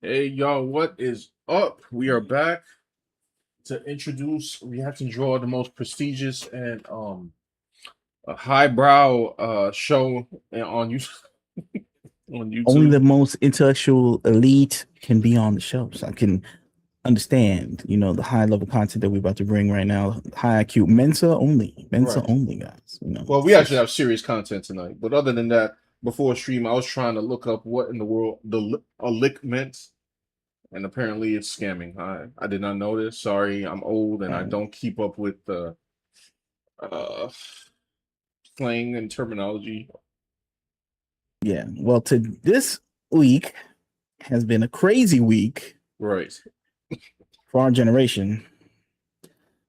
Hey y'all, what is up? We are back to introduce react and draw the most prestigious and a highbrow show on you on Only YouTube. the most intellectual elite can be on the show. So I can understand, the high level content that we're about to bring right now. High IQ, Mensa Right. only, guys. Well, we It's actually just have serious content tonight, but other than that, before stream, I was trying to look up what in the world a lick meant, and apparently it's scamming. I did not know this. Sorry, I'm old and I don't keep up with the uh slang and terminology. yeah. Well, to this week has been a crazy week Right. for our generation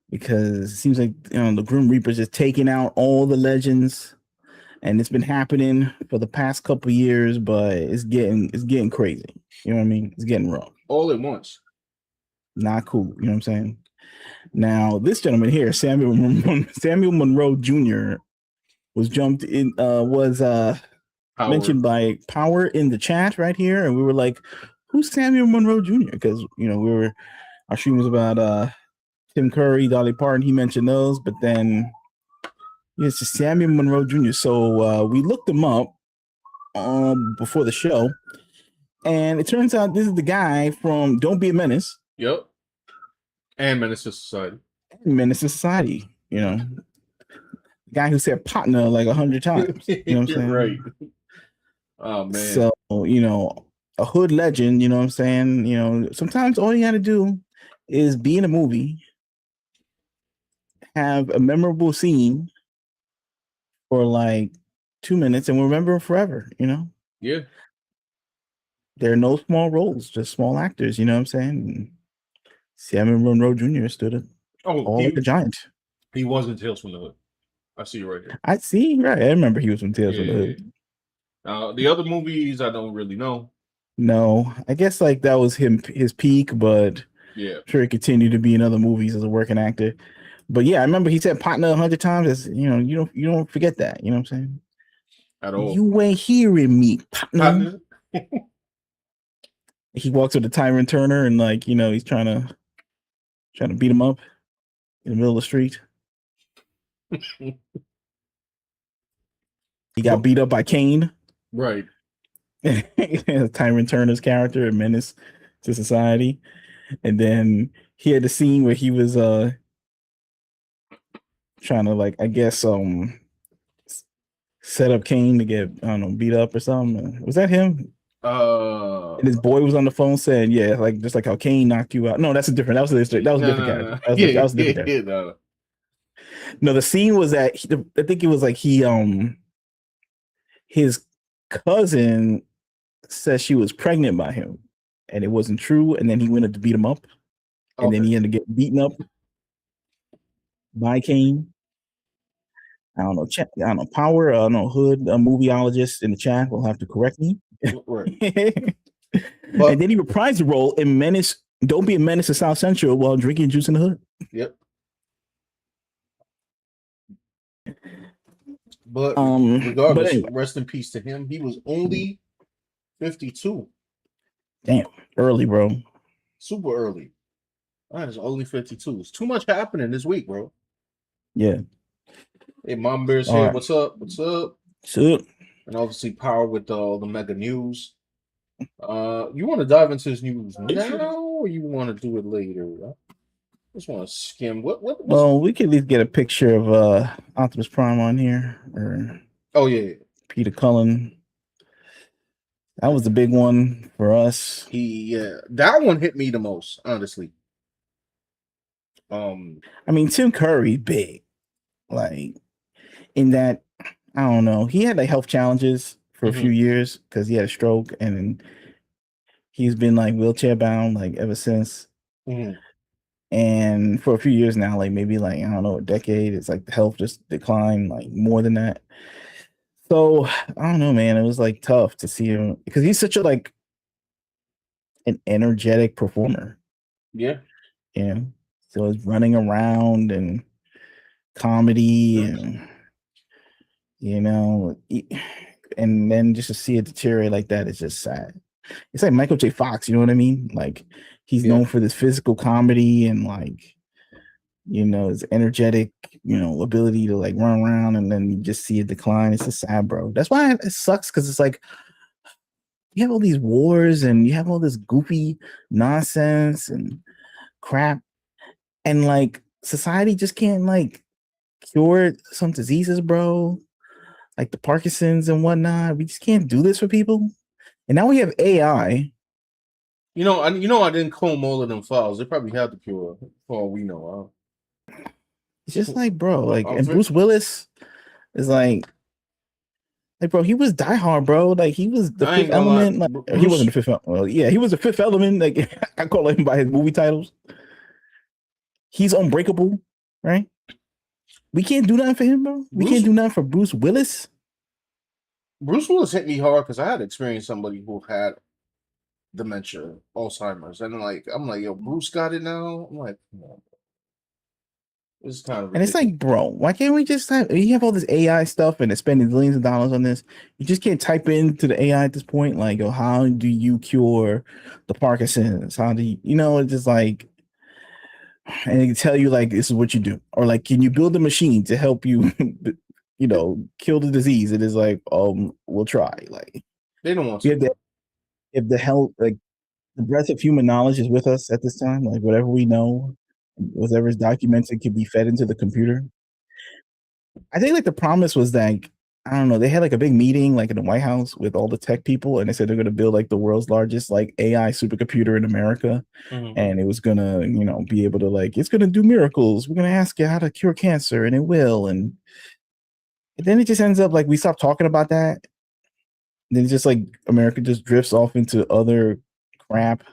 because it seems like the Grim Reaper's just taking out all the legends, and it's been happening for the past couple years, but it's getting crazy. You know what I mean? It's getting rough. All at once. Not cool. You know what I'm saying? Now, this gentleman here, Samuel Monroe Jr., was Power. mentioned by Power in the chat right here, and we were like, "Who's Samuel Monroe Jr.?" Because our stream was about Tim Curry, Dolly Parton. He mentioned those, but then it's just Samuel Monroe Jr. So we looked him up before the show, and it turns out this is the guy from Don't Be a Menace, Yep. And Menace to Society. Menace to Society. The guy who said partner like 100 times. You know what I'm You're right. saying? Oh man. So, a hood legend, you know what I'm saying? Sometimes all you got to do is be in a movie, have a memorable scene for like 2 minutes, and we'll remember forever. Yeah. There are no small roles, just small actors, you know what I'm saying? And Samuel Monroe Jr. stood it Oh, all like a he giant. he was in Tales from the Hood. I see you right here. I see, right. I remember he was from Tales from the Yeah. Hood. The other movies I don't really know. No, I guess like that was his peak, but I'm Yeah. sure he continued to be in other movies as a working actor. But yeah, I remember he said partner 100 times. You don't forget that. You know what I'm saying? At all. You ain't hearing me, partner. Partner. He walks with the Tyrant Turner and like he's trying to beat him up in the middle of the street. He got But beat up by Kane, right. Tyrant Turner's character in Menace to Society, and then he had the scene where he was trying to like I guess set up Kane to get I don't know beat up or something. Was that him? And his boy was on the phone saying, "Yeah, like just like how Kane knocked you out." No, that's a different. That was a No, different no, character. no. That was a different character. Yeah, no. No, the scene was that I think it was like his cousin said she was pregnant by him, and it wasn't true. And then he went up to beat him up, and then Okay. he ended up getting beaten up by Kane. I don't know. I don't know. Power. I don't know. Hood. A movieologist in the chat will have to correct me. Right. And But then he reprised the role in Menace. Don't be a menace to South Central while drinking juice in the hood. yep. But But regardless, anyway, rest in peace to him. He was only 52. damn, early, bro. Super early. That is only 52. It's too much happening this week, bro. Yeah. Hey, Mom Bear's All here. right. What's up? What's up? So And obviously, Power with all the mega news. You want to dive into this news now, or you want to do it later? I just want to skim. What's? well, we could at least get a picture of Optimus Prime on here or Oh yeah, Peter Cullen. That was the big one for us. that one hit me the most, honestly. I mean, Tim Curry, big. Like in that, I don't know. He had like health challenges for a few mhm, years because he had a stroke and he's been like wheelchair bound like ever since. mhm. And for a few years now, like maybe like I don't know, a decade, it's like the health just declined like more than that. So I don't know, man. It was like tough to see him because he's such a like an energetic performer, Yeah, you know. So it's running around and comedy and you know, and then just to see it deteriorate like that is just sad. It's like Michael J. Fox, you know what I mean? Like he's Yeah. known for this physical comedy and like his energetic, ability to like run around and then you just see a decline. It's just sad, bro. That's why it sucks because it's like you have all these wars and you have all this goofy nonsense and crap, and like society just can't like cure some diseases, bro. Like the Parkinson's and whatnot. We just can't do this for people. And now we have AI. I didn't comb all of them files. They probably have the cure for all we know. It's just like, bro, I, like, I, and I, Bruce Willis is like, bro, he was Die Hard, bro. Like, he was the I Fifth ain't gonna lie, Element. Like, he wasn't Bruce the Fifth. Well, yeah, he was the Fifth Element. Like, I call him by his movie titles. He's unbreakable, right? We can't do nothing for him, bro. We can't Bruce do nothing for Bruce Willis. Bruce Willis hit me hard because I had experienced somebody who had dementia, Alzheimer's, and like I'm like, yo, Bruce got it now. I'm like, come on, this is kind of And it's ridiculous. like, bro, why can't we just have you have all this AI stuff and they're spending billions of dollars on this? You just can't type into the AI at this point, like, yo, how do you cure the Parkinson's? How do it's just like, and it can tell you like this is what you do, or like, can you build a machine to help you, kill the disease? It is like, we'll try. Like, They don't want we to. have the if the hell like the breadth of human knowledge is with us at this time. Like, whatever we know, whatever is documented, can be fed into the computer. I think like the promise was like I don't know. They had like a big meeting like in the White House with all the tech people, and they said they're going to build like the world's largest like AI supercomputer in America, Mhm. and it was gonna be able to like it's gonna do miracles. We're gonna ask you how to cure cancer, and it will. And then it just ends up like we stop talking about that. Then it's just like America just drifts off into other crap.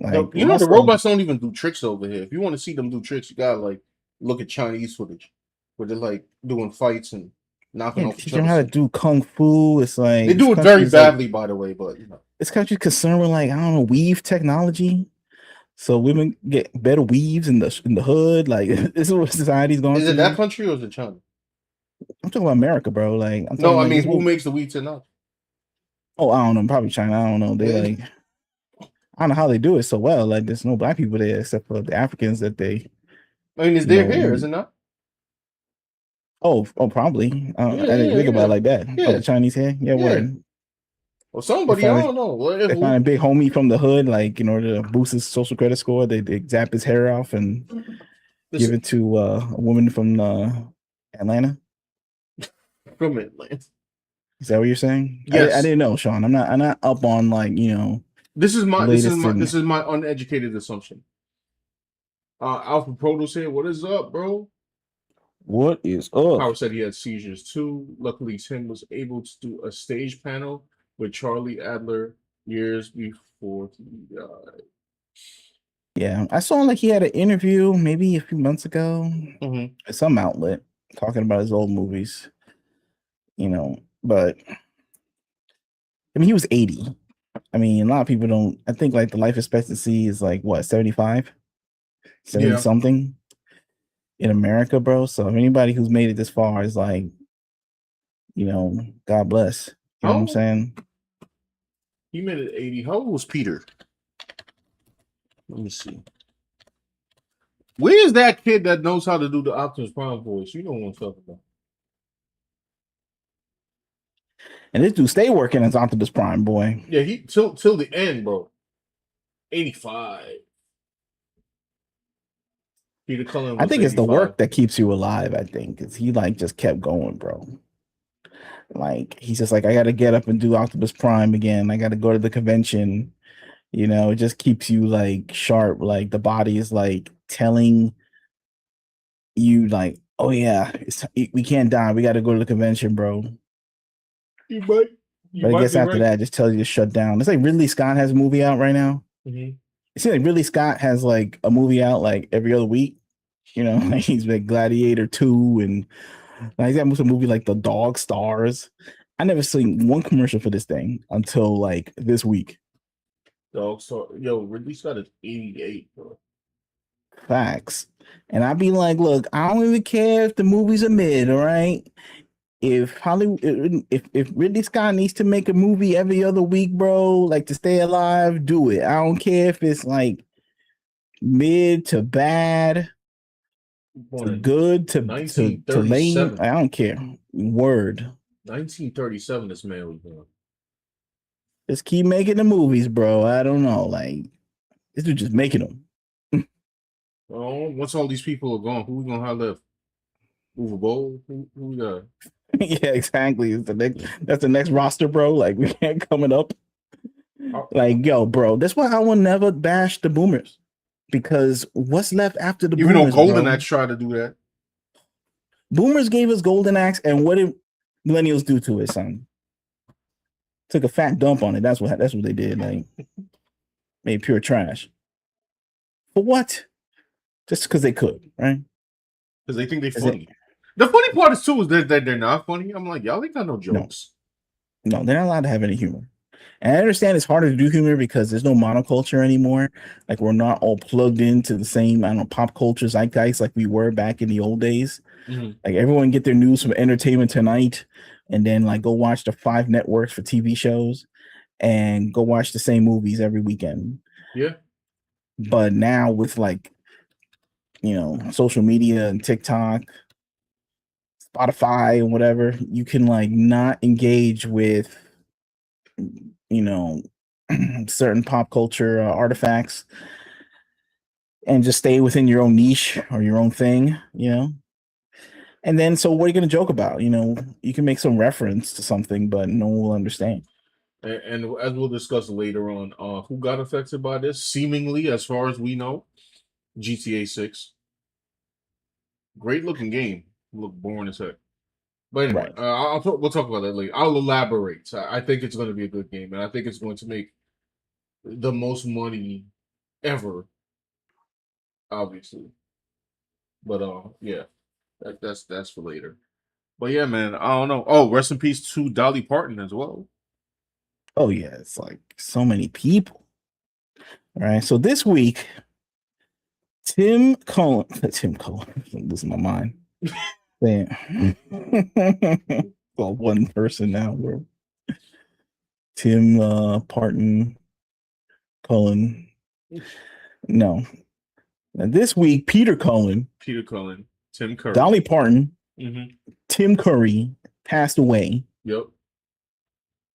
Like The also robots don't even do tricks over here. If you want to see them do tricks, you gotta like look at Chinese footage where they're like doing fights and knocking yeah, off teach each them other's how to head. do kung fu. It's They like this do it country very is like badly, by the way, but this country's concerned with like I don't know weave technology. So women get better weaves in the hood. Like this is what society's going is it that to. country or is it China? I'm talking about America, bro. Like I'm No, talking I like mean this who whole. makes the wheat technology? Oh, I don't know. Probably China. I don't know. They Eh, like I don't know how they do it so well. Like there's no black people there except for the Africans that they I mean, it's their hair, is use. it not? Oh, probably. Yeah, I didn't yeah, think about it yeah, like that. Oh, yeah, the Chinese hair. Yeah, yeah. word. Or They somebody, I find don't know. Well, they find a who? big homie from the hood, like in order to boost his social credit score. They zap his hair off and give Listen, it to a woman from Atlanta. from Atlanta. Is that what you're saying? I Yes, didn't know, Sean. I'm not up on like this is the my this is latest my in this is my uneducated assumption. Alpha Produce here. What is up, bro? what is up. Howard said he had seizures too. Luckily, Tim was able to do a stage panel with Charlie Adler years before he died. Yeah, I saw like he had an interview maybe a few months ago Mm-hmm. at some outlet talking about his old movies. But I mean he was 80. I mean a lot of people don't. I think like the life expectancy is like what 75, 70 Yeah. something in America, bro. So if anybody who's made it this far is like God bless. You know what I'm How saying? he made it 80. How old was Peter? Let me see. Where's that kid that knows how to do the Optimus Prime voice? You know what I'm talking about. And this dude stay working as Optimus Prime, boy. Yeah, he till the end, bro. 85. Peter Cullen I was think it's the 85. work that keeps you alive. I think because he like just kept going, bro. Like he's just like I got to get up and do Optimus Prime again. I got to go to the convention. It just keeps you like sharp. Like the body is like telling you like, oh yeah, we can't die. We got to go to the convention, bro. You might you But I might guess be after right. that, it just tells you to shut down. It's like Ridley Scott has a movie out right now. Mm-hmm. It seems like Ridley Scott has like a movie out like every other week. Like he's like Gladiator 2 and like he's got a movie like The Dog Stars. I never seen one commercial for this thing until like this week. Dog so yo, Ridley Scott is 88, bro. Facts. And I'd be like, look, I don't even care if the movie's a mid, all right? if Hollywood, if Ridley Scott needs to make a movie every other week, bro, like to stay alive, do it. I don't care if it's like mid to bad, to good to lame. 1937. I don't care. Word. 1937, this man was born. Just keep making the movies, bro. I don't know. Like, this dude just making them. Oh, once all these people are gone, who we gonna have left? Uwe Boll? Who we got? Yeah, exactly. That's the next roster, bro. Like, we can't coming up. Like, yo, bro, that's why I will never bash the boomers. Because what's left after the Even boomers? though Golden bro? Axe tried to do that. Boomers gave us Golden Axe, and what did millennials do to it, son? Took a fat dump on it. That's what they did. Like, made pure trash. For what? Just because they could, right? Because they think they're funny. The funny part is too is that they're not funny. I'm like, y'all ain't got no jokes. No, they're not allowed to have any humor. And I understand it's harder to do humor because there's no monoculture anymore. Like, we're not all plugged into the same, I don't know, pop culture zeitgeist like we were back in the old days. Mm-hmm. Like, everyone get their news from Entertainment Tonight and then like go watch the 5 networks for TV shows and go watch the same movies every weekend. Yeah. But now with like, you know, social media and TikTok, Spotify and whatever, you can like not engage with, you know, certain pop culture artifacts and just stay within your own niche or your own thing, you know. And then, so what are you going to joke about? You know, you can make some reference to something, but no one will understand. And as we'll discuss later on, who got affected by this? Seemingly, as far as we know, GTA 6. Great looking game. Look boring as heck. But anyway, Right. we'll talk about that later. I'll elaborate. I think it's going to be a good game, and I think it's going to make the most money ever, obviously. But yeah, that's for later. But yeah, man, I don't know. Oh, rest in peace to Dolly Parton as well. Oh yeah, it's like so many people. All right. So this week, Tim Cullen, I'm losing my mind. Man. Well, one person now. We're Tim Parton, Cullen. No. Now this week, Peter Cullen, Tim Curry, Dolly Parton, mm-hmm. Tim Curry passed away. Yep.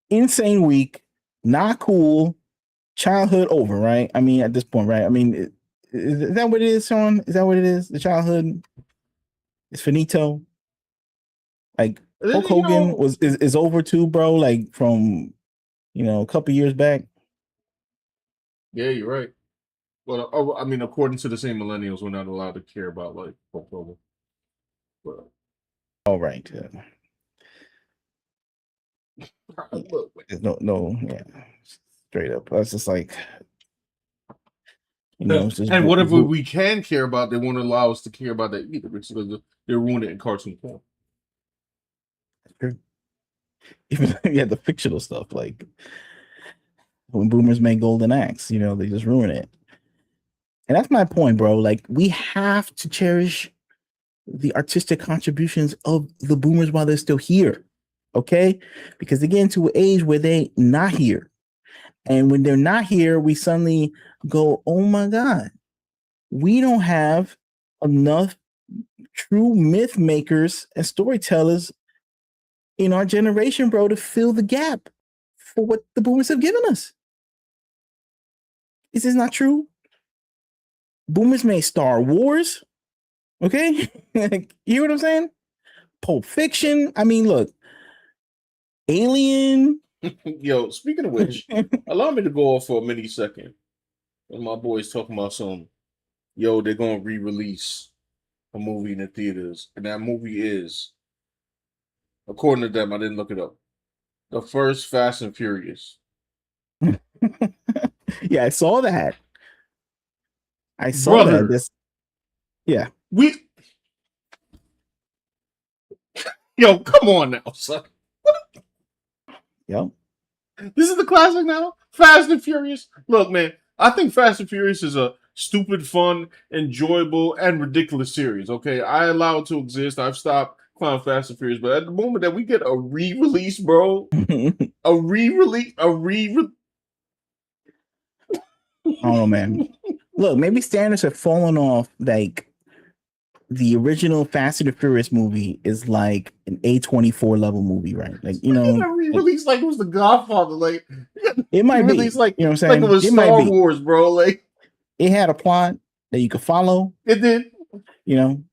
Insane week. Not cool. Childhood over, right? I mean, at this point, right? I mean, is that what it is, Sean? Is that what it is? The childhood is finito. Like, Hulk Hogan is over too, bro. Like, from, you know, a couple years back. Yeah, you're right. Well, I mean, according to the same millennials, we're not allowed to care about like Hulk Hogan. But all right. look, No, yeah, straight up. That's just like, you know, it's just and whatever we can care about, they won't allow us to care about that either because they're ruining it in cartoon form. Even yeah, the fictional stuff, like when boomers make Golden Axe, you know, they just ruin it. And that's my point, bro. Like, we have to cherish the artistic contributions of the boomers while they're still here. Okay? Because they get into an age where they not here. And when they're not here, we suddenly go, oh my God, we don't have enough true myth makers and storytellers in our generation, bro, to fill the gap for what the boomers have given us. Is this not true? Boomers made Star Wars. Okay? You hear what I'm saying? Pulp Fiction. I mean, look, Alien. Yo, speaking of which, allow me to go off for a mini second. And my boys talking about they're gonna re-release a movie in the theaters, and that movie is, according to them, I didn't look it up, the first Fast and Furious. Yeah, I saw that. I saw Brother, that. Yeah. Yo, come on now, son. Yep. This is the classic now. Fast and Furious. Look, man, I think Fast and Furious is a stupid, fun, enjoyable, and ridiculous series. Okay, I allow it to exist. I've stopped Final Fast and Furious, but at the moment that we get a re-release, bro, a re-release, I don't know, man. Look, maybe standards have fallen off. Like the original Fast and the Furious movie is like an A24 level movie, right? Like a re-release like it was The Godfather, like it might be. release like You know what I'm like it saying? was It might Star be. Wars, bro. Like It had a plot that you could follow. it did. You know,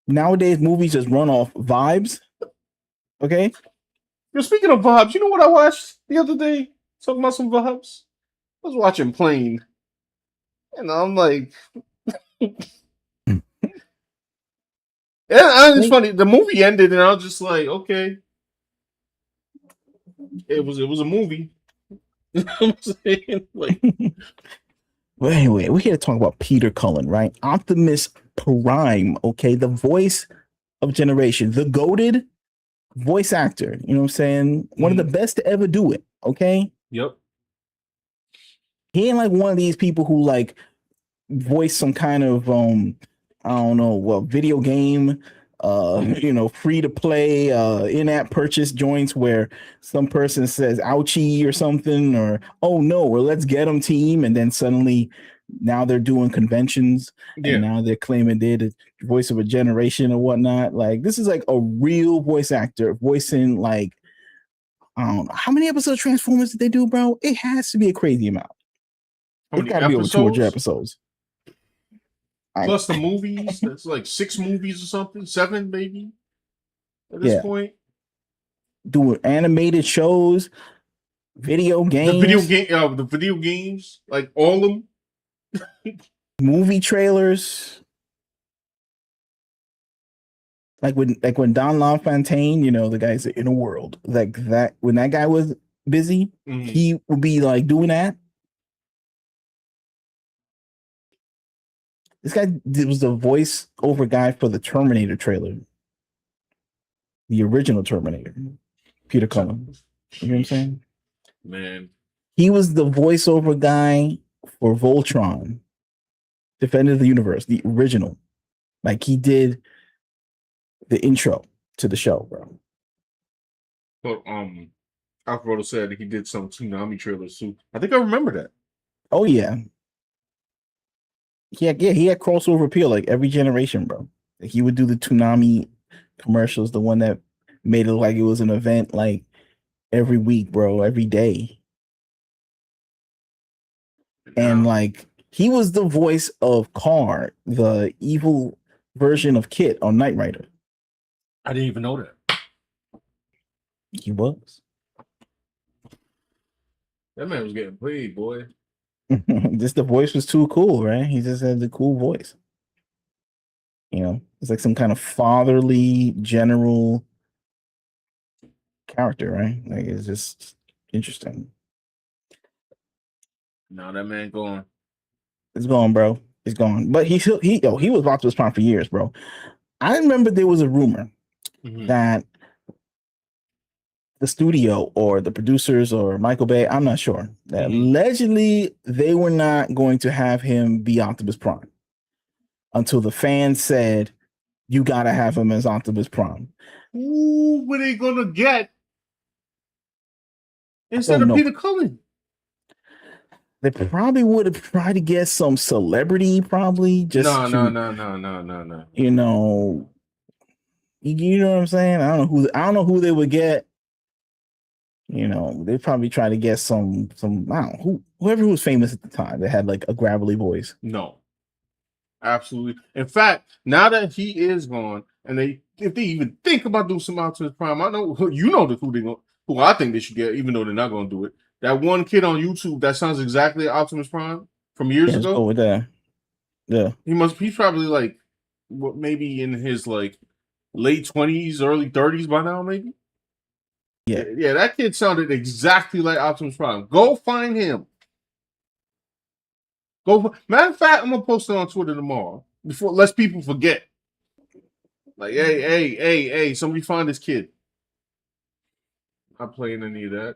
nowadays movies just run off vibes. Okay. Yo, speaking of vibes, you know what I watched the other day? Talking about some vibes. I was watching Plane, and I'm like, Hmm. and it's funny. The movie ended, and I was just like, okay, it was a movie. I'm saying, like, Well, anyway, we're here to talk about Peter Cullen, right? Optimus Prime, okay? The voice of generation, the goated voice actor, you know what I'm saying? One of the best to ever do it, okay? Yep. He ain't like one of these people who like voice some kind of I don't know, well, video game, free to play, in-app purchase joints where some person says ouchie or something, or oh no, or let's get them team, and then suddenly now they're doing conventions and now they're claiming they're the voice of a generation or whatnot. Like this is like a real voice actor voicing like I don't know how many episodes of Transformers did they do, bro? It has to be a crazy amount. How It's many got to be over 200 episodes? episodes. Plus the movies. That's like 6 movies or something. 7 maybe. At this point. Doing animated shows, video games, The video games, like all of them. movie trailers. Like when Don LaFontaine, you know, the guy's in a world like that. When that guy was busy, he would be like doing that. This guy was the voice over guy for the Terminator trailer, the original Terminator, Peter Cullen. You know what I'm saying? Man, he was the voiceover guy for Voltron, Defender of the Universe, the original. Like he did the intro to the show, bro. But Alfredo said he did some Tsunami trailers too. I think I remember that. Oh yeah. He had crossover appeal like every generation, bro. Like, he would do the Toonami commercials, the one that made it look like it was an event like every week, bro, every day. And like he was the voice of Carr, the evil version of Kit on Knight Rider. I didn't even know that. He was. That man was getting paid, boy. Just the voice was too cool, right? He just had the cool voice. You know, it's like some kind of fatherly general character, right? Like it's just interesting. Now that man gone. It's gone, bro. It's gone. But he was Optimus Prime for years, bro. I remember there was a rumor that the studio or the producers or Michael Bay, I'm not sure, that allegedly they were not going to have him be Optimus Prime until the fans said, you got to have him as Optimus Prime. Who were they going to get instead of Peter Cullen? They probably would have tried to get some celebrity, probably just No. You know, you know what I'm saying? I don't know who they would get. You know, they probably try to get some I don't know whoever was famous at the time that had like a gravelly voice. No, absolutely. In fact, now that he is gone, and if they even think about doing some Optimus Prime, I know who I think they should get, even though they're not going to do it. That one kid on YouTube that sounds exactly like Optimus Prime from years ago. Let's go with that. Yeah, he's probably like maybe in his like late 20s, early 30s by now, maybe. Yeah, that kid sounded exactly like Optimus Prime. Go find him. Matter of fact, I'm gonna post it on Twitter tomorrow before lest people forget. Like, hey, somebody find this kid. Not playing any of that.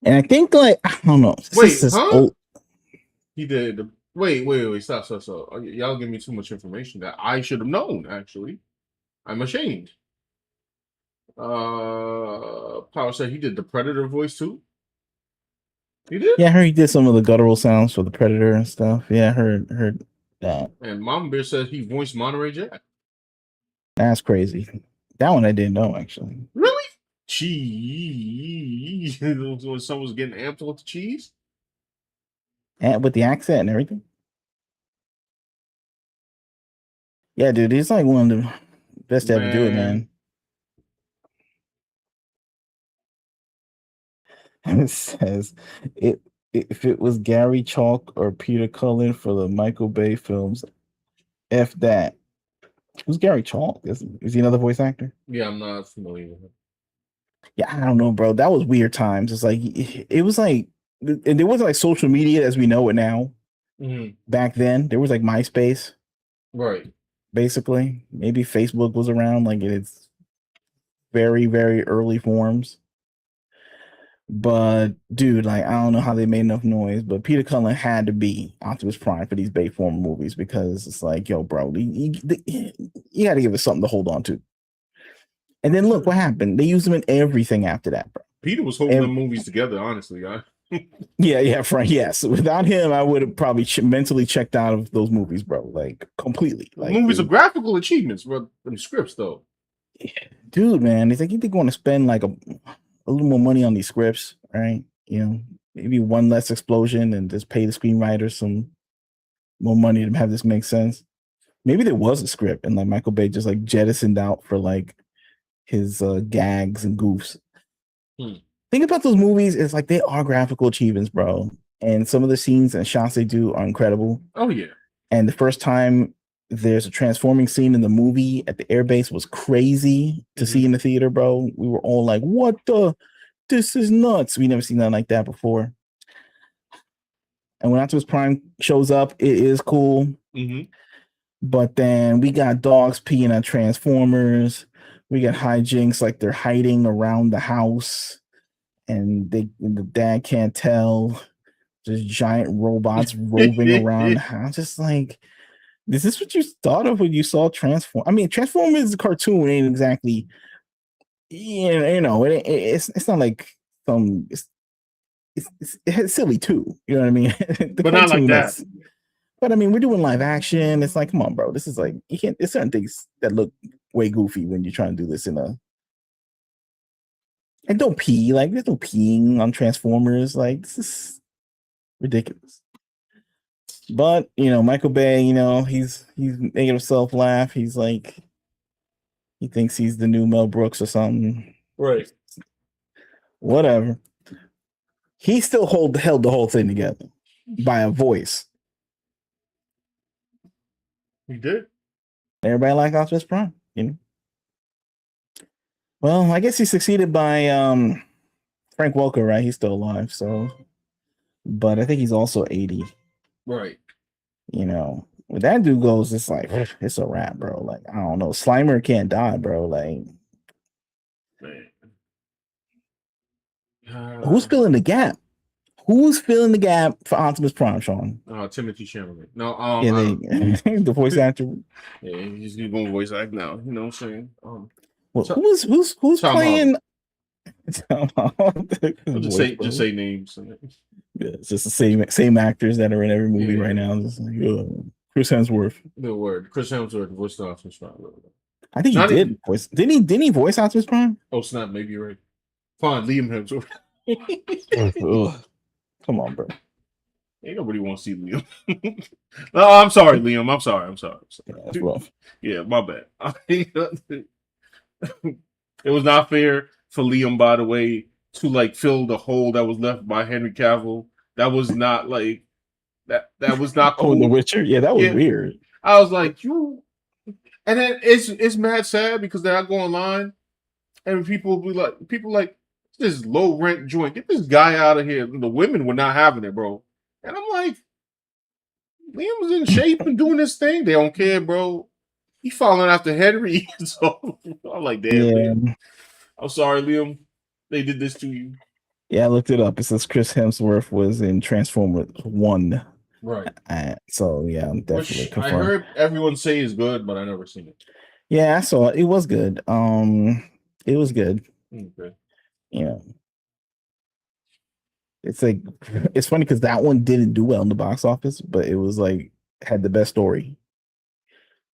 And I think like I don't know. Wait, huh? He did. Wait, stop. Y'all give me too much information that I should have known. Actually, I'm ashamed. Power said he did the Predator voice too. He did. Yeah, I heard he did some of the guttural sounds for the Predator and stuff. Yeah, I heard that. And Mama Bear said he voiced Monterey Jack. That's crazy. That one I didn't know actually. Really? Cheese. When someone's getting amped with the cheese. And with the accent and everything. Yeah, dude, he's like one of the best to ever do it, man. It says if it was Gary Chalk or Peter Cullen for the Michael Bay films, F that. Who's Gary Chalk? Is he another voice actor? Yeah, I'm not familiar with him. Yeah, I don't know, bro. That was weird times. It's like it was like, and there wasn't like social media as we know it now. Mm-hmm. Back then, there was like MySpace, right? Basically, maybe Facebook was around, like in its very, very early forms. But dude, like I don't know how they made enough noise, but Peter Cullen had to be Optimus Prime for these Bayform movies because it's like, yo, bro, you got to give us something to hold on to. And then look what happened. They used him in everything after that, bro. Peter was holding the movies together, honestly. Yeah, Frank. Yes, without him, I would have probably mentally checked out of those movies, bro. Like completely. Like movies are graphical achievements, but them scripts, though. Yeah, dude, man, it's like you think want to spend like a little more money on these scripts, right? You know, maybe one less explosion and just pay the screenwriter some more money to have this make sense. Maybe there was a script and like Michael Bay just like jettisoned out for like his gags and goofs. Think about those movies. It's like they are graphical achievements, bro. And some of the scenes and shots they do are incredible. Oh yeah. And the first time there's a transforming scene in the movie at the airbase was crazy to see in the theater, bro. We were all like, what the? This is nuts. We never seen nothing like that before. And when Optimus Prime shows up, it is cool. But then we got dogs peeing at Transformers. We got hijinks like they're hiding around the house. And the dad can't tell. Just giant robots roving around the house. Just like, is this what you thought of when you saw Transform? I mean, Transformers cartoon ain't exactly, you know, it's not like some. It's silly too. You know what I mean? But not like that. But I mean, we're doing live action. It's like, come on, bro. This is like you can't. There's certain things that look way goofy when you're trying to do this in a. And don't pee. Like there's no peeing on Transformers. Like this is ridiculous. But you know, Michael Bay, you know, he's making himself laugh. He's like, he thinks he's the new Mel Brooks or something. Right. Whatever. He still held the whole thing together by a voice. He did. Everybody like Optimus Prime, you know. Well, I guess he succeeded by Frank Welker, right? He's still alive, so. But I think he's also 80. Right. You know, when that dude goes, it's like it's a wrap, bro. Like I don't know, Slimer can't die, bro. Like, who's filling the gap? Who's filling the gap for Optimus Prime, Sean? Timothy Chalamet. No, the voice actor. Yeah, he's going to voice act now. You know what I'm saying? Well, who's playing? just say names. Yeah, it's just the same actors that are in every movie right now. Just like, Chris Hemsworth. The word Chris Hemsworth voiced Optimus Prime. I think he did voice. Didn't he voice Optimus Prime? Oh snap! Maybe you're right. Fine, Liam Hemsworth. Come on, bro. Ain't nobody want to see Liam. No, I'm sorry, Liam. I'm sorry. Yeah, that's rough. Yeah, my bad. It was not fair for Liam, by the way, to like fill the hole that was left by Henry Cavill. That was not like that was not cool. Oh, The Witcher? Yeah, that was weird. I was like, you, and then it's mad sad because then I go online and people be like, this low rent joint, get this guy out of here. The women were not having it, bro. And I'm like, Liam was in shape and doing this thing. They don't care, bro. He following after Henry. So I'm like, damn, Liam. I'm sorry, Liam. They did this to you. Yeah, I looked it up. It says Chris Hemsworth was in Transformers 1. Right. So yeah, I'm definitely Which I confirmed. heard everyone say is good, but I never seen it. Yeah, I saw it. It was good. It was good. Okay. You know, it's like it's funny because that one didn't do well in the box office, but it was like had the best story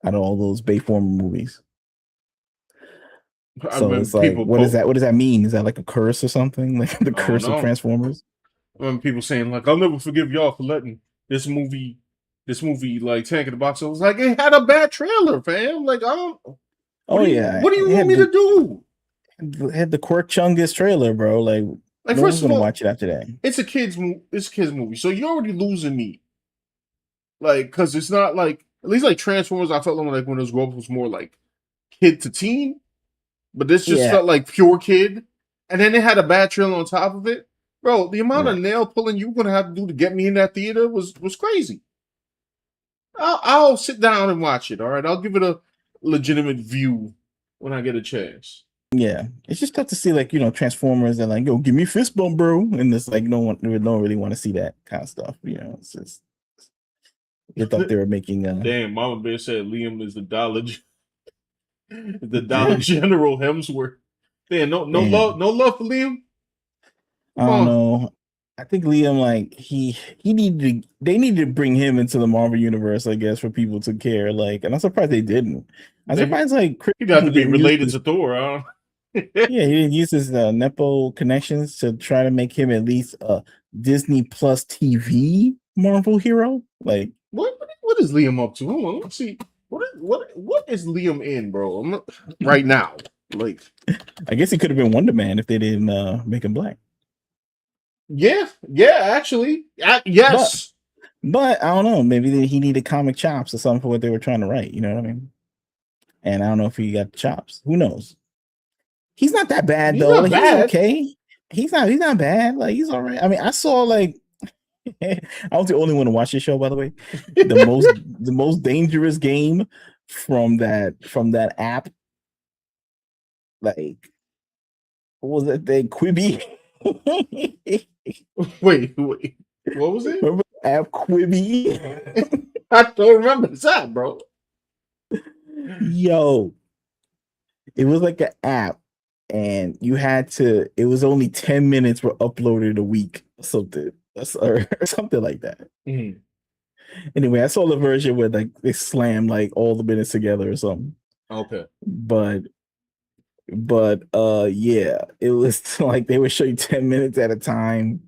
out of all those Bayformer movies. I So remember it's like, people what is that? What does that mean? Is that like a curse or something? Like the I don't curse of know. Transformers? I remember people saying like, "I'll never forgive y'all for letting this movie like tank in the box." I was like, "It had a bad trailer, fam. Like, I don't. Oh yeah, What do you want me to do?" it had the Quirk Chungus trailer, bro. Like Like, no one's first of gonna all, watch it after that. It's a kids movie, so you're already losing me. Like, because it's not like at least like Transformers. I felt like when it was more like kid to teen, but this just Yeah, felt like pure kid. And then it had a bad trailer on top of it, bro. The amount of right. nail pulling you were gonna have to do to get me in that theater was crazy. I'll sit down and watch it. All right, I'll give it a legitimate view when I get a chance. Yeah, it's just tough to see like Transformers and like yo, give me a fist bump, bro, and it's like no one really want to see that kind of stuff. It's just they thought they were making Damn, Mama Bear said Liam is the Dollar General Hemsworth. Damn, damn. no love for Liam. I Come don't on. know. I think Liam like he needed they needed to bring him into the Marvel universe, I guess, for people to care. Like, and I'm surprised they didn't. I'm They, surprised like Chris he got to be didn't use related his to Thor. Huh? yeah, he didn't use his Nepo connections to try to make him at least a Disney Plus TV Marvel hero. Like, What is Liam up to? Hold on, let's see. What is Liam in, bro? Right now. Like, I guess he could have been Wonder Man if they didn't make him black. yeah, actually, But yes. but I don't know. Maybe he needed comic chops or something for what they were trying to write. You know what I mean? And I don't know if he got chops. Who knows? He's not that bad He's though. not Like he's bad. okay. He's not bad. Like he's all right. I mean, I saw like I was the only one to watch this show, by the way. The most dangerous game from that app, like what was that thing? Quibi. Wait. What was it? Remember the app Quibi? I don't remember that, bro. Yo, it was like an app, and it was only 10 minutes were uploaded a week or something. Or something like that. Mhm. Anyway, I saw the version where like they slam like all the minutes together or something. Okay. But yeah, it was like they would show you 10 minutes at a time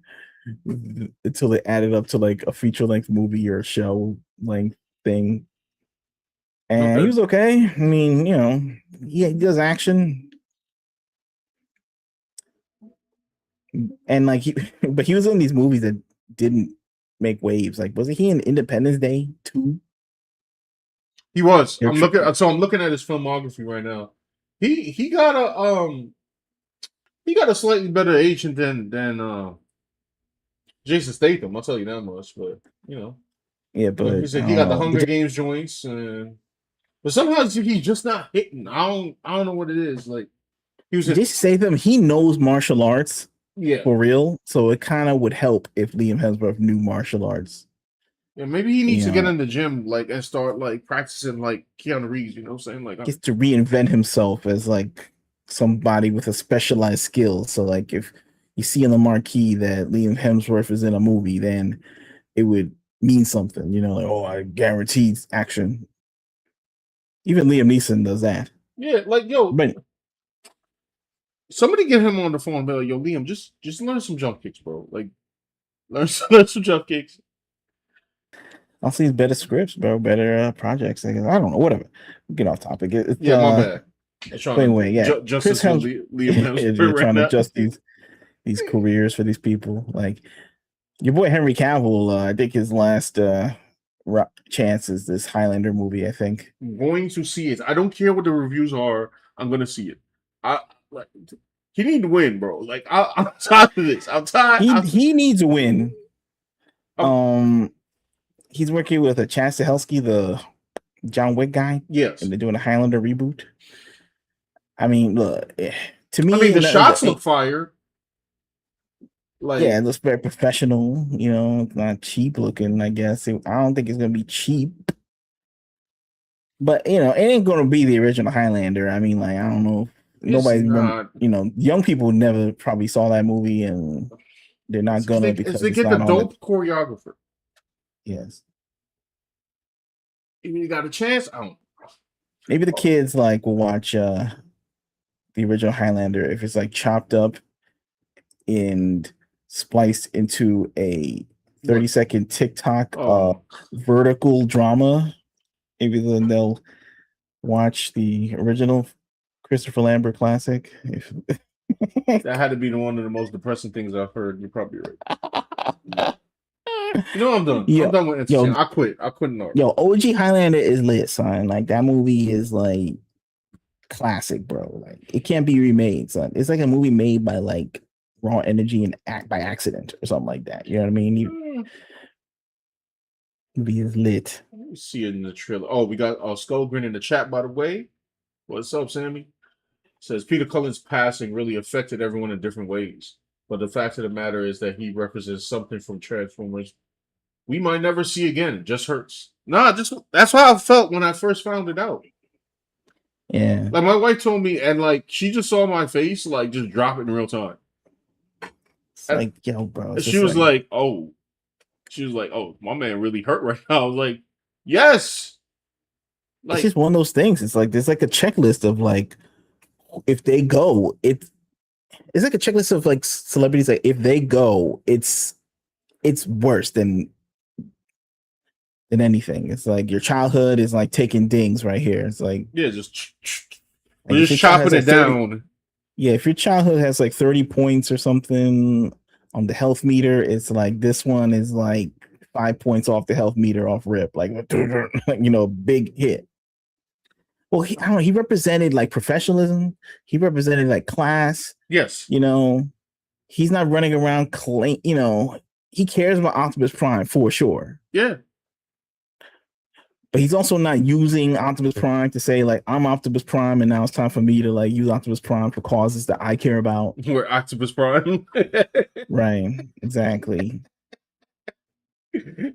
until they added up to like a feature length movie or a show length thing. And he Okay. was okay. I mean, he does action and like but he was in these movies that didn't make waves. Like, wasn't he in Independence Day 2? He was. They're tr- I'm looking at his filmography right now. He got a slightly better agent than Jason Statham. I'll tell you that much. But yeah, like but you I said, he don't got the know. Hunger Games joints, but somehow he's just not hitting. I don't know what it is. Like he was in, Jason Statham, he knows martial arts yeah. for real, so it kind of would help if Liam Hemsworth knew martial arts. Yeah, maybe he needs You to get know, in the gym like and start like practicing like Keanu Reeves. You know what I'm saying? Like, gets to reinvent himself as like somebody with a specialized skill. So like if you see in the marquee that Liam Hemsworth is in a movie, then it would mean something. Like, oh, I guaranteed action. Even Liam Neeson does that. yeah, like yo, But somebody get him on the phone. Be like, yo, Liam, just learn some jump kicks, bro. Like learn some jump kicks. I'll see better scripts, bro, better projects. I guess. I don't know, whatever. Get off topic. It's Yeah, my bad. I'm but trying to anyway, yeah. Chris justice for Hems Liam you're Hemsworth right trying to now. adjust these careers for these people. Like your boy Henry Cavill, I think his last chance is this Highlander movie, I think. I'm going to see it. I don't care what the reviews are. I'm gonna see it. I like. He need to win, bro. Like I'm tired of this. I'm tired. He needs a win. I'm He's working with a Chad Stahelski, the John Wick guy, and yes. they're doing a Highlander reboot. I mean, look, to I mean, me, the shots look fire. Like, Yeah, it looks very professional. You know, it's not cheap looking. I guess I don't think it's gonna be cheap, but you know, it ain't gonna be the original Highlander. I mean, like I don't know. it's Nobody remember. not. You know, young people never probably saw that movie, and they're not gonna It's because they it's get the not on the. dope choreographer. Yes, If you got a chance, I don't. maybe the kids like will watch the original Highlander if it's like chopped up and spliced into a What? 30-second TikTok Oh, vertical drama. Maybe then they'll watch the original Christopher Lambert classic. If that had to be one of the most depressing things I've heard. You're probably right. You know, I'm done. I'm yo, done with yo, entertainment. I quit. I quit Naruto. yo, OG Highlander is lit, son. Like that movie is like classic, bro. Like it can't be remade, son. It's like a movie made by like Raw Energy and act by accident or something like that. You know what I mean? Movie is lit. Let me see it in the trailer. Oh, we got Skullgrin in the chat, by the way. What's up, Sammy? Says Peter Cullen's passing really affected everyone in different ways. But the fact of the matter is that he represents something from Transformers we might never see again. It just hurts. Nah, just that's how I felt when I first found it out. Yeah. Like my wife told me, and like she just saw my face, like just drop it in real time. It's And like, yo, bro. It's she just was like like, "Oh," she was like, "Oh, my man really hurt right now." I was like, "Yes." it's Like, just one of those things. It's like there's like a checklist of like if they go, it's like a checklist of like celebrities that if they go, it's worse than anything. It's like your childhood is like taking dings right here. It's yeah, like we're if just your child has chopping like it 30, down. yeah, if your childhood has like 30 points or something on the health meter, it's like this one is like 5 points off the health meter off rip, like you know, big hit. Well, I don't know. He represented like professionalism. He represented like class. Yes. You know, he's not running around clean. You know, he cares about Optimus Prime for sure. Yeah. But he's also not using Optimus Prime to say like I'm Optimus Prime and now it's time for me to like use Optimus Prime for causes that I care about. We're Octopus Prime. Right. Exactly.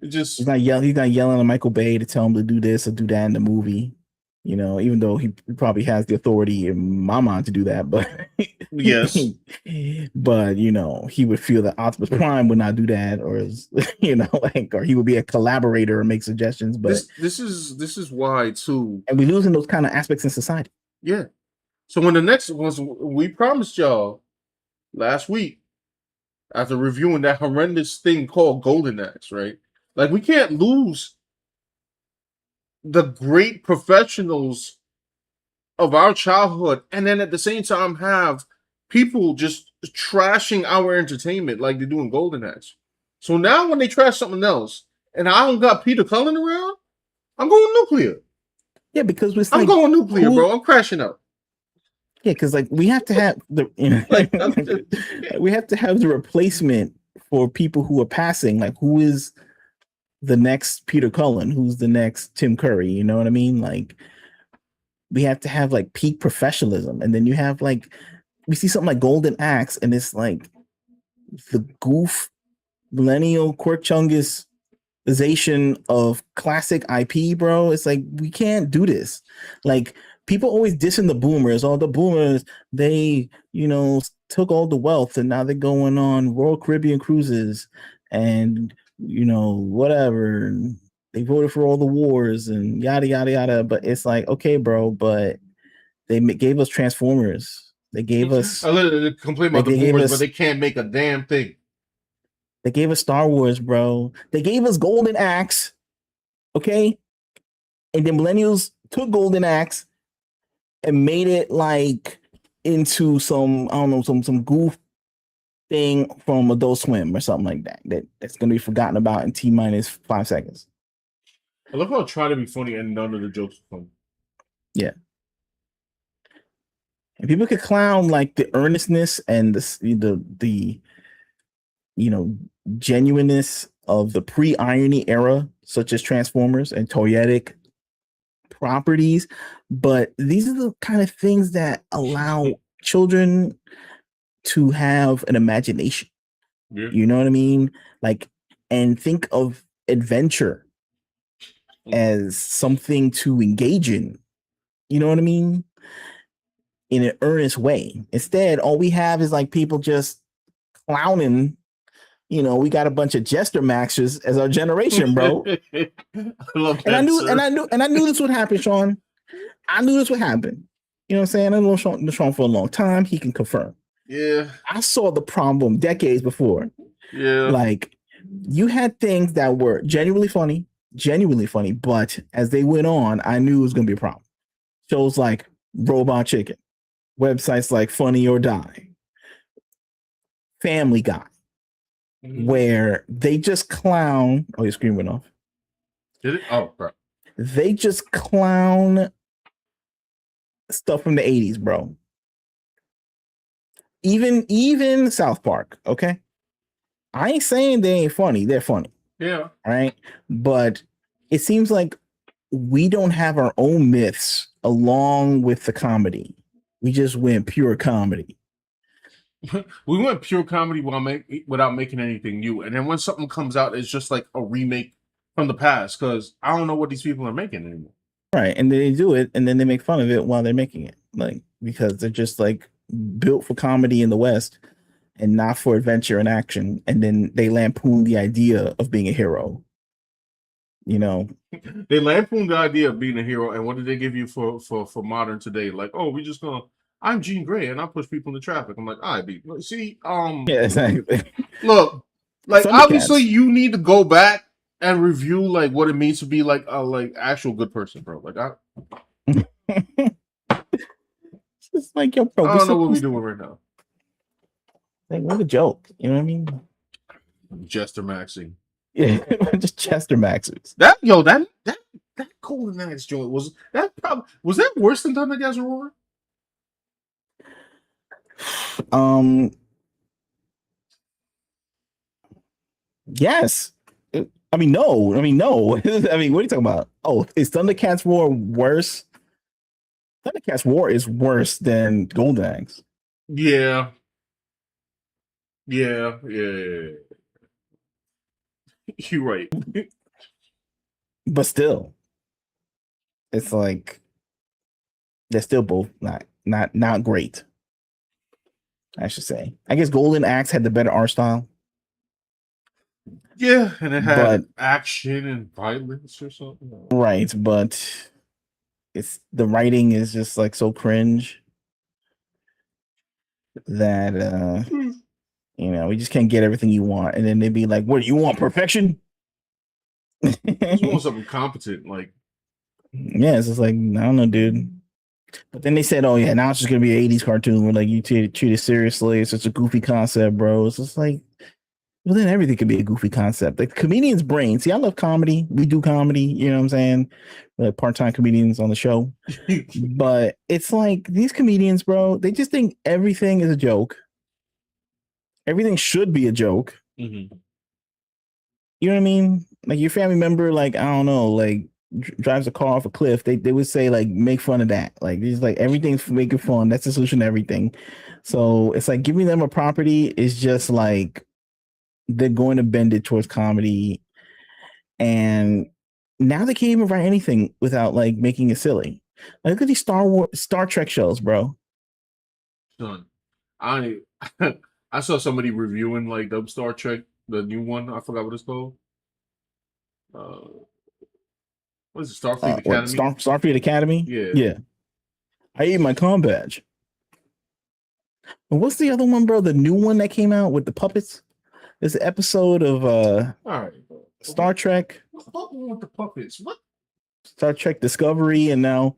Just He's not yelling at Michael Bay to tell him to do this or do that in the movie. You know, even though he probably has the authority in my mind to do that, but yes. but you know, he would feel that Optimus Prime would not do that, or you know, like, or he would be a collaborator or make suggestions. But This is why too. and we losing those kind of aspects in society. Yeah. So when the next was we promised y'all last week after reviewing that horrendous thing called Golden Axe, right? Like we can't lose the great professionals of our childhood and then at the same time have people just trashing our entertainment like they do in Golden Axe. So now when they trash something else and I don't got Peter Cullen around, I'm going nuclear. Yeah, because it's I'm like going nuclear, bro. I'm crashing out. yeah, because like we have to have the you know, Like we have to have the replacement for people who are passing. Like who is the next Peter Cullen? Who's the next Tim Curry? You know what I mean? Like we have to have like peak professionalism, and then you have like we see something like Golden Axe, and it's like the goof millennial Quirk Chungus of classic IP, bro. It's like we can't do this. Like people always dissing the boomers. All the boomers, they you know took all the wealth and now they're going on Royal Caribbean cruises and you know whatever. And they voted for all the wars and yada yada yada. But it's like okay, bro. But they gave us Transformers. I literally complain about the They gave boomers, but us they can't make a damn thing. they gave us Star Wars, bro. They gave us Golden Axe. Okay, and then millennials took Golden Axe and made it like into some I don't know some goof thing from Adult Swim or something like that's gonna be forgotten about in T minus 5 seconds. I love how I try to be funny and none of the jokes are funny. Yeah, and people could clown like the earnestness and the you know genuineness of the pre-irony era, such as Transformers and toyetic properties, but these are the kind of things that allow children to have an imagination. Yeah. You know what I mean? Like, and think of adventure as something to engage in. You know what I mean? In an earnest way. Instead, all we have is like people just clowning. You know, we got a bunch of jester maxers as our generation, bro. I love And I that, knew, sir. and I knew this would happen, Sean. I knew this would happen. You know what I'm saying? I know Sean for a long time. He can confirm. Yeah. I saw the problem decades before. Yeah. Like, you had things that were genuinely funny, but as they went on, I knew it was going to be a problem. Shows like Robot Chicken, websites like Funny or Die, Family Guy, where they just clown. Oh, your screen went off. Did it? Oh, bro. They just clown stuff from the 80s, bro. Even South Park, okay? I ain't saying they ain't funny. They're funny. Yeah. Right? But it seems like we don't have our own myths along with the comedy. We just went pure comedy. We went pure comedy without making anything new. And then when something comes out, it's just like a remake from the past because I don't know what these people are making anymore. Right. And they do it and then they make fun of it while they're making it. Like, because they're just like built for comedy in the West and not for adventure and action. And then they lampoon the idea of being a hero. You know, they lampooned the idea of being a hero, and what did they give you for modern today? Like, oh, we just gonna. I'm Jean Grey, and I push people into traffic. I'm like, all right, see, yeah, exactly. Look, like obviously, Thundercats. you need to go back and review like what it means to be like a actual good person, bro. Like, It's like, yo, bro, I don't know what we're doing right now. Like, what a joke. You know what I mean? Jester Maxing. Yeah, just Chester Maxers. That Cullen Axe joint was that worse than Thundercats Roar? Yes. I mean, no. I mean, no. I mean, what are you talking about? Oh, is Thundercats War worse? Thundercats War is worse than Golden Axe. Yeah. You're right. But still, it's like they're still both not great. I should say. I guess Golden Axe had the better art style. Yeah, and it had action and violence or something. Right, but it's the writing is just like so cringe that you know, we just can't get everything you want. And then they'd be like, what, you want perfection? You want something competent, like yeah, it's just like, I don't know, dude. But then they said, oh yeah, now it's just gonna be an 80s cartoon where like you treat it seriously. It's such a goofy concept, bro. It's just like, well, then everything could be a goofy concept. Like comedian's brain. See, I love comedy. We do comedy, you know what I'm saying? We're like part-time comedians on the show. But it's like these comedians, bro, they just think everything is a joke. Everything should be a joke. Mm-hmm. You know what I mean? Like your family member, like, I don't know, like drives a car off a cliff. They would say, like, make fun of that. Like, it's like everything's making fun. That's the solution to everything. So it's like giving them a property is just like they're going to bend it towards comedy. And now they can't even write anything without like making it silly. Like, look at these Star Trek shows, bro. Son, I saw somebody reviewing like the Star Trek, the new one. I forgot what it's called. What is it? Starfleet Academy? Starfleet Academy? Yeah. I ate my comm badge. And what's the other one, bro? The new one that came out with the puppets? There's an episode of all right, Star Trek. What with the puppets? What? Star Trek Discovery, and now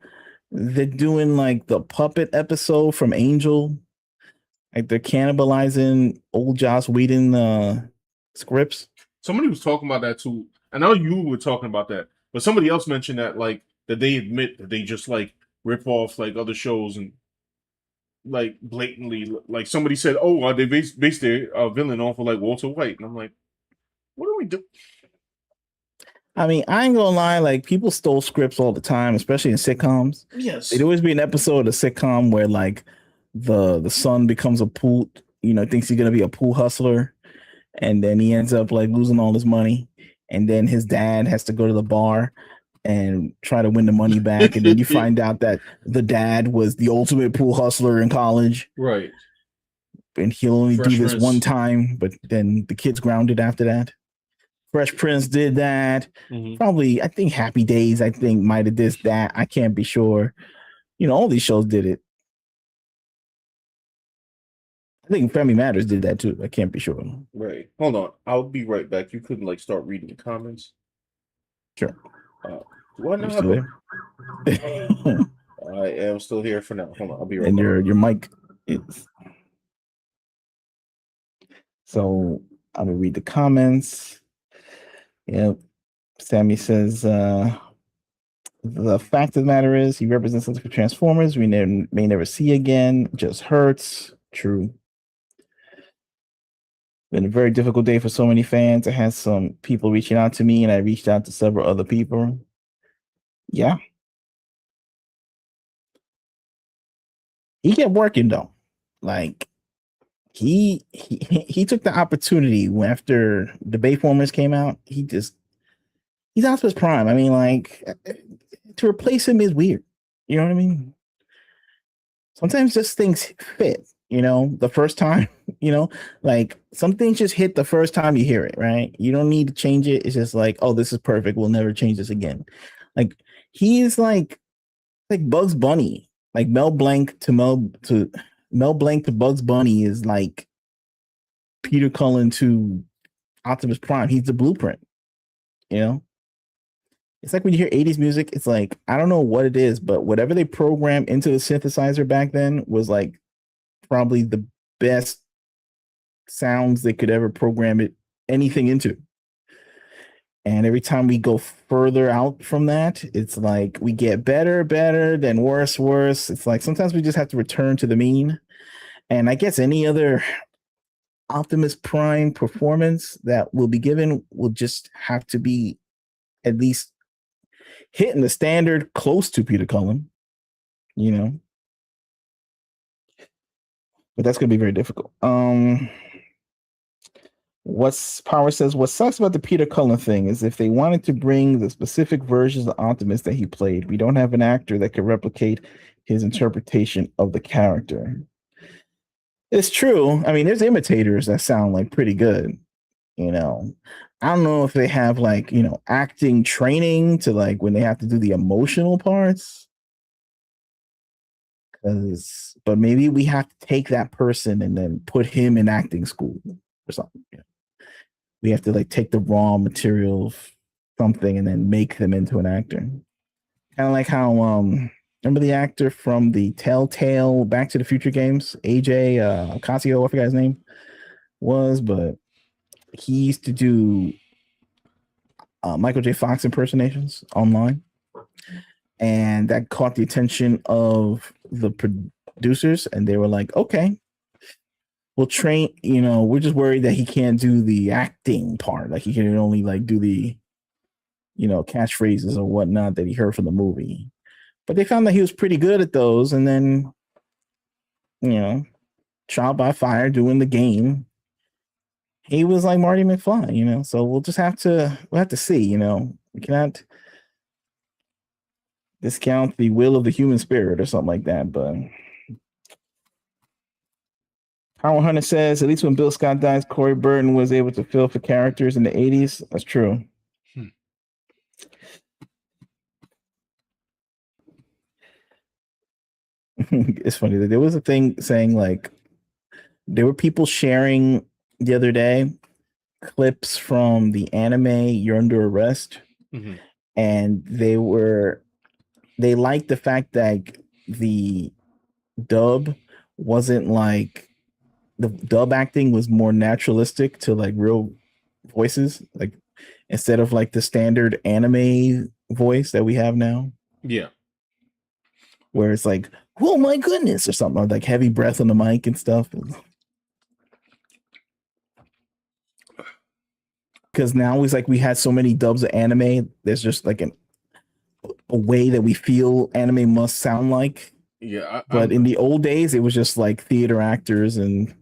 they're doing like the puppet episode from Angel. Like they're cannibalizing old Joss Whedon scripts. Somebody was talking about that too. I know you were talking about that, but somebody else mentioned that like that they admit that they just like rip off like other shows and like blatantly like somebody said, oh, they based their villain off of like Walter White, and I'm like, what do we do? I mean, I ain't gonna lie, like people stole scripts all the time, especially in sitcoms. Yes, there'd always be an episode of a sitcom where like the son becomes a pool, you know, thinks he's gonna be a pool hustler, and then he ends up like losing all his money, and then his dad has to go to the bar and try to win the money back, and then you find out that the dad was the ultimate pool hustler in college, Right. and he'll only Fresh do this Prince. one time, but then the kid's grounded after that. Fresh Prince did that. Probably, I think Happy Days, I think might have did that. I can't be sure. You know, all these shows did it. I think Family Matters did that too. I can't be sure. Right. Hold on. I'll be right back. You couldn't like start reading the comments. Sure. Do I not still have there? I am still here for now. Hold on. I'll be right And back. your mic is. So I'm gonna read the comments. Yep. Sammy says, the fact of the matter is he represents something for Transformers we may never see again. Just hurts. True. Been a very difficult day for so many fans. I had some people reaching out to me, and I reached out to several other people. Yeah. He kept working though. Like he took the opportunity after the Bayformers came out. He's Optimus Prime. I mean, like to replace him is weird. You know what I mean? Sometimes just things fit, you know, the first time, you know, like some things just hit the first time you hear it, right? You don't need to change it. It's just like, oh, this is perfect. We'll never change this again. Like he's like Bugs Bunny, like Mel Blanc to Bugs Bunny is like Peter Cullen to Optimus Prime. He's the blueprint, you know? It's like when you hear 80s music, it's like, I don't know what it is, but whatever they programmed into the synthesizer back then was like probably the best sounds they could ever program anything into. And every time we go further out from that, it's like we get better, then worse. It's like sometimes we just have to return to the mean. And I guess any other Optimus Prime performance that will be given will just have to be at least hitting the standard close to Peter Cullen, you know. But that's going to be very difficult. What's Power says, what sucks about the Peter Cullen thing is if they wanted to bring the specific versions of Optimus that he played, we don't have an actor that could replicate his interpretation of the character. It's true. I mean, there's imitators that sound like pretty good, you know. I don't know if they have like, you know, acting training to like when they have to do the emotional parts. But maybe we have to take that person and then put him in acting school or something. You know? We have to like take the raw material of something and then make them into an actor. Kind of like how remember the actor from the Telltale Back to the Future games, AJ Ocasio, I forgot his name was, but he used to do Michael J. Fox impersonations online, and that caught the attention of the producers, and they were like, okay, we'll train, you know, we're just worried that he can't do the acting part, like he can only like do the, you know, catchphrases or whatnot that he heard from the movie. But they found that he was pretty good at those, and then, you know, trial by fire doing the game, he was like Marty McFly, you know. So we'll have to see, you know. We cannot discount the will of the human spirit or something like that. But Howard Hunter says, at least when Bill Scott dies, Corey Burton was able to fill for characters in the 80s. That's true. It's funny that there was a thing saying like there were people sharing the other day clips from the anime You're Under Arrest, and they liked the fact that the dub wasn't like the dub acting was more naturalistic to like real voices, like instead of like the standard anime voice that we have now. Yeah. Where it's like, oh my goodness, or something like heavy breath on the mic and stuff. Because now it's like we had so many dubs of anime, there's just like a way that we feel anime must sound like. Yeah. But in the old days, it was just like theater actors and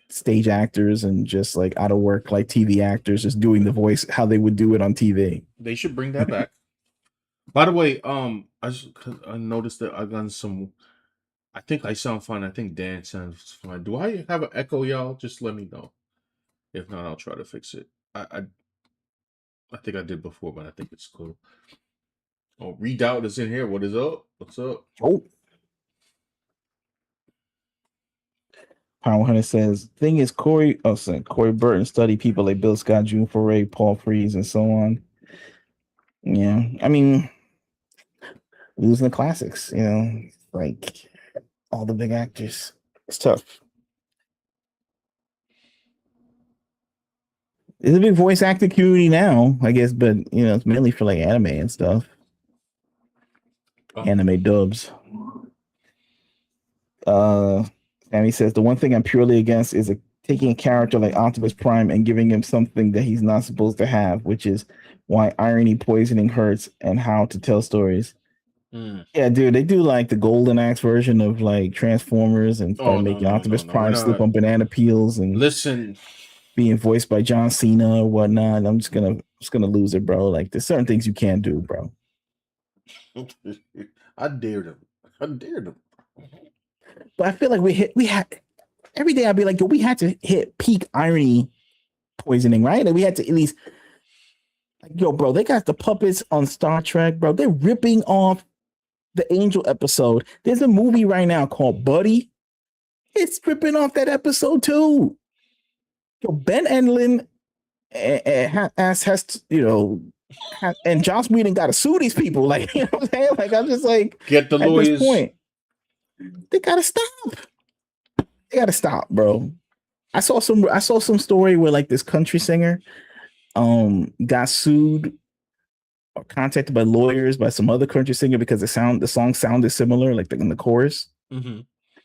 stage actors and just like out of work like TV actors just doing the voice how they would do it on TV. They should bring that back. By the way, I noticed that I got some. I think I sound fine. I think Dan sounds fine. Do I have an echo, y'all? Just let me know. If not, I'll try to fix it. I think I did before, but I think it's cool. Oh, Redoubt is in here. What is up? What's up? Oh, Power Hunter says, thing is, Corey Burton studied people like Bill Scott, June Foray, Paul Frees, and so on. Yeah, I mean, losing the classics, like all the big actors. It's tough. There's a big voice acting community now, I guess, but it's mainly for like anime and stuff. Oh. Anime dubs. Sammy says the one thing I'm purely against is taking a character like Optimus Prime and giving him something that he's not supposed to have, which is why irony poisoning hurts and how to tell stories. Yeah, dude, they do like the Golden Axe version of like Transformers and start making Optimus Prime slip on banana peels and listen, being voiced by John Cena or whatnot. I'm just gonna lose it, bro. Like there's certain things you can't do, bro. I dared him. But I feel like we had every day I'd be like, yo, we had to hit peak irony poisoning, right? Like we had to at least like, yo, bro, they got the puppets on Star Trek, bro. They're ripping off the Angel episode. There's a movie right now called Buddy. It's ripping off that episode too. Yo, Ben Endlin and Joss Whedon got to sue these people. Like, you know what I'm saying? Like, I'm just like, get the lawyers. At this point, they gotta stop. They gotta stop, bro. I saw some story where like this country singer got sued or contacted by lawyers by some other country singer because the song sounded similar, like in the chorus. Mm-hmm.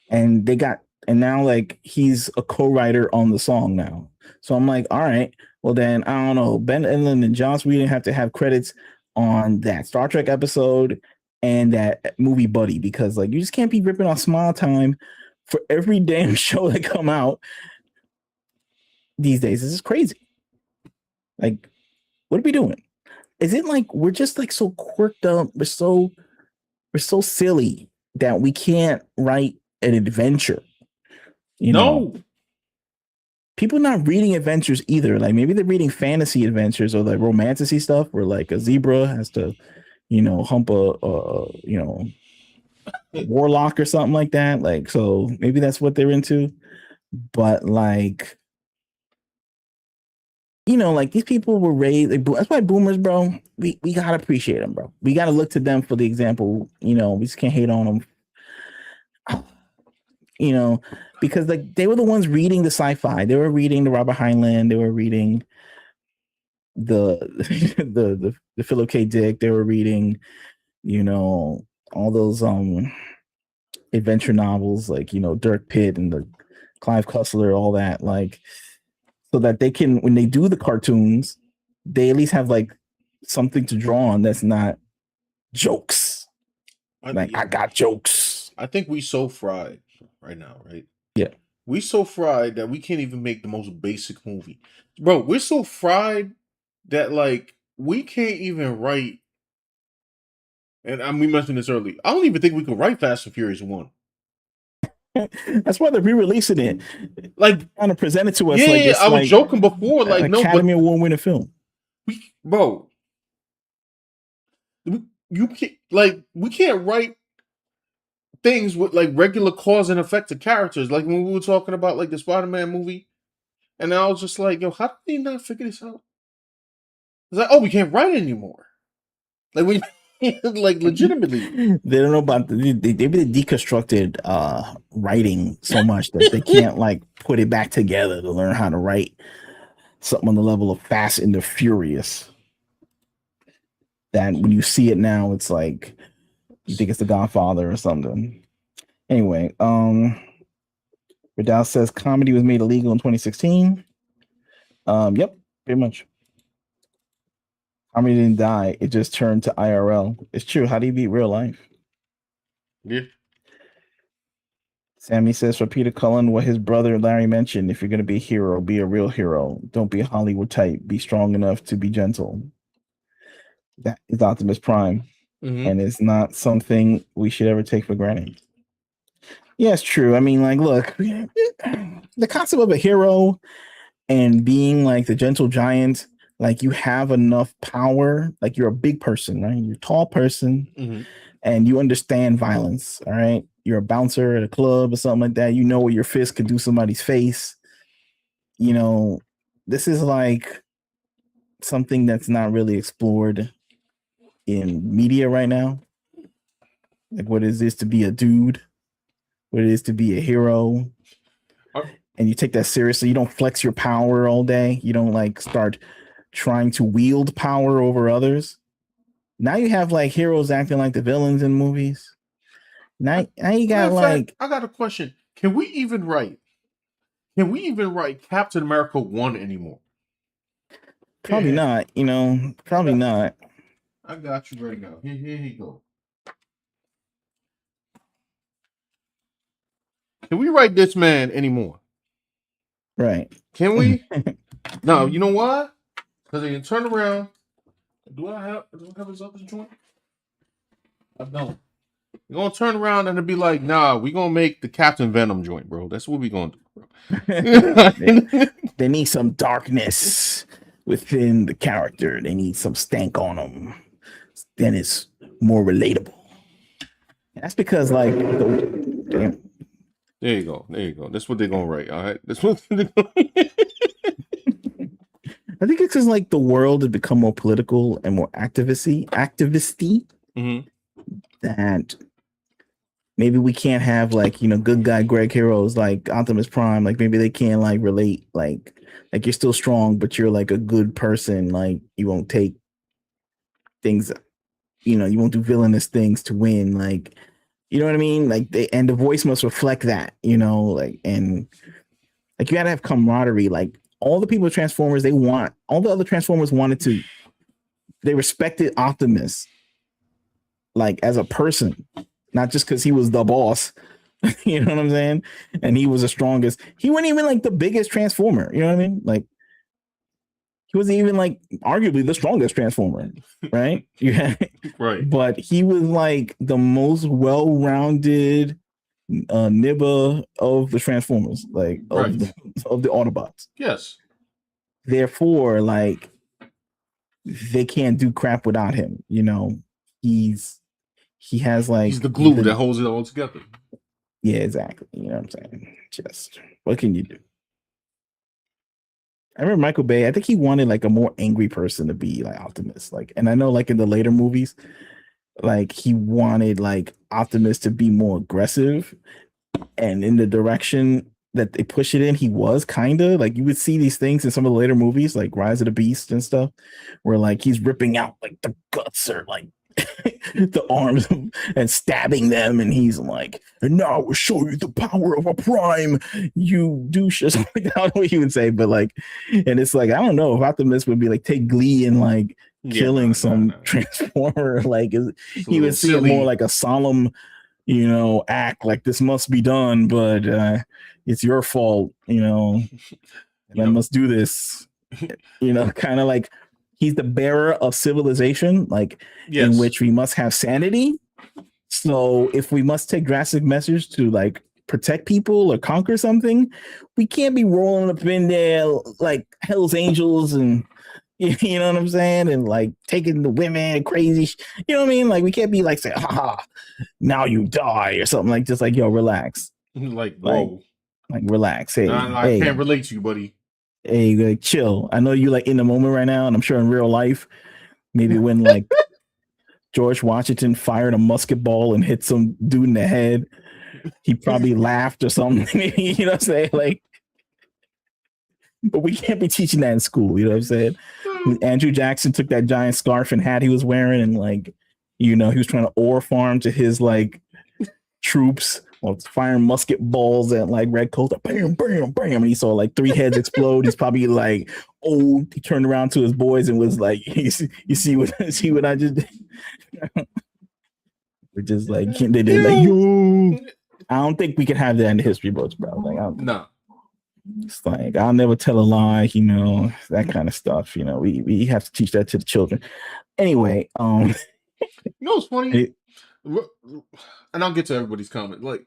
And now like he's a co-writer on the song now. So I'm like, all right, well then I don't know. Ben Endlin and Joss Whedon have to have credits on that Star Trek episode and that movie Buddy, because like you just can't be ripping off Smile Time for every damn show that come out these days. This is crazy. Like, what are we doing? Is it like we're just like so quirked up? We're so silly that we can't write an adventure. No. People not reading adventures either. Like maybe they're reading fantasy adventures or like romanticy stuff where like a zebra has to, hump a warlock or something like that. Like, so maybe that's what they're into. But like, like these people were raised. Like, that's why boomers, bro. We gotta appreciate them, bro. We gotta look to them for the example. We just can't hate on them. Because like they were the ones reading the sci-fi. They were reading the Robert Heinlein. They were reading the the Philip K. Dick. They were reading, all those adventure novels like Dirk Pitt and the Clive Cussler, all that, like, so that they can, when they do the cartoons, they at least have like something to draw on that's not jokes. I got jokes. I think we so fried right now, right? Yeah. We so fried that we can't even make the most basic movie. Bro, we're so fried that like we can't even write, and we mentioned this earlier, I don't even think we could write Fast and Furious 1. That's why they're re-releasing it. Like trying to present it to us. Yeah, like it's I was like joking before. Like no, Academy Award winning film. Bro, you can't, like, we can't write things with like regular cause and effect to characters. Like when we were talking about like the Spider-Man movie, and I was just like, yo, how did they not figure this out? It's like, oh, we can't write anymore. Like we like legitimately. They don't know about they deconstructed writing so much that they can't like put it back together to learn how to write something on the level of Fast and the Furious. That when you see it now, it's like you think it's The Godfather or something. Anyway, Vidal says comedy was made illegal in 2016. Yep, pretty much. Comedy didn't die; it just turned to IRL. It's true. How do you beat real life? Yeah. Sammy says for Peter Cullen what his brother Larry mentioned. If you're going to be a hero, be a real hero. Don't be a Hollywood type. Be strong enough to be gentle. That is Optimus Prime. Mm-hmm. And it's not something we should ever take for granted. Yeah, it's true. I mean, like, look, the concept of a hero and being like the gentle giant, like you have enough power, like you're a big person, right? You're a tall person Mm-hmm. and you understand violence. All right. You're a bouncer at a club or something like that. You know what your fist could do somebody's face. You know, this is like something that's not really explored in media right now. Like what is this to be a dude? What it is to be a hero? And you take that seriously. You don't flex your power all day. You don't like start trying to wield power over others. Now you have like heroes acting like the villains in movies. Now you got like I got a question. Can we even write Captain America 1 anymore? probably not, probably not. I got you right now. Here you go. Can we write this man anymore? Right. Can we? No, you know why? Because they can turn around. Do I have his other joint? I don't. You're gonna turn around and it'll be like, nah, we gonna make the Captain Venom joint, bro. That's what we gonna do, bro. They need some darkness within the character. They need some stank on them. Then it's more relatable. That's because, like, damn. There you go. That's what they're gonna write. All right. That's what they're gonna I think it's because like the world has become more political and more activisty, mm-hmm. that maybe we can't have like good guy Greg heroes like Optimus Prime. Like maybe they can't like relate. Like you're still strong, but you're like a good person. Like you won't take things. You won't do villainous things to win. Like you know what I mean. Like and the voice must reflect that. Like and like you gotta have camaraderie. Like all the people with Transformers, all the other Transformers they respected Optimus like as a person, not just because he was the boss. You know what I'm saying? And he was the strongest. He wasn't even like the biggest Transformer. You know what I mean? Like he wasn't even like arguably the strongest Transformer, right? Yeah. Right. But he was like the most well-rounded nibba of the Transformers, like of the Autobots. Yes. Therefore, like they can't do crap without him. He has like he's the glue that holds it all together. Yeah, exactly. You know what I'm saying? Just what can you do? I remember Michael Bay. I think he wanted like a more angry person to be like Optimus. Like, and I know like in the later movies, like he wanted like Optimus to be more aggressive, and in the direction that they push it in, he was kind of like you would see these things in some of the later movies, like Rise of the Beast and stuff, where like he's ripping out like the guts or like the arms and stabbing them, and he's like, and now I will show you the power of a prime, you douche, or something. I don't know what he would say, but like, and it's like I don't know if Optimus would be like take glee in like killing some Transformer. Like he would see it more like a solemn act, like this must be done, but it's your fault, and I must do this, kind of like he's the bearer of civilization, like in which we must have sanity. So if we must take drastic measures to like protect people or conquer something, we can't be rolling up in there like Hell's Angels and you know what I'm saying, and like taking the women crazy. You know what I mean? Like we can't be like saying, "Ha, now you die" or something. Like just like yo, relax. Like whoa, like relax. Hey, I can't relate to you, buddy. Hey, like chill. I know you like in the moment right now, and I'm sure in real life, maybe when like George Washington fired a musket ball and hit some dude in the head, he probably laughed or something. You know what I'm saying? Like, but we can't be teaching that in school. You know what I'm saying? When Andrew Jackson took that giant scarf and hat he was wearing, and like, he was trying to ore farm to his like troops while firing musket balls at like red coats, like, bam, bam, bam, and he saw like 3 heads explode. He's probably like, oh, he turned around to his boys and was like, you see what I just did? We're just like, they did like, yo. I don't think we can have that in the history books, bro. Like, I don't think Nah. it's like I'll never tell a lie, that kind of stuff. We have to teach that to the children. Anyway, You know what's funny? it, And I'll get to everybody's comment. Like,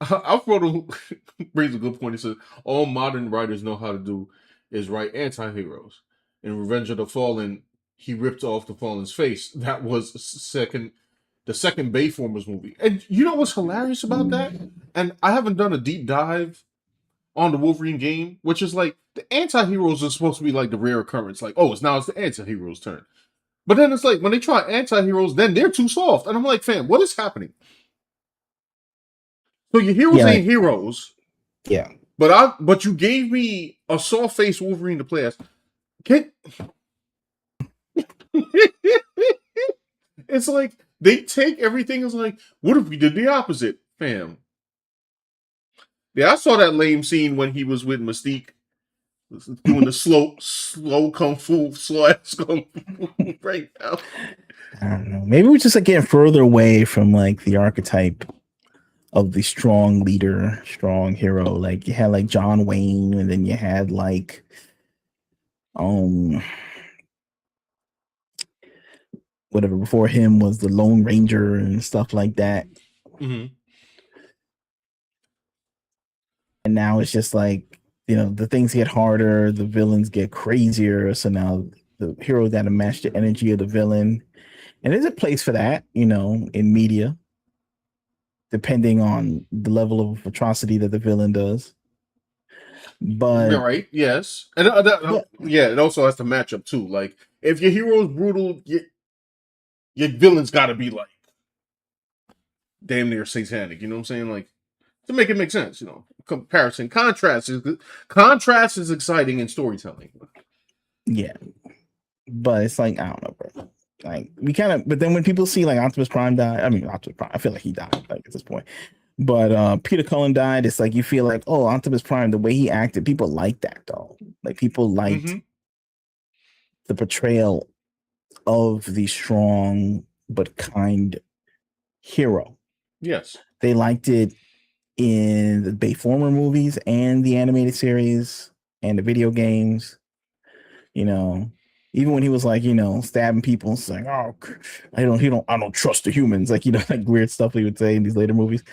Alfredo brings a good point. He says all modern writers know how to do is write anti-heroes. In Revenge of the Fallen, he ripped off the Fallen's face. That was the second Bayformers movie. And you know what's hilarious about that? And I haven't done a deep dive on the Wolverine game, which is like the anti-heroes are supposed to be like the rare occurrence. Like, oh, it's the anti-heroes' turn. But then it's like when they try anti-heroes, then they're too soft. And I'm like, fam, what is happening? So your heroes yeah, ain't heroes. yeah. But you gave me a soft faced Wolverine to play as. Can It's like they take everything as like, what if we did the opposite, fam? Yeah, I saw that lame scene when he was with Mystique doing the slow kung fu, slow ass kung fu right now. I don't know. Maybe we're just like getting further away from like the archetype of the strong leader, strong hero. Like you had like John Wayne, and then you had like um whatever before him was the Lone Ranger and stuff like that. Mm-hmm. And now it's just like, the things get harder, the villains get crazier. So now the hero got to match the energy of the villain. And there's a place for that, in media, depending on the level of atrocity that the villain does. But, Right? Yes, and but yeah, it also has to match up too. Like if your hero is brutal, your villain's got to be like damn near satanic. You know what I'm saying? Like to make it make sense. Comparison, contrast is exciting in storytelling. yeah, but it's like, I don't know, bro. Like we kind of, but then when people see like Optimus Prime die, I mean Optimus Prime, I feel like he died like at this point. But Peter Cullen died. It's like you feel like, oh, Optimus Prime, the way he acted, people like that though. Like people liked Mm-hmm. the portrayal of the strong but kind hero. Yes. They liked it in the Bayformer movies and the animated series and the video games. You know, even when he was like, stabbing people, it's like, oh, I don't trust the humans, like like weird stuff he would say in these later movies.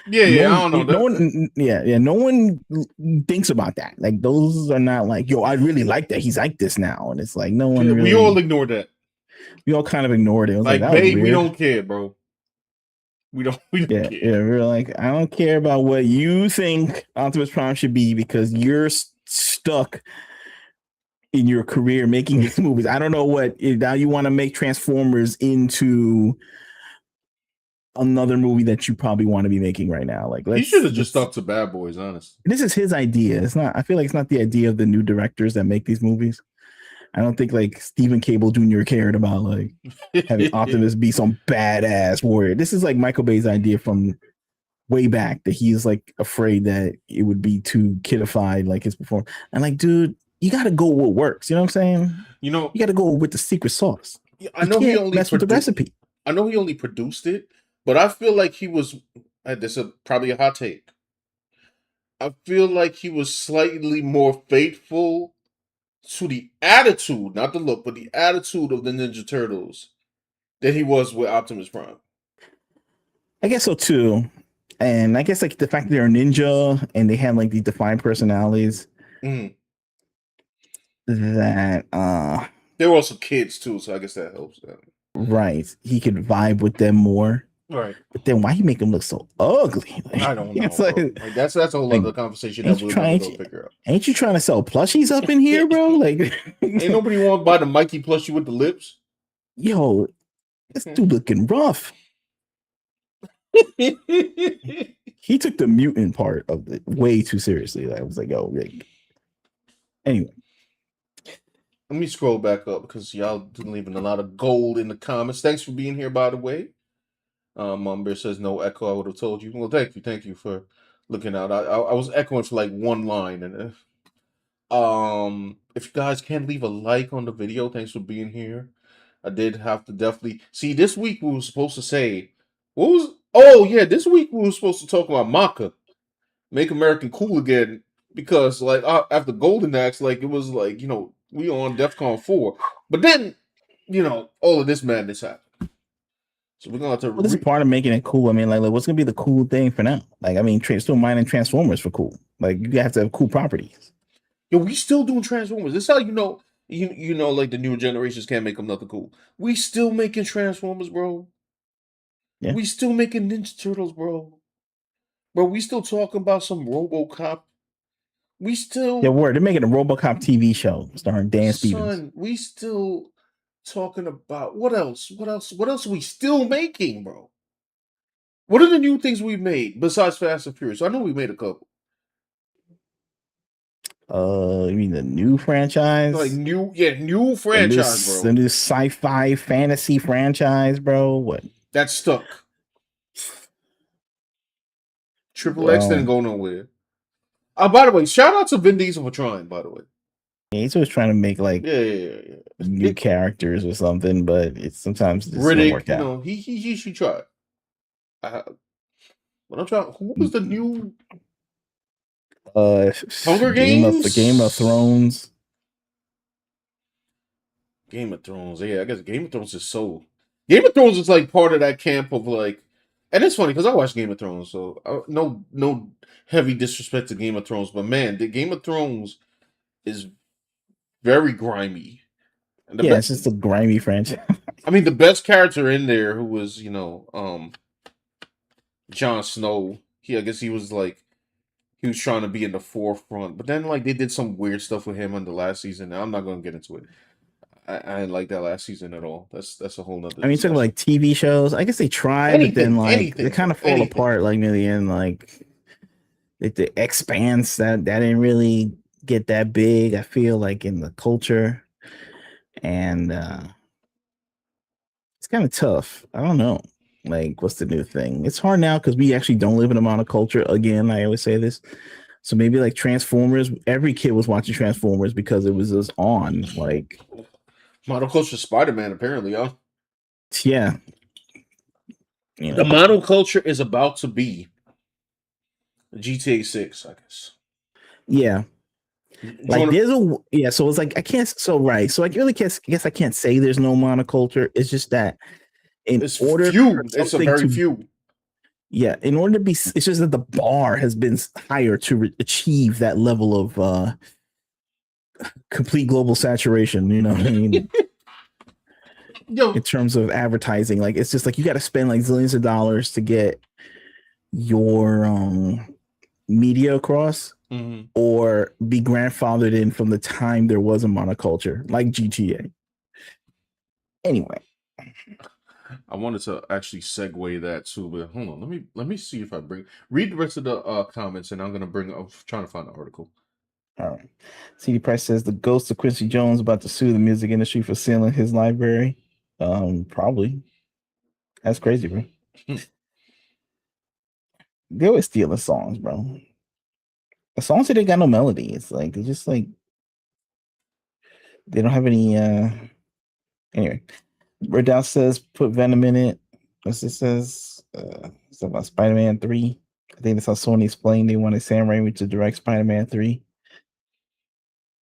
Yeah, No yeah. I one, don't know no that. one, yeah, no one thinks about that. Like those are not like, yo, I really like that he's like this now, and it's like no one We all really. ignore that. We all kind of ignored it. I was like, Like, that was babe, we weird. don't care, bro. We don't. We don't Yeah, care. yeah. We were like, I don't care about what you think Optimus Prime should be because you're stuck in your career making these movies. I don't know what now you want to make Transformers into another movie that you probably want to be making right now. Like, He should let's have just let's. stuck to Bad Boys, honestly. This is his idea. It's not. I feel like it's not the idea of the new directors that make these movies. I don't think like Stephen Cable Jr. cared about like having Optimus be some badass warrior. This is like Michael Bay's idea from way back that he's like afraid that it would be too kidified, like his performance. And like, dude, you got to go with what works. You know what I'm saying? you know, You got to go with the secret sauce. I You know he can't only mess with the produced. recipe. I know he only produced it, but I feel like he was. This is probably a hot take. I feel like he was slightly more faithful to the attitude, not the look, but the attitude of the Ninja Turtles than he was with Optimus Prime. I guess so too. And I guess like the fact that they're a ninja and they have like these defined personalities Mm. that They were also kids too, so I guess that helps. right, he could vibe with them more. Right. But then why you make him look so ugly? I don't It's know, bro. like, Like that's a whole like other conversation that ain't you we'll never trying go figure out. ain't you trying to sell plushies up in here, bro? Like Ain't nobody want to buy the Mikey plushie with the lips. yo, this dude looking rough. He took the mutant part of it way too seriously. I was like, yo, Rick. Anyway, Let me scroll back up because y'all leaving a lot of gold in the comments. Thanks for being here, by the way. Bear says no echo. I would have told you. Well, thank you for looking out. I was echoing for like one line, and if you guys can leave a like on the video, thanks for being here. I did have to definitely see this week. We were supposed to say what was Oh yeah, this week we were supposed to talk about Maka, Make American Cool Again, because like after Golden Axe, like it was like we on DEFCON 4, but then all of this madness happened. So we're gonna have to Well, this is part of making it cool. I mean, like what's gonna be the cool thing for now? Like, I mean, still mining Transformers for cool. Like, you have to have cool properties. Yo, we still doing Transformers. This is how like the newer generations can't make them nothing cool. We still making Transformers, bro. Yeah. We still making Ninja Turtles, bro. Bro, we still talking about some RoboCop. We Yeah, still, word. They're making a RoboCop TV show starring Dan Stevens. son. We still talking about what else? What else? What else are we still making, bro? What are the new things we made besides Fast and Furious? I know we made a couple. You mean the new franchise? Like new The new, franchise, the bro. new sci-fi fantasy franchise, bro. What? That's stuck. Triple X didn't Well, go nowhere. By the way, shout out to Vin Diesel for trying. By the way, he's always trying to make like yeah. new characters or something, but it's sometimes it just don't Riddick, work out. he tried. But I'm trying. Who was the new Uh, Hunger Game of Games? Thrones. Game of Thrones. Yeah, I guess Game of Thrones is so. Game of Thrones is like part of that camp of like, and it's funny because I watch Game of Thrones, so no heavy disrespect to Game of Thrones, but man, the Game of Thrones is very grimy. And Yeah, it's just a grimy franchise. I mean, the best character in there, who was Jon Snow. I guess he was like he was trying to be in the forefront, but then like they did some weird stuff with him on the last season. Now I'm not going to get into it. I didn't like that last season at all. That's a whole nother I mean, talking discussion. like TV shows, I guess they try, but then like they Anything, kind bro. of fall Anything. apart like near the end. Like the Expanse that didn't really get that big. I feel like in the culture, and it's kind of tough. I don't know. Like, what's the new thing? It's hard now because we actually don't live in a monoculture. Again, I always say this. So maybe like Transformers, every kid was watching Transformers because it was just on. Like, Monoculture Spider-Man, apparently, huh? yeah, The monoculture is about to be GTA 6, I guess. yeah. Like Wanna, so it's like I can't so right. So I really can't I guess I can't say there's no monoculture. It's just that in it's order for few. It's a something very to few. in order to be it's just that the bar has been higher to achieve that level of complete global saturation, you know what I mean? Yo, In terms of advertising, like it's just like you got to spend like zillions of dollars to get your media across mhm. or be grandfathered in from the time there was a monoculture like GTA. Anyway, I wanted to actually segue that too, but hold on. Let me see if I read the rest of the comments, and I'm trying to find the article. all right. CD Price says the ghost of Quincy Jones about to sue the music industry for stealing his library. Probably. That's crazy, bro. They always stealing songs, bro. The songs that they got no melody. It's like they just like they don't have any anyway. Reddow says put Venom in it. What's it says? It's about Spider-Man 3. I think that's how Sony explained they wanted Sam Raimi to direct Spider-Man 3.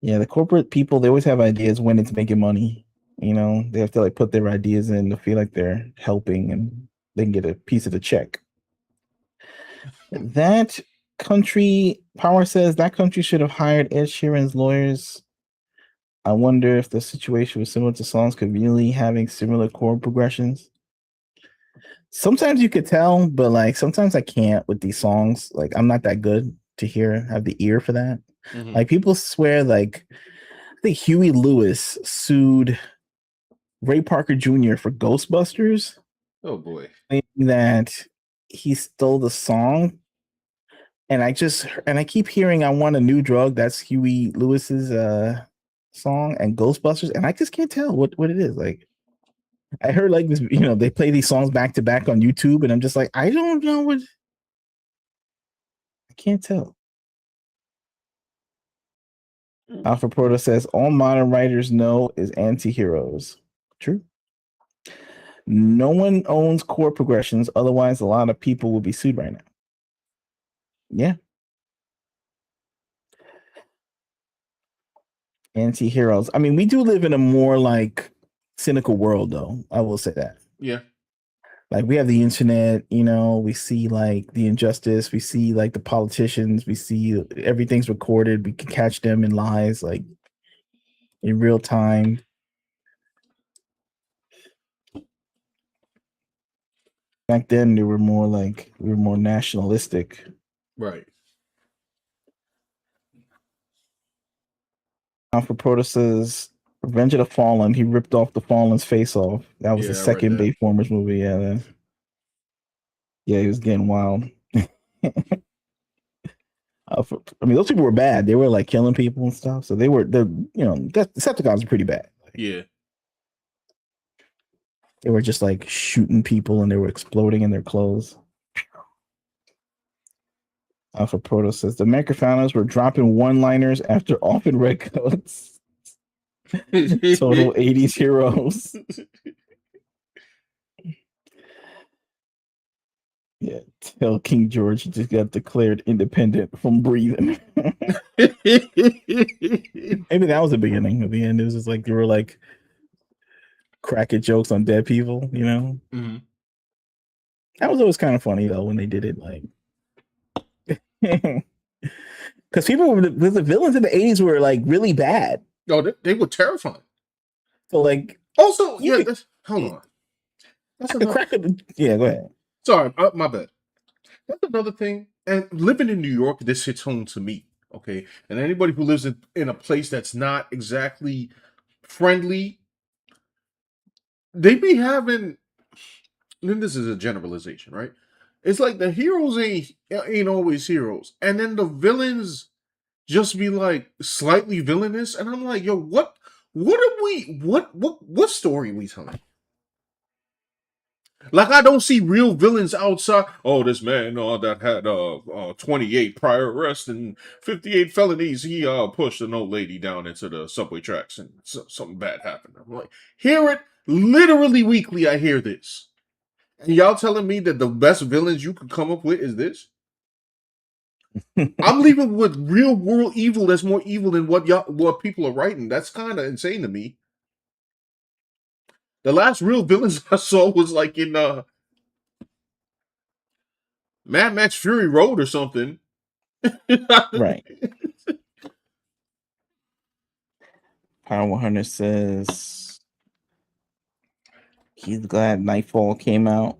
Yeah, the corporate people, they always have ideas when it's making money. You know, they have to like put their ideas in to feel like they're helping and they can get a piece of the check. That country power says that country should have hired Ed Sheeran's lawyers. I wonder if the situation was similar to songs conveniently having similar chord progressions. Sometimes you could tell, but like sometimes I can't with these songs. Like I'm not that good to have the ear for that. Mhm. Like people swear like I think Huey Lewis sued Ray Parker Jr. for Ghostbusters, Oh boy. saying that he stole the song. And I keep hearing I Want a New Drug. That's Huey Lewis's song and Ghostbusters, and I just can't tell what it is. Like I heard like this, they play these songs back to back on YouTube, and I'm just like, I don't know what I can't tell. Alpha Proto says all modern writers know is anti-heroes. True. No one owns core progressions. Otherwise, a lot of people would be sued right now. Yeah. Anti-heroes. I mean, we do live in a more like cynical world, though. I will say that. Yeah. Like we have the internet, you know, we see like the injustice, we see like the politicians, we see everything's recorded, we can catch them in lies like in real time. Back then they were more like we were more nationalistic. Right. Alpha Protosa's Revenge of the Fallen, he ripped off the Fallen's face off. That was the Yeah, I read second that. Bayformers movie. Yeah, he was getting wild. I mean, those people were bad. They were like killing people and stuff. So Decepticons are pretty bad. Yeah. They were just like shooting people and they were exploding in their clothes. Alpha Proto says the Microfounders were dropping one-liners after often red coats. Total 80s heroes. Yeah, tell King George he just got declared independent from breathing. Maybe that was the beginning. At the end, it was just like they were like cracking jokes on dead people, you know? Mm-hmm. That was always kind of funny though when they did it, like because the villains in the 80s were like really bad. Oh, they were terrifying. So like Also, yeah, hold on. That's yeah, go ahead. Sorry, my bad. That's another thing. And living in New York, this hits home to me. Okay. And anybody who lives in a place that's not exactly friendly, they be having, and this is a generalization, right? It's like the heroes ain't always heroes. And then the villains just be like slightly villainous. And I'm like, yo, what story are we telling? Like I don't see real villains outside. Oh, this man that had 28 prior arrests and 58 felonies. He pushed an old lady down into the subway tracks and something bad happened. I'm like, hear it literally weekly. I hear this, and y'all telling me that the best villains you could come up with is this. I'm leaving with real world evil that's more evil than what people are writing. That's kind of insane to me. The last real villains I saw was like in Mad Max Fury Road or something. Right. Power 100 says he's glad Nightfall came out.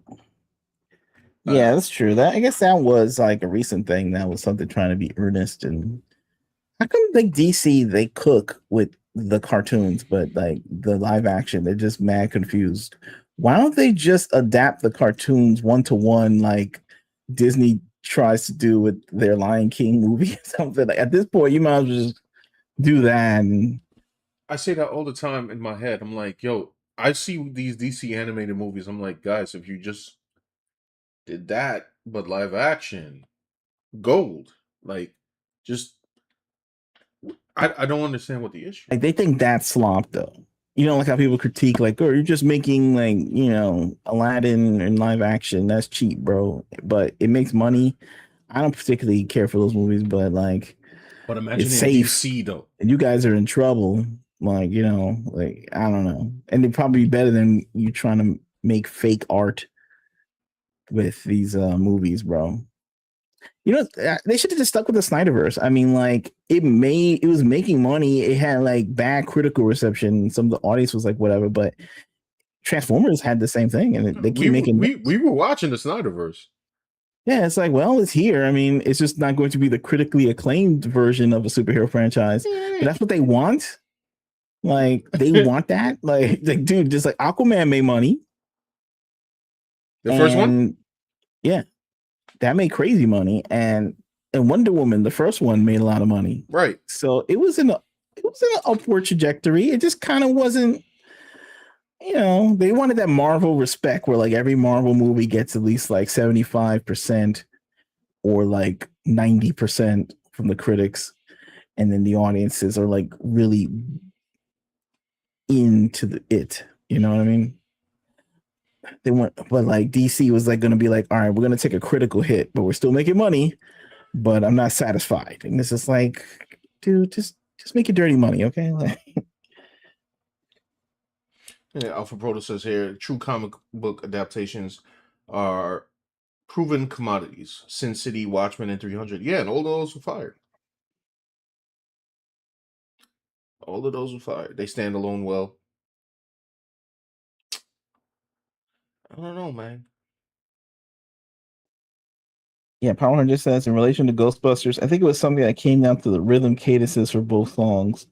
Yeah, that's true. I guess that was like a recent thing. That was something trying to be earnest. And how come like DC they cook with the cartoons, but like the live action, they're just mad confused. Why don't they just adapt the cartoons one to one like Disney tries to do with their Lion King movie or something? Like, at this point, you might as well just do that. And I say that all the time in my head. I'm like, yo, I see these DC animated movies. I'm like, guys, if you just did that, but live action, gold. Like, just, I don't understand what the issue. like they think that's slop though. You know, like how people critique, like, oh, you're just making like, you know, Aladdin in live action. That's cheap, bro. But it makes money. I don't particularly care for those movies, but like, But imagine it's in safe. DC though. And you guys are in trouble. Like, you know, like, I don't know. And they'd probably be better than you trying to make fake art with these movies, bro. You know, they should have just stuck with the Snyderverse. I mean, like it was making money. It had like bad critical reception. Some of the audience was like, whatever. But Transformers had the same thing, and they keep making. We were watching the Snyderverse. Yeah, it's like, well, it's here. I mean, it's just not going to be the critically acclaimed version of a superhero franchise, but that's what they want. Like they want that. Like, dude, just like Aquaman made money. The first one, yeah. That made crazy money, and Wonder Woman, the first one, made a lot of money. Right. So it was in an upward trajectory. It just kind of wasn't, you know, they wanted that Marvel respect where like every Marvel movie gets at least like 75% or like 90% from the critics, and then the audiences are like really into it. You know what I mean? they went, but like DC was like going to be like, all right, we're going to take a critical hit, but we're still making money, but I'm not satisfied. And this is like, dude, just make your dirty money, okay? Like, Yeah, Alpha Proto says here, true comic book adaptations are proven commodities. Sin City, Watchmen, and 300. Yeah, and all of those were fired. All of those were fired. They stand alone well. I don't know, man. yeah, Power Hunter just says in relation to Ghostbusters, I think it was something that came down to the rhythm cadences for both songs.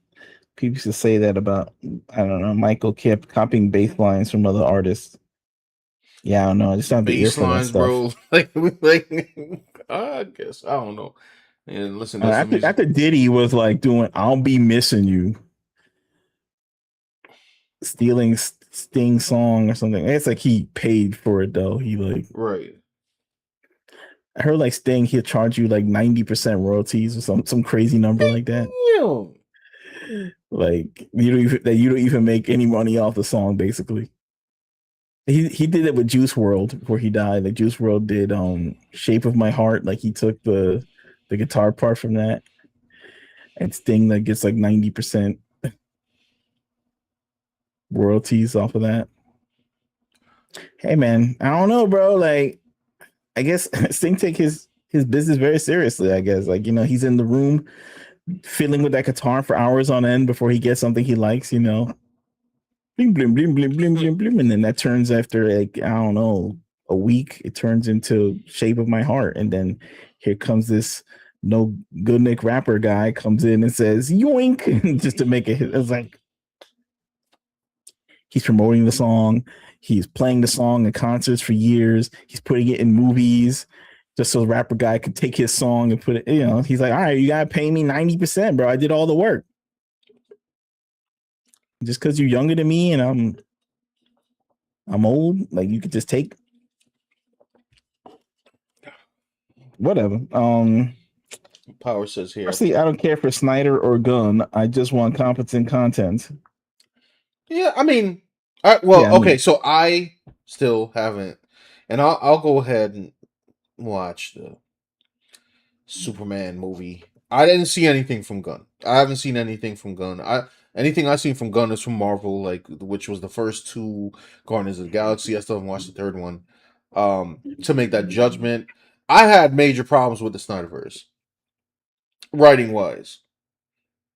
People used to say that about, I don't know, Michael kept copying bass lines from other artists. Yeah, I don't know. I just don't have the ear Bass for that lines, stuff. bro. Like, I guess I don't know. And listen, that's the music. After Diddy was like doing "I'll Be Missing You," stealing Sting song or something. It's like he paid for it though. He like, Right. I heard like Sting, he'll charge you like 90% royalties or some crazy number like that. Damn. Like you don't even make any money off the song basically. He did it with Juice World before he died. Like Juice World did Shape of My Heart. Like he took the guitar part from that, and Sting like gets like 90% royalties off of that. Hey man, I don't know, bro. Like I guess Sting take his business very seriously. I guess like he's in the room fiddling with that guitar for hours on end before he gets something he likes. Blim blim blim blim blim blim blim, and then that turns after like I don't know a week, it turns into Shape of My Heart, and then here comes this no good Nick rapper guy comes in and says yoink just to make it hit. It's like he's promoting the song, he's playing the song in concerts for years, he's putting it in movies just so the rapper guy could take his song and put it. He's like, all right, you gotta pay me 90%, bro. I did all the work. Just because you're younger than me and I'm old, like you could just take whatever. Power says here. Personally, I don't care for Snyder or Gunn. I just want competent content. Yeah, I mean, so I still haven't, and I'll go ahead and watch the Superman movie. I didn't see anything from Gunn. I haven't seen anything from Gunn. Anything I've seen from Gunn is from Marvel, like which was the first two Guardians of the Galaxy. I still haven't watched the third one. To make that judgment, I had major problems with the Snyderverse, writing wise.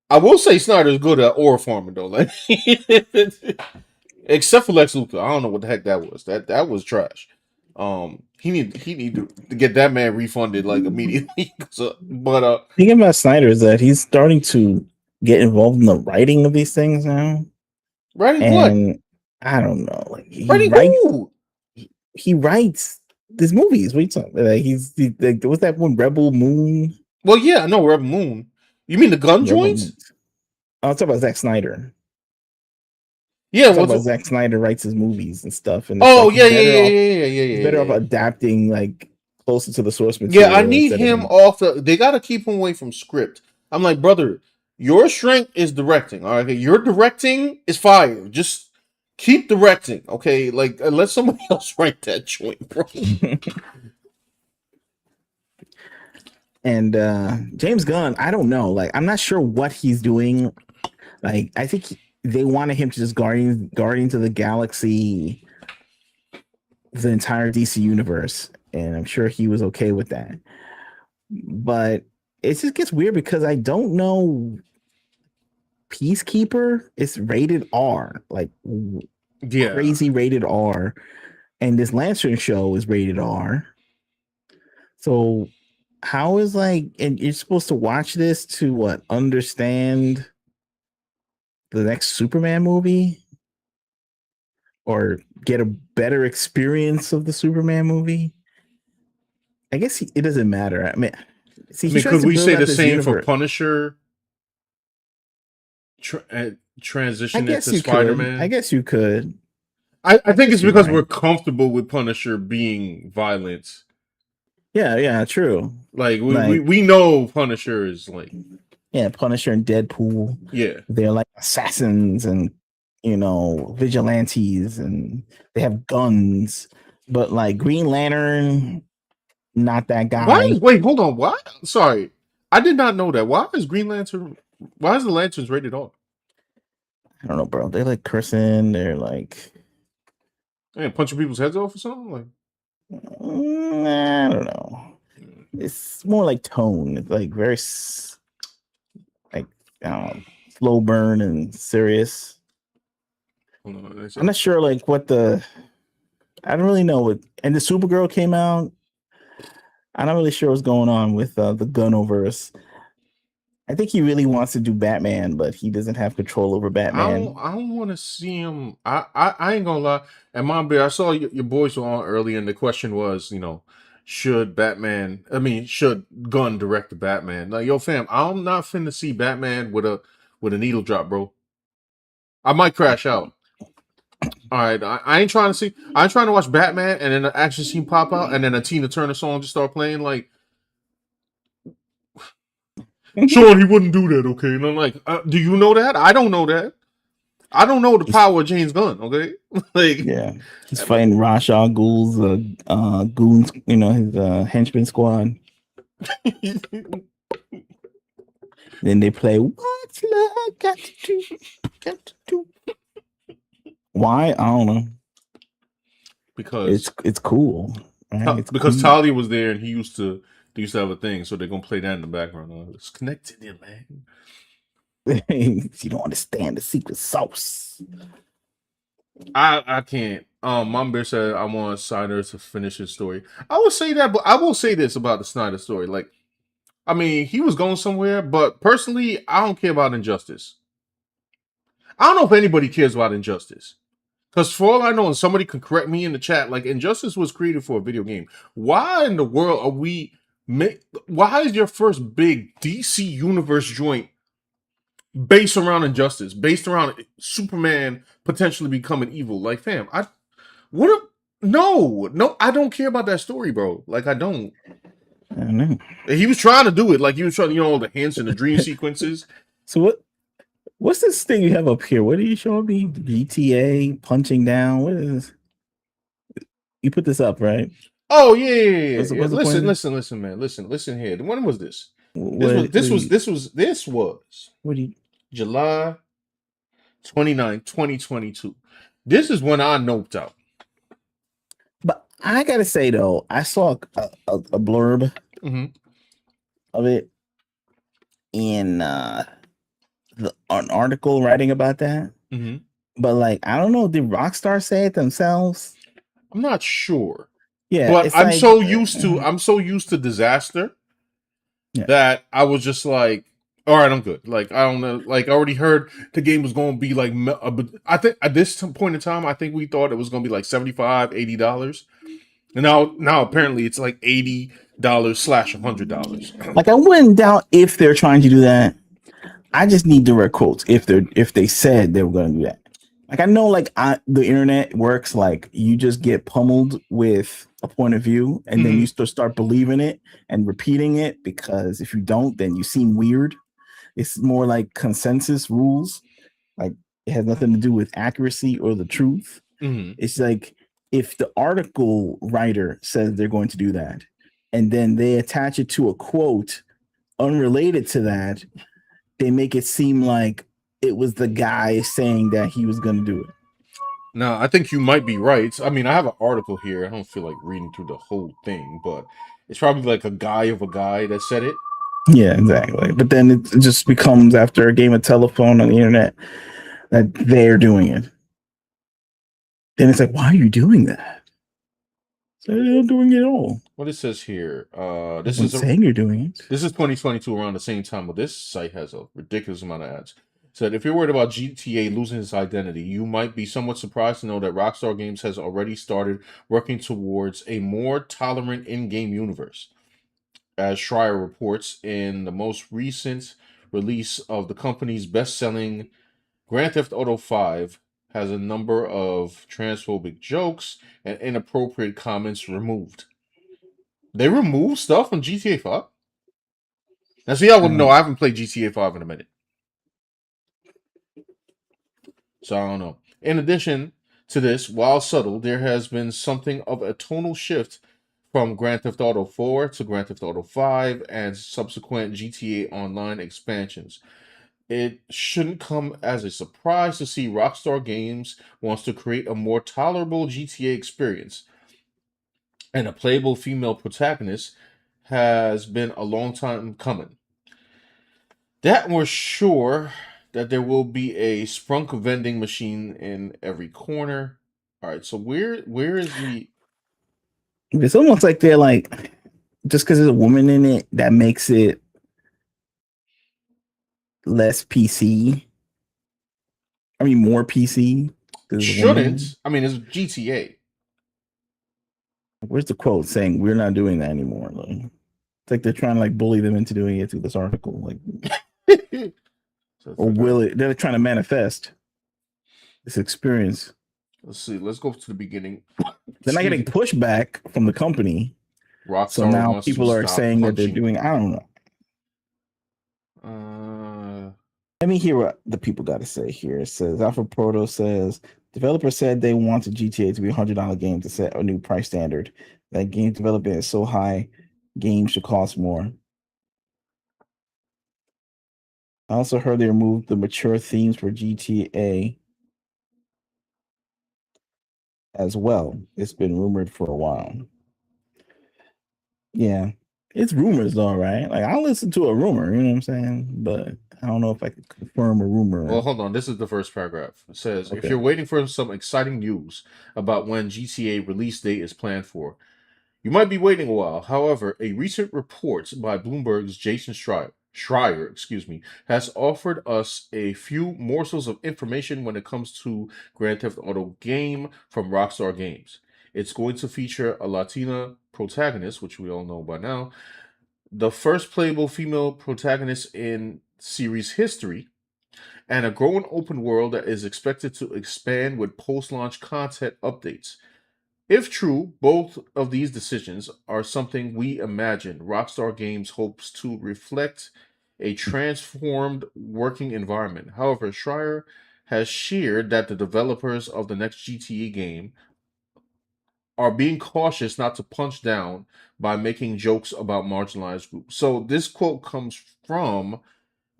I will say Snyder's good at ore farming though, like except for Lex Luthor. I don't know what the heck that was. That was trash. He need to get that man refunded like immediately. The thing about Snyder is that he's starting to get involved in the writing of these things now, writing what? and I don't know. Like Writing who? he writes these movies. What are you talking about? Like what's that one? Rebel Moon. Well, yeah, I know Rebel Moon. You mean the gun Rebel joints? Moon. I'll talk about Zack Snyder. Yeah, Talk about Zack Snyder writes his movies and stuff, and oh like yeah. He's better off adapting like closer to the source material. Yeah, I need him off the. They got to keep him away from script. I'm like, brother, your strength is directing. All right, your directing is fire. Just keep directing, okay? Like, let somebody else write that joint, bro. And James Gunn, I don't know. Like, I'm not sure what he's doing. Like, I think they wanted him to just Guardians of the Galaxy the entire DC universe, and I'm sure he was okay with that. But it just gets weird because I don't know. Peacekeeper is rated R, like crazy rated R, and this Lantern show is rated R. So how is like, and you're supposed to watch this to understand the next Superman movie or get a better experience of the Superman movie? I guess it doesn't matter. I mean, could we say the same for Punisher? Transition into Spider-Man. I guess you could. I think it's because we're comfortable with Punisher being violent. Yeah, true. Like we know Punisher is like Punisher and Deadpool. Yeah, they're like assassins and vigilantes and they have guns, but like Green Lantern, not that guy. Wait, hold on. Why? Sorry, I did not know that. Why is Green Lantern? Why is the Lanterns rated R? I don't know, bro. They're like cursing. They're like, Punching people's heads off or something like. I don't know. It's more like tone. It's like very like slow burn and serious. I'm not sure like what I don't really know what. And the Supergirl came out. I'm not really sure what's going on with the Gunoverse. I think he really wants to do Batman, but he doesn't have control over Batman. I don't want to see him. I ain't gonna lie. And Mom Bear, I saw your boys were on earlier, and the question was, should Batman? I mean, should Gunn direct the Batman? Like, yo, fam, I'm not finna see Batman with a needle drop, bro. I might crash out. All right, I ain't trying to see. I ain't trying to watch Batman and then an action scene pop out, and then a Tina Turner song just start playing. Like, Sean, he wouldn't do that, okay? And I'm like, do you know that? I don't know that. I don't know the power of James Gunn, okay? Like, yeah, he's fighting Ra's al Ghul's goons, his henchman squad. Then they play "What's Love Got to Do?" Why? I don't know. Because it's cool. Right? It's because cool. Talia was there and he used to have a thing, so they're gonna play that in the background. It's connected in, man. You don't understand the secret sauce. I can't. Mom Bear said I want Snyder to finish his story. I will say that, but I will say this about the Snyder story. Like, I mean, he was going somewhere, but personally, I don't care about Injustice. I don't know if anybody cares about Injustice. Because for all I know, and somebody can correct me in the chat, like Injustice was created for a video game. Why in the world are we? Why is your first big DC Universe joint based around Injustice, based around Superman potentially becoming evil? Like, fam, no, I don't care about that story, bro. Like, I don't. I don't know. He was trying to do it, like he was trying, all the hints and the dream sequences. So what's this thing you have up here? What are you showing me? GTA punching down. What is this? You put this up, right? Oh yeah. What's the Listen, man. Listen here. When was this? This was July 29, 2022. This is when I noped out. But I gotta say though, I saw a blurb of it in an article writing about that. But like, I don't know, did Rockstar say it themselves? I'm not sure. Yeah, but I'm so used to disaster that I was just like, all right, I'm good. Like, I don't know. Like, I already heard the game was going to be like, I think at this point in time, I think we thought it was going to be like $75, $80. And now apparently it's like $80 / $100. Like, I wouldn't doubt if they're trying to do that. I just need direct quotes if they said they were going to do that. Like, I know, like, the internet works. Like, you just get pummeled with a point of view, and then you start believing it and repeating it, because if you don't, then you seem weird. It's more like consensus rules. Like, it has nothing to do with accuracy or the truth. It's like, if the article writer says they're going to do that, and then they attach it to a quote unrelated to that, they make it seem like it was the guy saying that he was going to do it. Now, I think you might be right. I mean, I have an article here. I don't feel like reading through the whole thing, but it's probably like a guy of a guy that said it. Yeah, exactly. But then it just becomes, after a game of telephone on the internet, that they're doing it. Then it's like, why are you doing that? So they're doing it all. What it says here, this is saying you're doing it. This is 2022, around the same time, but this site has a ridiculous amount of ads. Said, if you're worried about GTA losing its identity, you might be somewhat surprised to know that Rockstar Games has already started working towards a more tolerant in-game universe. As Schreier reports, in the most recent release of the company's best-selling Grand Theft Auto 5 has a number of transphobic jokes and inappropriate comments removed. They removed stuff from GTA 5? Now, see, I wouldn't know. I haven't played GTA 5 in a minute. So I don't know. In addition to this, while subtle, there has been something of a tonal shift from Grand Theft Auto 4 to Grand Theft Auto 5 and subsequent GTA Online expansions. It shouldn't come as a surprise to see Rockstar Games wants to create a more tolerable GTA experience, and a playable female protagonist has been a long time coming. That we're sure that there will be a sprunk vending machine in every corner. All right, so where is the It's almost like they're like, just because there's a woman in it, that makes it less PC. I mean, more PC because there's a woman in shouldn't? I mean, it's GTA. it. Where's the quote saying we're not doing that anymore? Like, it's like they're trying to like bully them into doing it through this article. Like, So or will it? They're trying to manifest this experience. let's see. Let's go to the beginning. They're not getting Excuse me. pushback from the company, so Rockstar now wants to people are stop saying that they're punching. doing. I don't know. Uh, Let me hear what the people got to say here. It says Alpha Proto says developers said they wanted GTA to be $100 game to set a new price standard. That game development is so high, games should cost more. I also heard they removed the mature themes for GTA as well. It's been rumored for a while. Yeah, it's rumors though, right? Like I'll listen to a rumor, you know what I'm saying? But I don't know if I can confirm a rumor. well, hold on. This is the first paragraph. It says, if Okay. you're waiting for some exciting news about when GTA release date is planned for, you might be waiting a while. However, a recent report by Bloomberg's Jason Schreier, has offered us a few morsels of information when it comes to Grand Theft Auto game from Rockstar Games. It's going to feature a Latina protagonist, which we all know by now, the first playable female protagonist in series history, and a growing open world that is expected to expand with post-launch content updates. If true, both of these decisions are something we imagine Rockstar Games hopes to reflect a transformed working environment. However, Schreier has shared that the developers of the next GTA game are being cautious not to punch down by making jokes about marginalized groups. So this quote comes from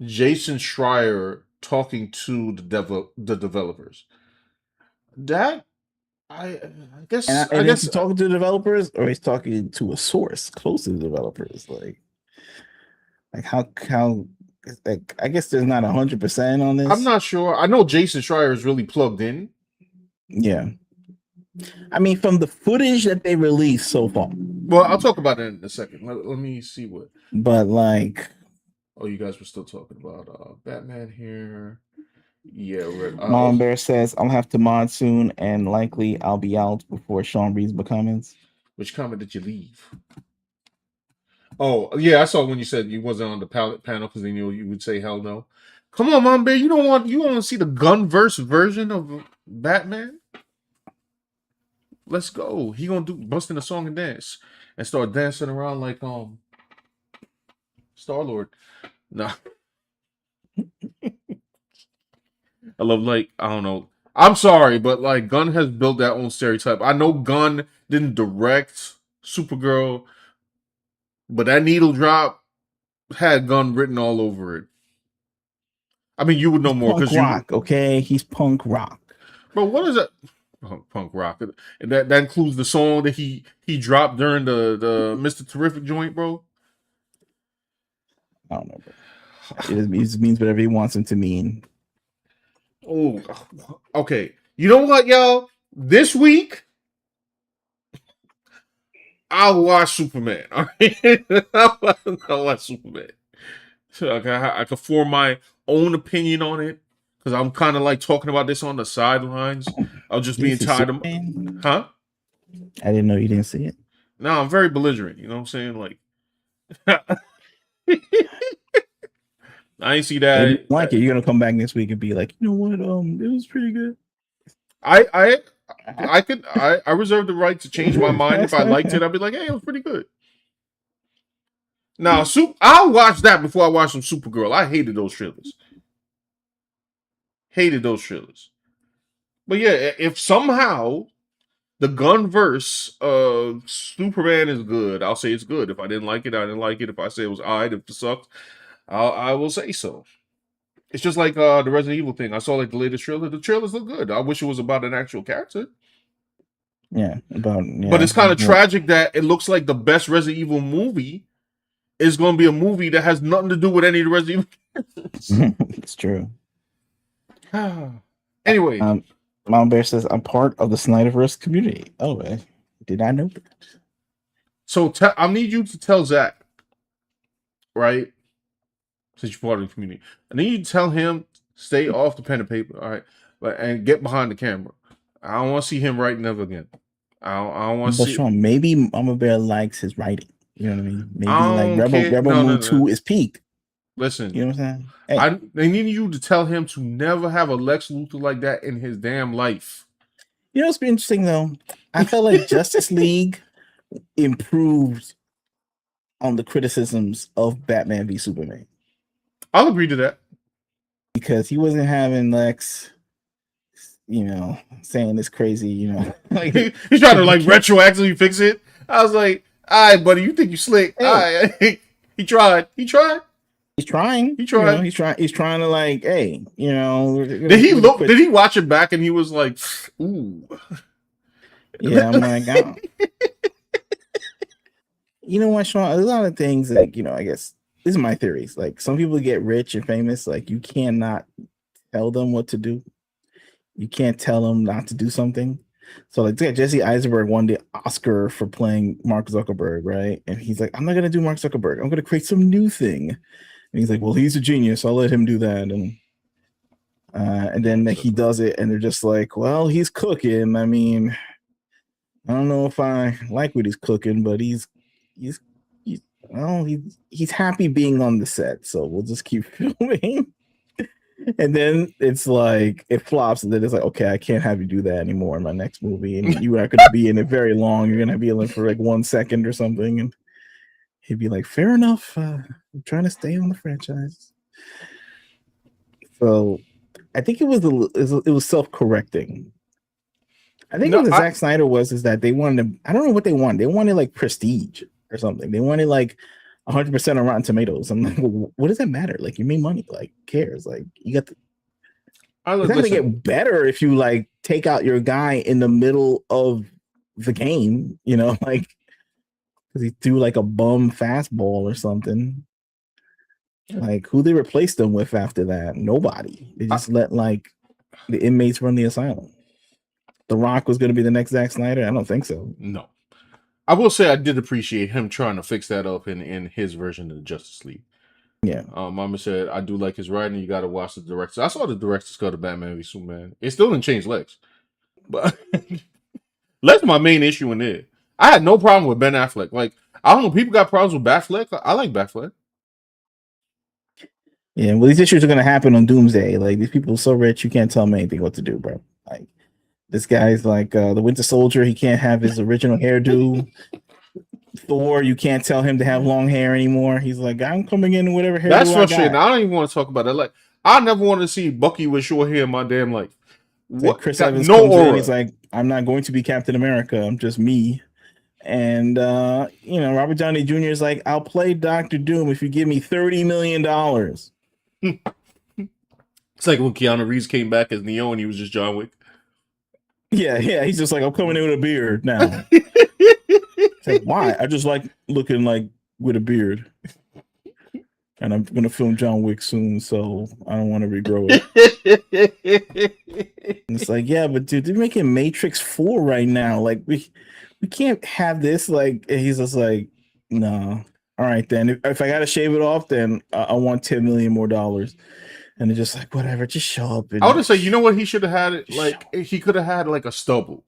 Jason Schreier talking to the developers. That I guess I And is guess he talking to the developers or he's talking to a source close to the developers? Like how like I guess there's not 100% on I'm this. not sure. I know Jason Schreier is really plugged in. Yeah. I mean, from the footage that they released so far. Well, I'll talk about it in a second. Let me see what. But like Oh, you guys were still talking about Batman here. Yeah, Mom Bear says, I'll have to mod soon and likely I'll be out before Sean reads my comments. which comment did you leave? Oh, yeah, I saw when you said you wasn't on the panel because they knew you would say hell no. Come on, Mom Bear, you want to see the gunverse version of Batman? Let's go. He gonna do busting a song and dance and start dancing around like Star-Lord. Nah. I love, like, I don't know. I'm sorry, but like Gunn has built that own stereotype. I know Gunn didn't direct Supergirl, but that needle drop had Gunn written all over it. I mean, you would know more Punk because you, rock, okay? He's punk rock. bro. What is that? Punk rock. And that includes the song that he dropped during the Mr. Terrific joint, bro. I don't know, bro. It just means whatever he wants him to mean. Oh, okay. You know what, y'all? This week I'll watch Superman. All right, I'll watch Superman. So I can form my own opinion on it because I'm kind of like talking about this on the sidelines. I'll just You being see tired of, Superman? huh? I didn't know you didn't see it. No, I'm very belligerent. You know what I'm saying? Like, I ain't see If you that. like it, you're gonna come back next week and be like, you know what? It was pretty good. I I I reserve the right to change my mind if I liked it. I'd be like, hey, it was pretty good. Now, I'll watch that before I watch some Supergirl. I hated those trailers. Hated those trailers. But yeah, if somehow the gunverse of Superman is good, I'll say it's good. If I didn't like it, I didn't like it. If I say it was alright, if it sucked, I will say so. It's just like the Resident Evil thing. I saw like the latest trailer. The trailers look good. I wish it was about an actual character. Yeah, about But yeah. it's kind of Well, tragic that it looks like the best Resident Evil movie is going to be a movie that has nothing to do with any of the Resident Evil it's true. characters. Anyway, Mom Bear says I'm part of the Snyderverse community. Oh, did I know that? so I need you to tell Zach, right? Since you're part of the community, I need you to tell him stay off the pen and paper, all right? But and get behind the camera. I don't want to see him writing ever again. I don't want to But see. Sean, maybe Mama Bear likes his writing. You know what I mean? I Maybe like don't Rebel care. Rebel No, no, Moon no. 2 is peak. Listen, You know what I'm saying? Hey, I need you to tell him to never have a Lex Luthor like that in his damn life. you know what's been interesting though? I felt like Justice League improved on the criticisms of Batman v Superman I'll agree to that. because he wasn't having Lex, saying this crazy, like He's trying to like retroactively fix it. I was like, all right, buddy, you think you slick. Hey. All right. He tried. He's trying. He tried. He's trying to like, hey, Did he look? Did he watch it back and he was like, ooh. Yeah, I'm like, oh. You know what, Sean? There's a lot of things like, I guess these are my theories. Like some people get rich and famous, like you cannot tell them what to do. You can't tell them not to do something. So like Jesse Eisenberg won the Oscar for playing Mark Zuckerberg, right? And he's like, I'm not gonna do Mark Zuckerberg. I'm gonna create some new thing. And he's like, well, he's a genius. I'll let him do that. And then he does it, and they're just like, well, he's cooking. I mean, I don't know if I like what he's cooking, but he's happy being on the set, so we'll just keep filming. And then it's like it flops, and then it's like, okay, I can't have you do that anymore in my next movie, and you aren't going to be in it very long. You're going to be in it for like 1 second or something, and he'd be like, "Fair enough. I'm trying to stay on the franchise." So I think it was self-correcting. I think what Zack Snyder is that they wanted I don't know what they wanted. They wanted like prestige or something. They wanted like 100% on Rotten Tomatoes. I'm like, well, what does that matter? Like, you made money. Like, cares? Like, you got the. It's not gonna get better if you like take out your guy in the middle of the game. Like because he threw like a bum fastball or something. Like, who they replaced them with after that? Nobody. They just let like the inmates run the asylum. The Rock was going to be the next Zack Snyder? I don't think so. No. I will say I did appreciate him trying to fix that up in his version of the Justice League. Yeah. Mama said, I do like his writing. You got to watch the director. I saw the director's cut of Batman v Superman. It still didn't change Lex. But that's my main issue in there. I had no problem with Ben Affleck. Like, I don't know, people got problems with Batfleck. I like Batfleck. Yeah, well, these issues are going to happen on Doomsday. Like, these people are so rich, you can't tell them anything what to do, bro. Like, this guy's like the Winter Soldier. He can't have his original hairdo. Thor, you can't tell him to have long hair anymore. He's like, I'm coming in whatever hair. That's frustrating. I don't even want to talk about that. Like, I never want to see Bucky with short hair in my damn life. What? Like Chris Evans comes in, he's like, I'm not going to be Captain America. I'm just me. And Robert Downey Jr. is like, I'll play Doctor Doom if you give me $30 million. It's like when Keanu Reeves came back as Neo and he was just John Wick. Yeah. He's just like, I'm coming in with a beard now. It's like, why? I just like looking like with a beard. And I'm gonna film John Wick soon, so I don't want to regrow it. It's like, yeah, but dude, they're making Matrix 4 right now. Like, we can't have this. Like, he's just like, no. All right, then. If I gotta shave it off, then I want $10 million more. And they're just like, whatever, just show up. I would say, you know what? He should have had it. Like, he could have had like a stubble,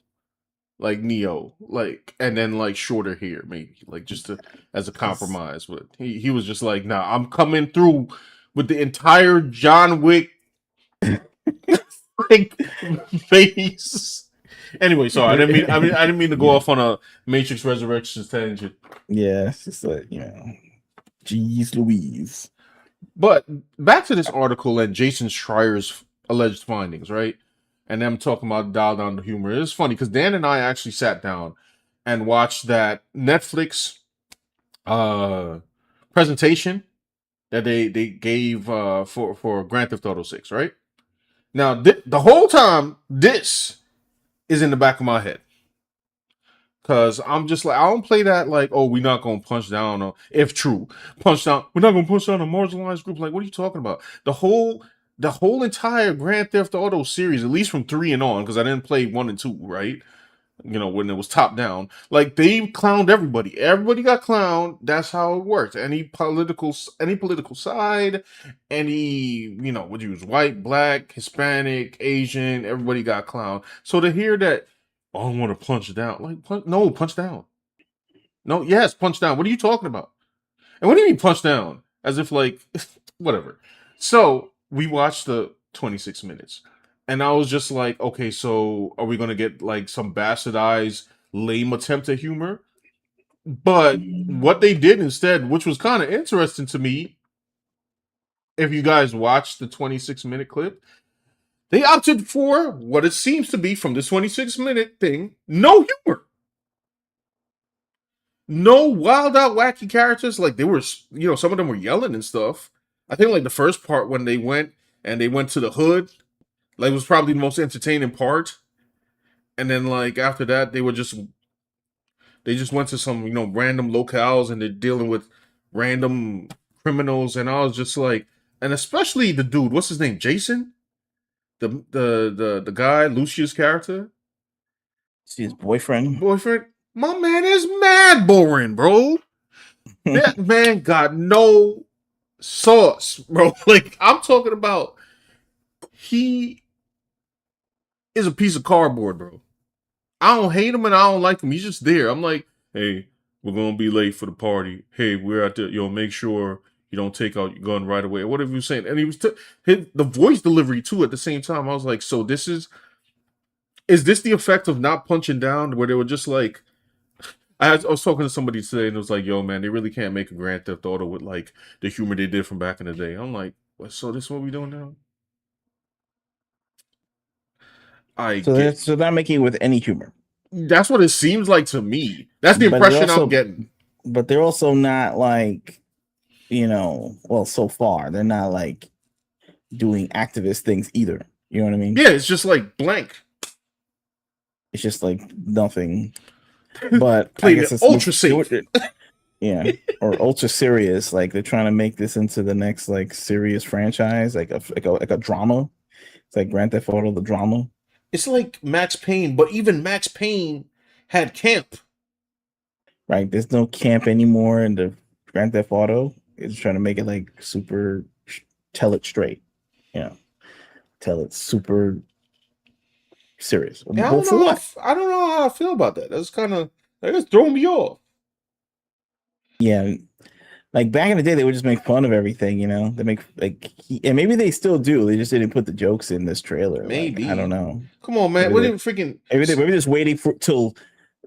like Neo, like, and then like shorter hair, maybe, like just as a compromise. But he was just like, nah, I'm coming through with the entire John Wick like face. Anyway, sorry, I didn't mean to go off on a Matrix Resurrections tangent. Yeah, it's just like, geez Louise. But back to this article and Jason Schreier's alleged findings, right? and them talking about dial down the humor. It's funny because Dan and I actually sat down and watched that Netflix uh presentation that they gave for Grand Theft Auto 6, right? Now the whole time this is in the back of my head. Cause I'm just like I don't play that like, oh, we're not gonna punch down or if true, punch down, we're not gonna punch down a marginalized group. Like, what are you talking about? The whole entire Grand Theft Auto series, at least from 3 and on, because I didn't play 1 and 2, right? When it was top down, like they clowned everybody. Everybody got clowned. That's how it worked. Any political side, would you use white, black, Hispanic, Asian, everybody got clowned. So to hear that, oh, I want to punch down, like no, punch down. No, yes, punch down. What are you talking about? And what do you mean punch down? As if like whatever. So we watched the 26 minutes. And I was just like, okay, so are we gonna get like some bastardized lame attempt at humor? But what they did instead, which was kind of interesting to me, if you guys watched the 26-minute clip, they opted for what it seems to be from the 26-minute thing, no humor. No wild out wacky characters. Like they were, some of them were yelling and stuff. I think like the first part when they went to the hood, like was probably the most entertaining part. And then like after that, they just went to some random locales and they're dealing with random criminals. And I was just like, and especially the dude, what's his name, Jason, the guy, Lucius character, See his boyfriend. boyfriend. My man is mad boring, bro. That man got no sauce, bro. Like I'm talking about, he is a piece of cardboard, bro. I don't hate him and I don't like him. He's just there. I'm like, hey, we're gonna be late for the party. Hey, we're at the make sure you don't take out your gun right away. Whatever you saying. And he was the voice delivery too at the same time. I was like, so this is this the effect of not punching down where they were just like, I was talking to somebody today and it was like, yo, man, they really can't make a Grand Theft Auto with like the humor they did from back in the day. I'm like, well, so this is what we doing now? I So get they're not making it with any humor. That's what it seems like to me. That's the But they're impression I'm also getting. but they're also not like, well, so far they're not like doing activist things either. You know what I mean? Yeah, it's just like blank. It's just like nothing. But I Played guess it it's ultra safe. yeah, or ultra serious. Like they're trying to make this into the next like serious franchise, like a drama. It's like Grand Theft Auto, the drama. It's like Max Payne, but even Max Payne had camp. Right? There's no camp anymore in the Grand Theft Auto. It's trying to make it like super, tell it straight. Tell it super serious. Yeah, Well, for what? I don't know how I feel about that. That's kind of that's throwing me off. Yeah, like back in the day, they would just make fun of everything. They make like, and maybe they still do. They just didn't put the jokes in this trailer. Like I don't Maybe. know. Come on, man. Maybe What they, are you freaking? maybe they're just waiting for till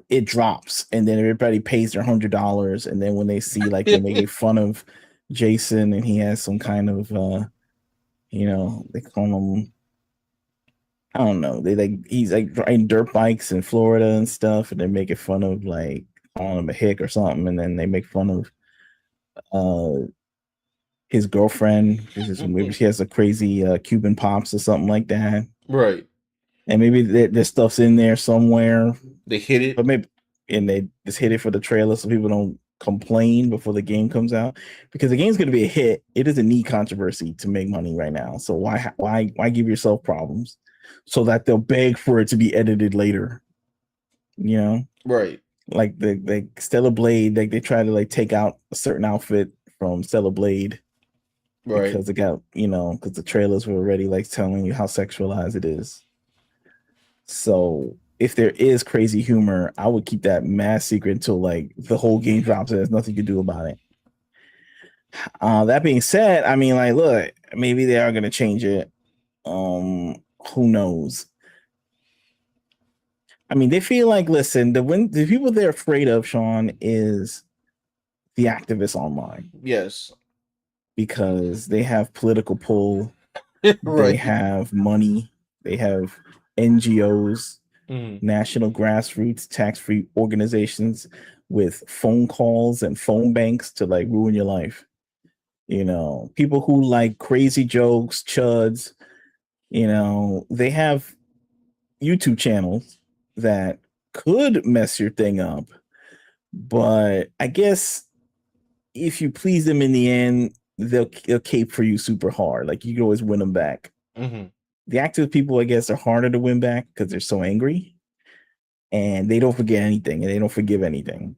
it drops, and then everybody pays their $100, and then when they see like they're making fun of Jason, and he has some kind of they call him, I don't know. They like he's like riding dirt bikes in Florida and stuff, and they're making fun of like calling him a hick or something, and then they make fun of uh his girlfriend because maybe she has a crazy Cuban pops or something like that, Right. and maybe their stuff's in there somewhere, They hit it. but maybe and they just hit it for the trailer so people don't complain before the game comes out, because the game's going to be a hit. It doesn't need controversy to make money right now, so why give yourself problems so that they'll beg for it to be edited later? Right. Like the Stellar Blade, like they try to like take out a certain outfit from Stellar Blade Right. because it got because the trailers were already like telling you how sexualized it is. So if there is crazy humor, I would keep that mad secret until like the whole game drops and there's nothing you can do about it. That being said, I mean, like, look, maybe they are gonna change it. Who knows? I mean, they feel like, listen, the people they're afraid of, Sean, is the activists online, Yes. because they have political pull, they Right. have money, they have NGOs, Mm. national grassroots tax-free organizations with phone calls and phone banks to like ruin your life. People who like crazy jokes, chuds, they have YouTube channels that could mess your thing up. But I guess if you please them in the end, they'll cape for you super hard. Like you can always win them back. Mm-hmm. The active people, I guess, are harder to win back because they're so angry and they don't forget anything and they don't forgive anything.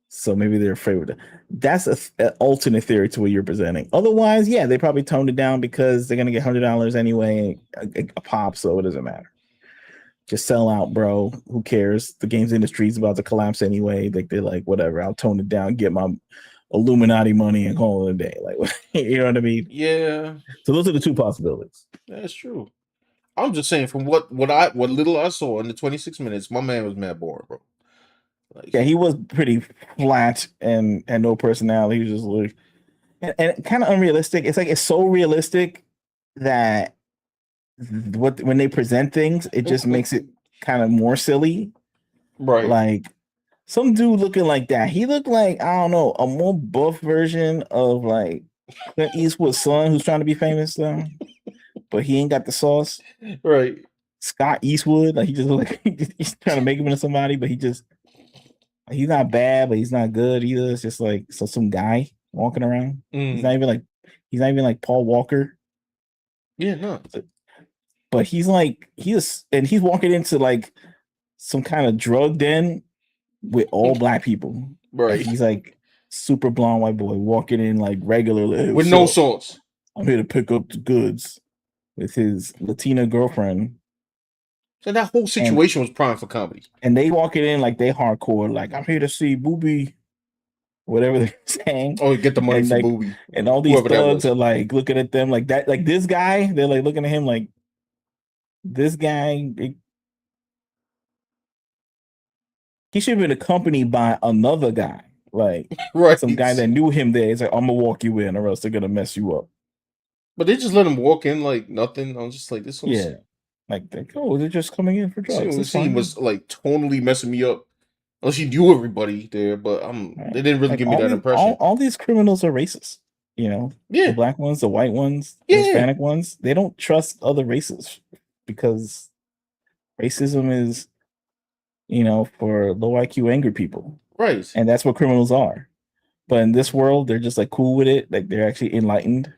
So maybe they're afraid of it. That's an alternate theory to what you're presenting. Otherwise, yeah, they probably toned it down because they're gonna get $100 anyway, a pop, so it doesn't matter. Just sell out, bro. Who cares? The games industry is about to collapse anyway. Like they're like, whatever. I'll tone it down, get my Illuminati money, and call it a day. Like, you know what I mean? Yeah, So those are the two possibilities. that's true. I'm just saying, from what little I saw in the 26 minutes, my man was mad boring, bro. Like, Yeah, he was pretty flat and no personality. He was just like, and kind of unrealistic. It's like it's so realistic that when they present things, it just makes it kind of more silly. right, Like some dude looking like that. He looked like, I don't know, a more buff version of like Clint Eastwood's son who's trying to be famous though, but he ain't got the sauce. right. Scott Eastwood, like he just look like he's trying to make him into somebody, but he's not bad, but he's not good either. It's just like some guy walking around. He's not even like Paul Walker. Yeah, no. But he's walking into like some kind of drug den with all black people. Right. And he's like super blonde white boy walking in like regularly. Hey, with no sauce. I'm here to pick up the goods with his Latina girlfriend. So that whole situation was prime for comedy. And they walking in like they hardcore, like I'm here to see Booby, whatever they're saying. Oh, get the money and for like, Booby. And all these thugs are like looking at them like that. Like this guy, they're like looking at him like this guy. He should have been accompanied by another guy, like right. some guy that knew him there. He's like, I'm gonna walk you in, or else they're gonna mess you up. But they just let him walk in like nothing. I was just like, this. Yeah, like they're just coming in for drugs. The scene was like totally messing me up. Unless you knew everybody there, but they didn't really give me that impression. All these criminals are racist. Yeah, the black ones, the white ones, the Hispanic ones. They don't trust other races because racism is, for low IQ angry people. Right. And that's what criminals are. But in this world, they're just like cool with it. Like they're actually enlightened.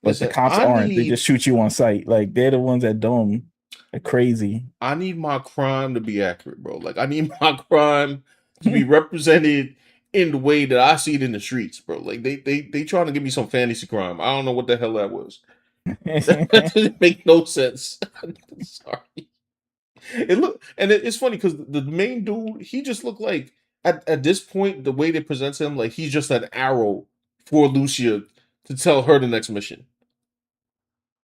But listen, the cops aren't. They just shoot you on sight. Like they're the ones that dumb. They're crazy. I need my crime to be accurate, bro. Like I need my crime to be represented in the way that I see it in the streets, bro. Like they trying to give me some fantasy crime. I don't know what the hell that was. That didn't make no sense. Sorry. It's funny because the main dude, he just looked like at this point, the way they present him, like he's just an arrow for Lucia to tell her the next mission.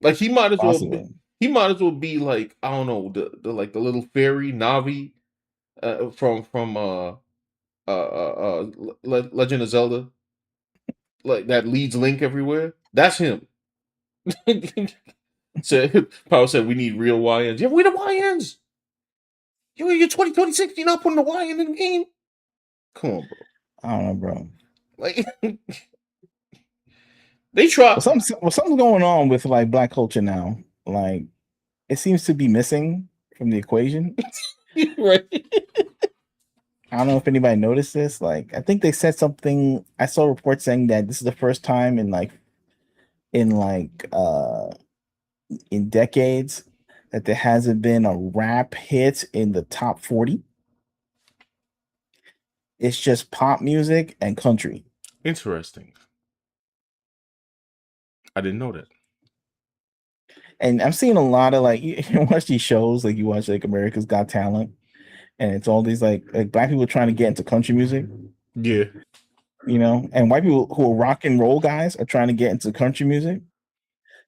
Like he might as well be like, I don't know, the like the little fairy Navi from Legend of Zelda, like that leads Link everywhere. That's him. So Power said we need real YNs. Yeah, we the YNs. You're 2026. You're not putting the Y in the game. Come on, bro. I don't know, bro. Like they try. Well, something's going on with like black culture now. Like it seems to be missing from the equation. Right. I don't know if anybody noticed this. Like I think they said something. I saw reports saying that this is the first time in decades that there hasn't been a rap hit in the top 40. It's just pop music and country. Interesting. I didn't know that. And I'm seeing a lot of like you watch these shows, like you watch like America's Got Talent, and it's all these like black people trying to get into country music. Yeah. And white people who are rock and roll guys are trying to get into country music.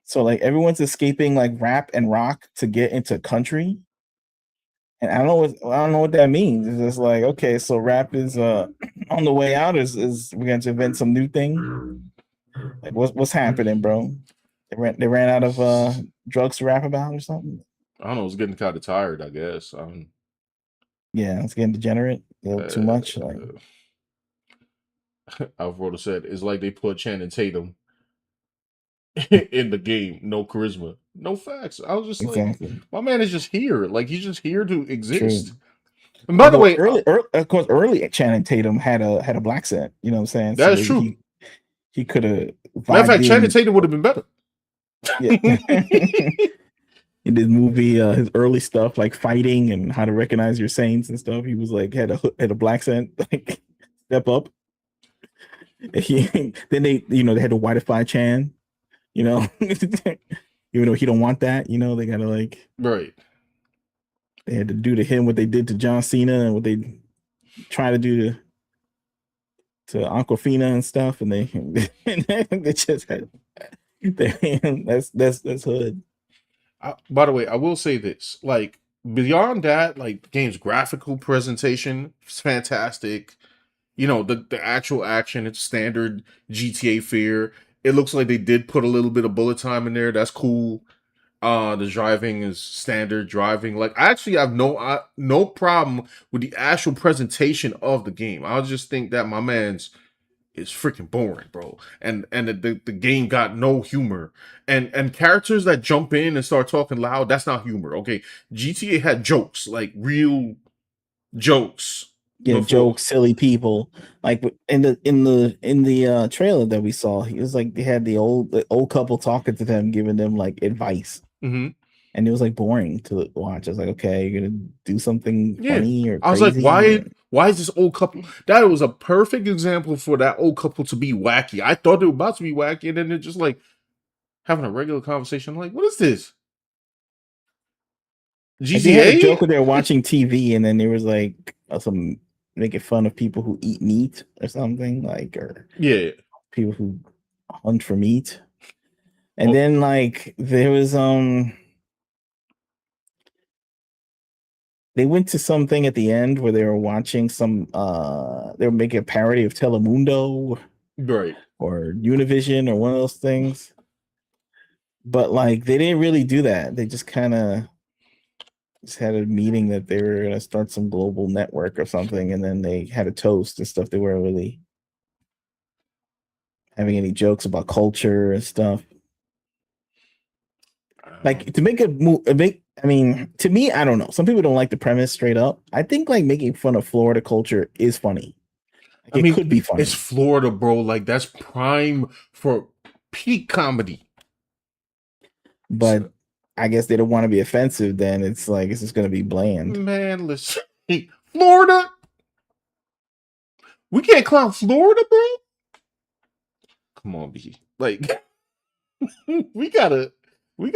So like everyone's escaping like rap and rock to get into country. And I don't know what that means. It's just like, okay, so rap is on the way out. Is we're going to invent some new thing? Like what's happening, bro? They ran out of drugs to rap about or something? I don't know. It's getting kind of tired. I guess. Yeah, it's getting degenerate. A little too Uh, much. Like I've wrote said it's like they put Channing Tatum in the game. No charisma, no facts. I was just like, exactly my man is just here. Like he's just here to exist. true. And by the Although way, of course, early Channing Tatum had a black set. You know what I'm saying? So that is maybe true. he could have Matter of vibed fact, Channing in. Tatum would have been better. Yeah. In this movie, his early stuff like fighting and how to recognize your saints and stuff, he was like had a black scent, like step up. Then they had to whiteify Chan, you know, even though he don't want that, they gotta like Right. they had to do to him what they did to John Cena and what they try to do to Aquafina and stuff, and they they just had that's hood. By the way, I will say this: like beyond that, like the game's graphical presentation is fantastic. The actual action, it's standard GTA fare. It looks like they did put a little bit of bullet time in there. That's cool. The driving is standard driving. Like I actually have no problem with the actual presentation of the game. I just think that my man's is freaking boring, bro. And the game got no humor. And characters that jump in and start talking loud, that's not humor. Okay. GTA had jokes, like real jokes Yeah, before. jokes, silly people. Like in the trailer that we saw, he was like they had the old couple talking to them, giving them like advice, Hmm. and it was like boring to watch. I was like, okay, you're gonna do something Yeah. funny or I was like, crazy. why is this old couple? That was a perfect example for that old couple to be wacky. I thought they were about to be wacky, and then they're just like having a regular conversation. Like, what is this? Like they had a GTA? joke where they were watching TV, and then there was like some making fun of people who eat meat or something, like or Yeah. people who hunt for meat. And Oh, then like there was they went to something at the end where they were watching they were making a parody of Telemundo right. or Univision or one of those things. But like they didn't really do that. They just kind of just had a meeting that they were gonna start some global network or something, and then they had a toast and stuff. They weren't really having any jokes about culture and stuff. Like to make a move, I mean, to me, I don't know. Some people don't like the premise straight up. I think like making fun of Florida culture is funny. Like I it mean, could be it's funny, Florida, bro. Like that's prime for peak comedy. but So, I guess they don't want to be offensive. Then it's like it's just going to be bland. man, listen, Florida. We can't clown Florida, bro. Come on, B. Like we gotta, we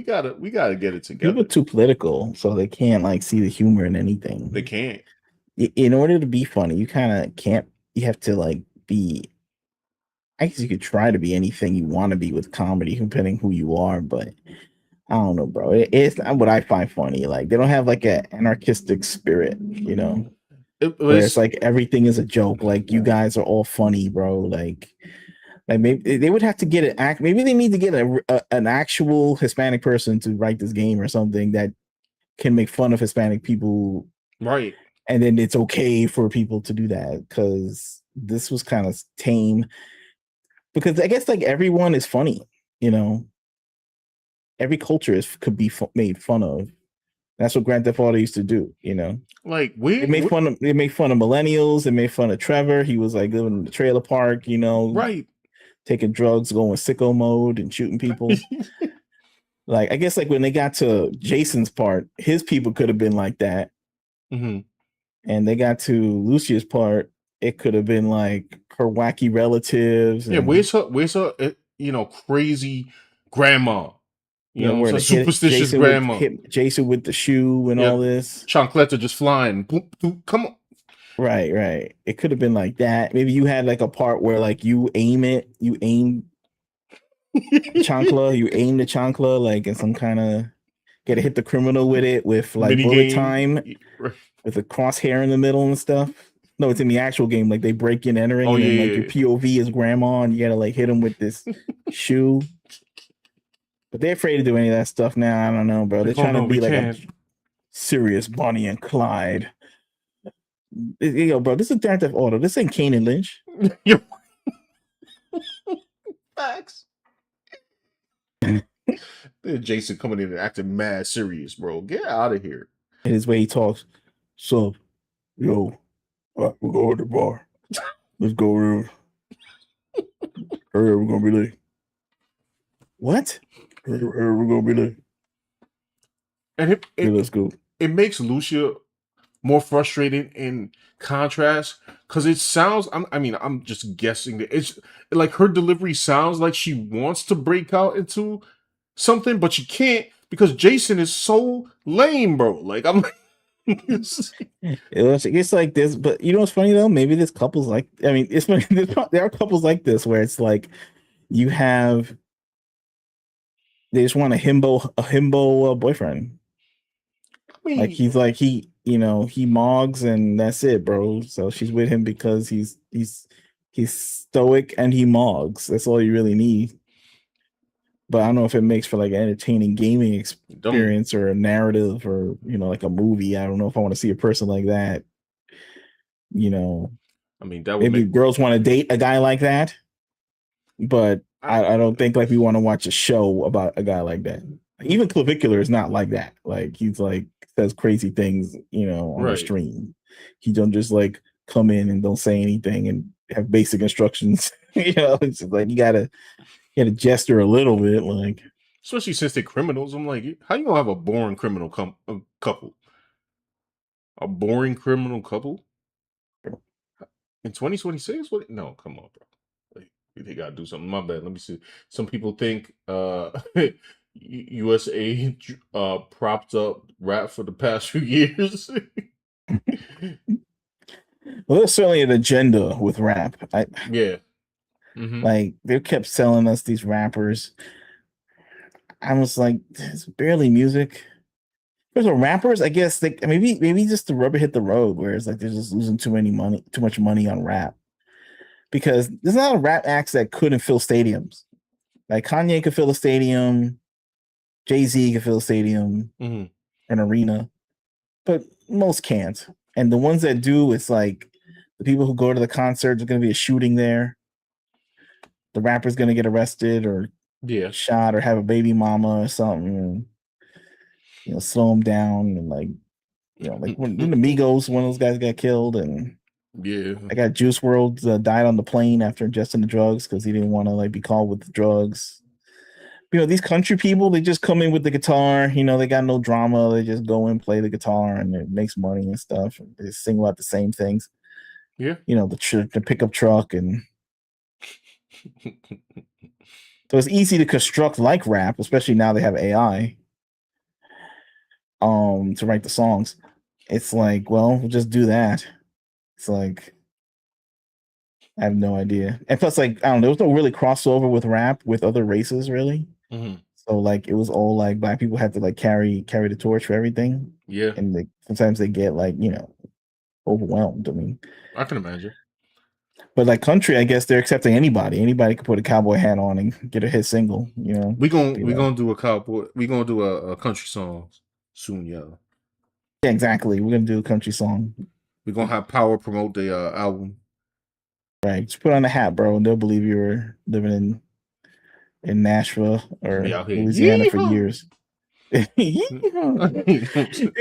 gotta, we gotta get it People are together. too political, so they can't like see the humor in They anything. can't. In order to be funny, you kind of can't. You have to like be. I guess you could try to be anything you want to be with comedy, depending who you are. But I don't know, bro. It's not what I find funny. Like they don't have like an anarchistic spirit, where it's It's like everything is a joke. Like you guys are all funny, bro. Like maybe they would have to get an act. Maybe they need to get an actual Hispanic person to write this game or something that can make fun of Hispanic people, right. and then it's okay for people to do that because this was kind of tame. Because I guess like everyone is funny, you know. Every culture could be made fun of. That's what Grand Theft Auto used to do. Like They made fun of millennials. They made fun of Trevor. He was like living in the trailer park, right. taking drugs, going sicko mode and shooting people. Like I guess like when they got to Jason's part, his people could have been like that, Hmm. and they got to Lucia's part, it could have been like her wacky relatives Yeah. and Where's her? Crazy grandma. where So they hit superstitious grandma. Jason with the shoe and Yeah. all this. Chancleta just flying. Boop, boop, come on. Right, right. It could have been like that. Maybe you had like a part where like you aim chancla, you aim the chancla like in some kind of get to hit the criminal with it with like Mini bullet game. time with a crosshair in the middle and stuff. No, it's in the actual game. Like they break in entering Oh and then like your yeah. POV is grandma and you gotta like hit him with this shoe. But they're afraid to do any of that stuff now. I don't know, bro. They're Like, oh trying to no, we be like a can't. serious Bonnie and Clyde. Yo, bro, this is Grand Theft Auto. This ain't Kane and Lynch. Yo, facts. Jason coming in and acting mad serious, bro. Get out of here. In his way he talks. So, yo, we'll go to the bar. Let's go over. Hurry up, we're gonna be late. What? Hurry, we're gonna be late. And Let's go. It makes Lucia more frustrating in contrast because it sounds. I'm just guessing that it's like her delivery sounds like she wants to break out into something, but she can't because Jason is so lame, bro. Like I'm. It's like this, but you know what's funny though? Maybe this couple's like. I mean, it's funny. There are couples like this where it's like you have. They just want a himbo boyfriend. Like he's like he mogs and that's it, bro. So she's with him because he's stoic and he mogs. That's all you really need. But I don't know if it makes for like an entertaining gaming experience or a narrative or like a movie. I don't know if I want to see a person like that. I mean, that would maybe girls want to date a guy like that, but I don't think like we want to watch a show about a guy like that. Even Clavicular is not like that. Like he's like says crazy things, on the stream. He don't just like come in and don't say anything and have basic instructions. It's just like you gotta gesture a little bit, like especially since they're criminals. I'm like, how you gonna have a boring criminal couple? A boring criminal couple in 2026? What? No, come on, bro. Like, they gotta do something. My bad. Let me see. Some people think USA propped up rap for the past few years. Well, there's certainly an agenda with rap. Yeah. Like they kept selling us these rappers. I was like, it's barely music. There's rappers, I guess they maybe just the rubber hit the road where it's like they're just losing too much money on rap. Because there's not a rap acts that couldn't fill stadiums. Like Kanye could fill a stadium, Jay-Z could fill a stadium, an arena, but most can't. And the ones that do, it's like the people who go to the concert, there's going to be a shooting there. The rapper's going to get arrested or shot or have a baby mama or something. And, slow them down and like when the Migos, one of those guys got killed, and I got Juice WRLD died on the plane after ingesting the drugs because he didn't want to like be called with the drugs. These country people, they just come in with the guitar. They got no drama. They just go in, play the guitar, and it makes money and stuff. And they sing about the same things. Yeah. The pickup truck, and so it's easy to construct like rap, especially now they have AI. To write the songs. It's like, well, we'll just do that. It's like I have no idea. And plus, like, I don't know, there was no really crossover with rap with other races, really. So like it was all like black people had to like carry the torch for everything. Yeah. And sometimes they get like, overwhelmed. I mean, I can imagine. But like country, I guess they're accepting anybody. Anybody can put a cowboy hat on and get a hit single, We gonna do a cowboy. We gonna do a country song soon, yeah. Yeah, exactly. We're gonna do a country song. We're gonna have Power promote the album. Right. Just put on a hat, bro, and they'll believe you were living in Nashville or Louisiana for years. They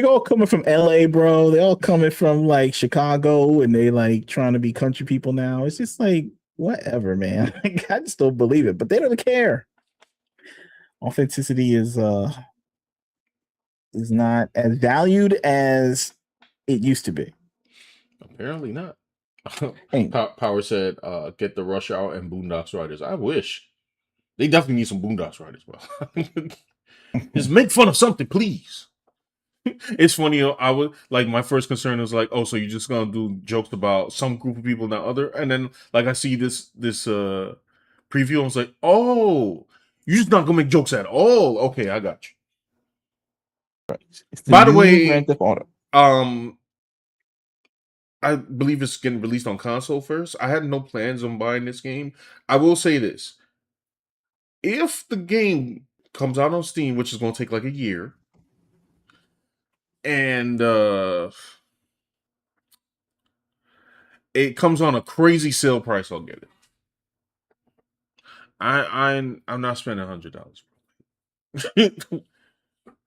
all coming from LA, bro. They all coming from like Chicago, and they like trying to be country people now. It's just like whatever, man. I just don't believe it, but they don't care. Authenticity is not as valued as it used to be. Apparently not. Power said, "Get the Rush Hour and Boondocks Riders." I wish. They definitely need some Boondocks Riders, bro. Just make fun of something, please. It's funny. I was like, my first concern was like, oh, so you're just gonna do jokes about some group of people, not other. And then like I see this preview, I was like, oh, you're just not gonna make jokes at all. Okay, I got you. Right. By the way, I believe it's getting released on console first. I had no plans on buying this game. I will say this. If the game Comes out on Steam, which is going to take like a year, and it comes on a crazy sale price. I'll get it. I'm not spending $100.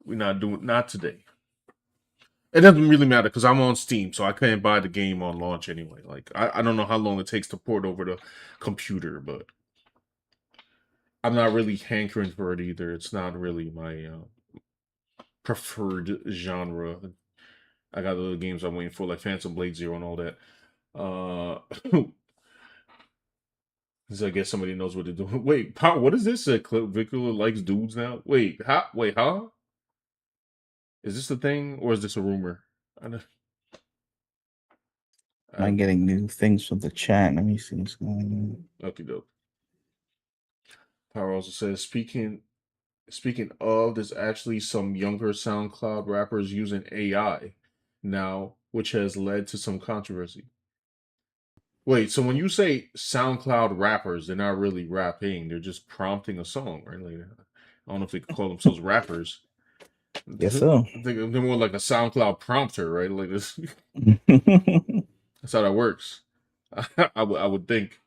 We're not doing not today. It doesn't really matter because I'm on Steam, so I couldn't buy the game on launch anyway. Like I don't know how long it takes to port over the computer, but I'm not really hankering for it either. It's not really my preferred genre. I got other games I'm waiting for, like Phantom Blade Zero and all that. So I guess somebody knows what they're doing. Wait, what is this? Victor likes dudes now. Wait, huh? Wait, huh? Is this a thing or is this a rumor? I don't, Am I getting new things from the chat? Let me see what's going on. Okay, dope. Power also says speaking of, there's actually some younger SoundCloud rappers using AI now, which has led to some controversy. Wait, so when you say SoundCloud rappers, they're not really rapping; they're just prompting a song, right? Like, I don't know if they could call themselves rappers. Guess so. I think they're more like a SoundCloud prompter, right? Like this. That's how that works. I would think.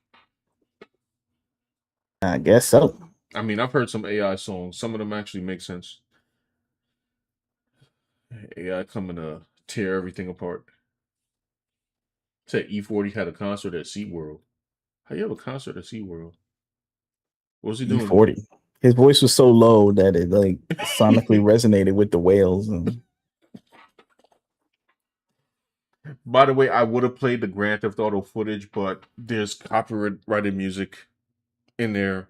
I guess so. I mean, I've heard some AI songs. Some of them actually make sense. AI coming to tear everything apart. Said E40 had a concert at SeaWorld. How you have a concert at SeaWorld? What was he doing? E40. His voice was so low that it like sonically resonated with the whales. And... By the way, I would have played the Grand Theft Auto footage, but there's copyrighted music in there.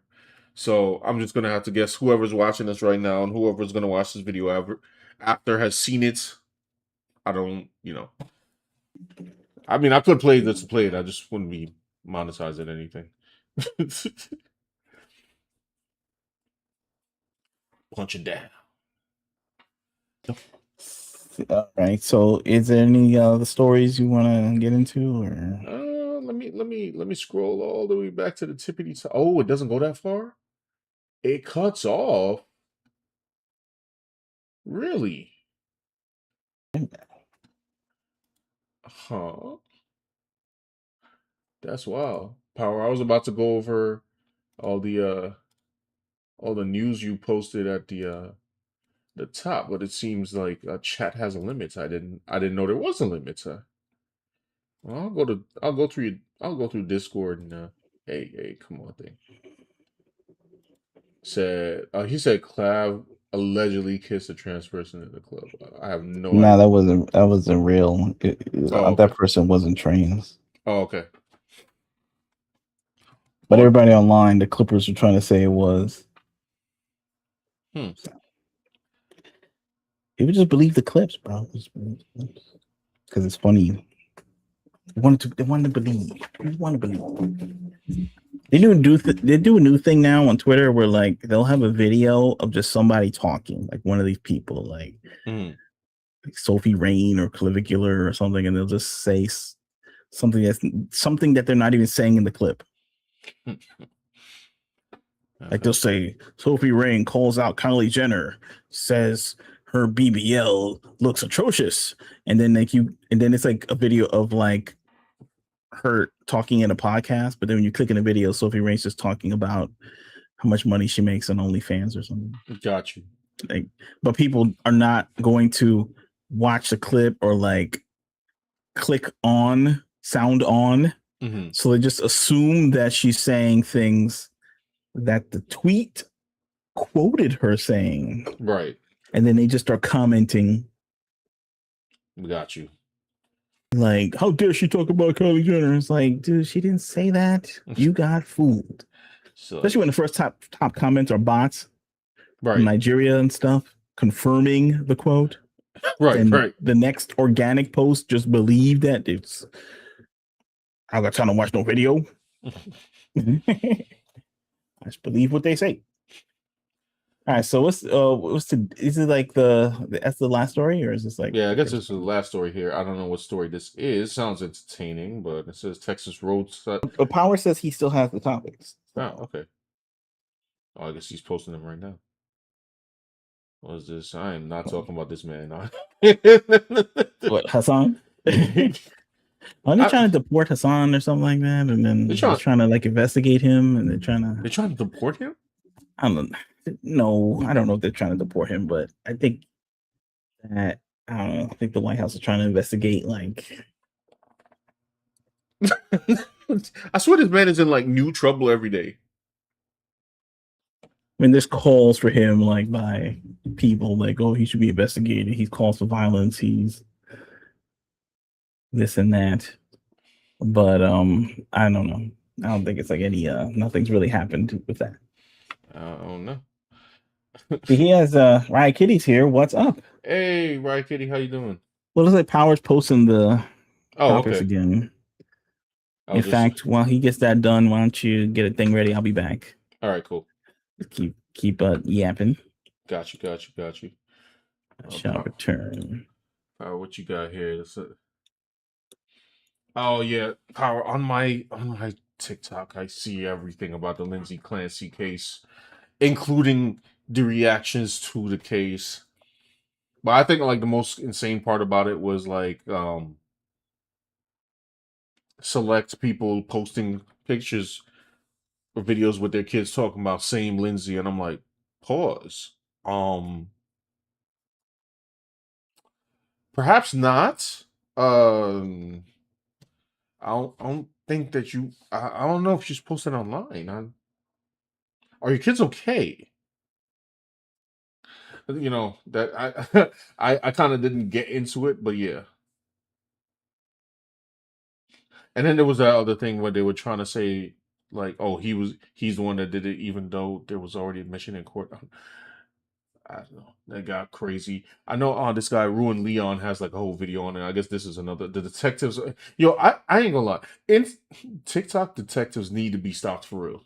So I'm just gonna have to guess whoever's watching this right now and whoever's gonna watch this video after has seen it. I don't, I mean, I could play this to play it. I just wouldn't be monetizing anything. Punching down. All right. So, is there any other stories you want to get into, or Let me scroll all the way back to the tippity top. Oh, it doesn't go that far. It cuts off. Really? Huh. That's wild. Power. I was about to go over all the news you posted at the top, but it seems like chat has a limit. I didn't know there was a limit. Well, I'll go through Discord and hey, come on thing. He said Clav allegedly kissed a trans person in the club. I have no idea. no? That wasn't real. Oh, okay. That person wasn't trans. Oh, okay. But Oh, everybody online, the Clippers were trying to say it was. People just believe the clips, bro. Because it's funny. They wanted to believe. They want to believe. They do a new thing now on Twitter where like they'll have a video of just somebody talking, like one of these people, like Sophie Rain or Clavicular or something, and they'll just say something that they're not even saying in the clip. Like they'll say Sophie Rain calls out Kylie Jenner, says her BBL looks atrocious, and then it's like a video of like her talking in a podcast, but then when you click in the video, Sophie Rain's just talking about how much money she makes on OnlyFans or something. Got you. Like, but people are not going to watch the clip or like click on sound on, so they just assume that she's saying things that the tweet quoted her saying, right? And then they just start commenting. Got you. Like, how dare she talk about Kylie Jenner? It's like, dude, she didn't say that. You got fooled. So, especially when the first top comments are bots, from Nigeria and stuff, confirming the quote. Right. The next organic post just believe that it's. I got time to watch no video. I just believe what they say. All right, so what's is it like that's the last story, or is this like? Yeah, I guess this is the last story here. I don't know what story this is. Sounds entertaining, but it says Texas roads. Power says he still has the topics. So. Oh, okay. Oh, I guess he's posting them right now. What is this? I am not talking about this man. What, Hassan? Yeah. Are they trying to deport Hassan or something like that? And then they're he's trying. trying to like investigate him, and they're trying They're to. trying to deport him. I don't know. No, I don't know if they're trying to deport him, but I think that I don't know. I think the White House is trying to investigate. Like, I swear this man is in like new trouble every day. I mean, there's calls for him like by people like, oh, he should be investigated. He calls for violence. He's this and that. But I don't know. I don't think it's like any nothing's really happened with that. I don't know. He has Riot Kitty's here. What's up? Hey, right, Kitty, how you doing? Well, looks like Power's posting the Oh, topics okay. again. I'll In just. fact, while he gets that done, why don't you get a thing ready? I'll be back. All right, cool. Keep yapping. Got you. Got you. Got you. I shall return. Power, what you got here? Oh yeah, Power on my TikTok. I see everything about the Lindsay Clancy case, including the reactions to the case. But I think like the most insane part about it was like select people posting pictures or videos with their kids talking about same Lindsay, and I'm like, pause. Um, Perhaps not. Um, I don't think that you. I don't know if she's posted online. Are your kids okay? You know that I kind of didn't get into it, but yeah. And then there was that other thing where they were trying to say like, oh, he's the one that did it, even though there was already admission in court. I don't know. That got crazy. I know this guy Ruin Leon has like a whole video on it. I guess this is another the detectives. Yo, I ain't gonna lie. In TikTok detectives need to be stopped for real.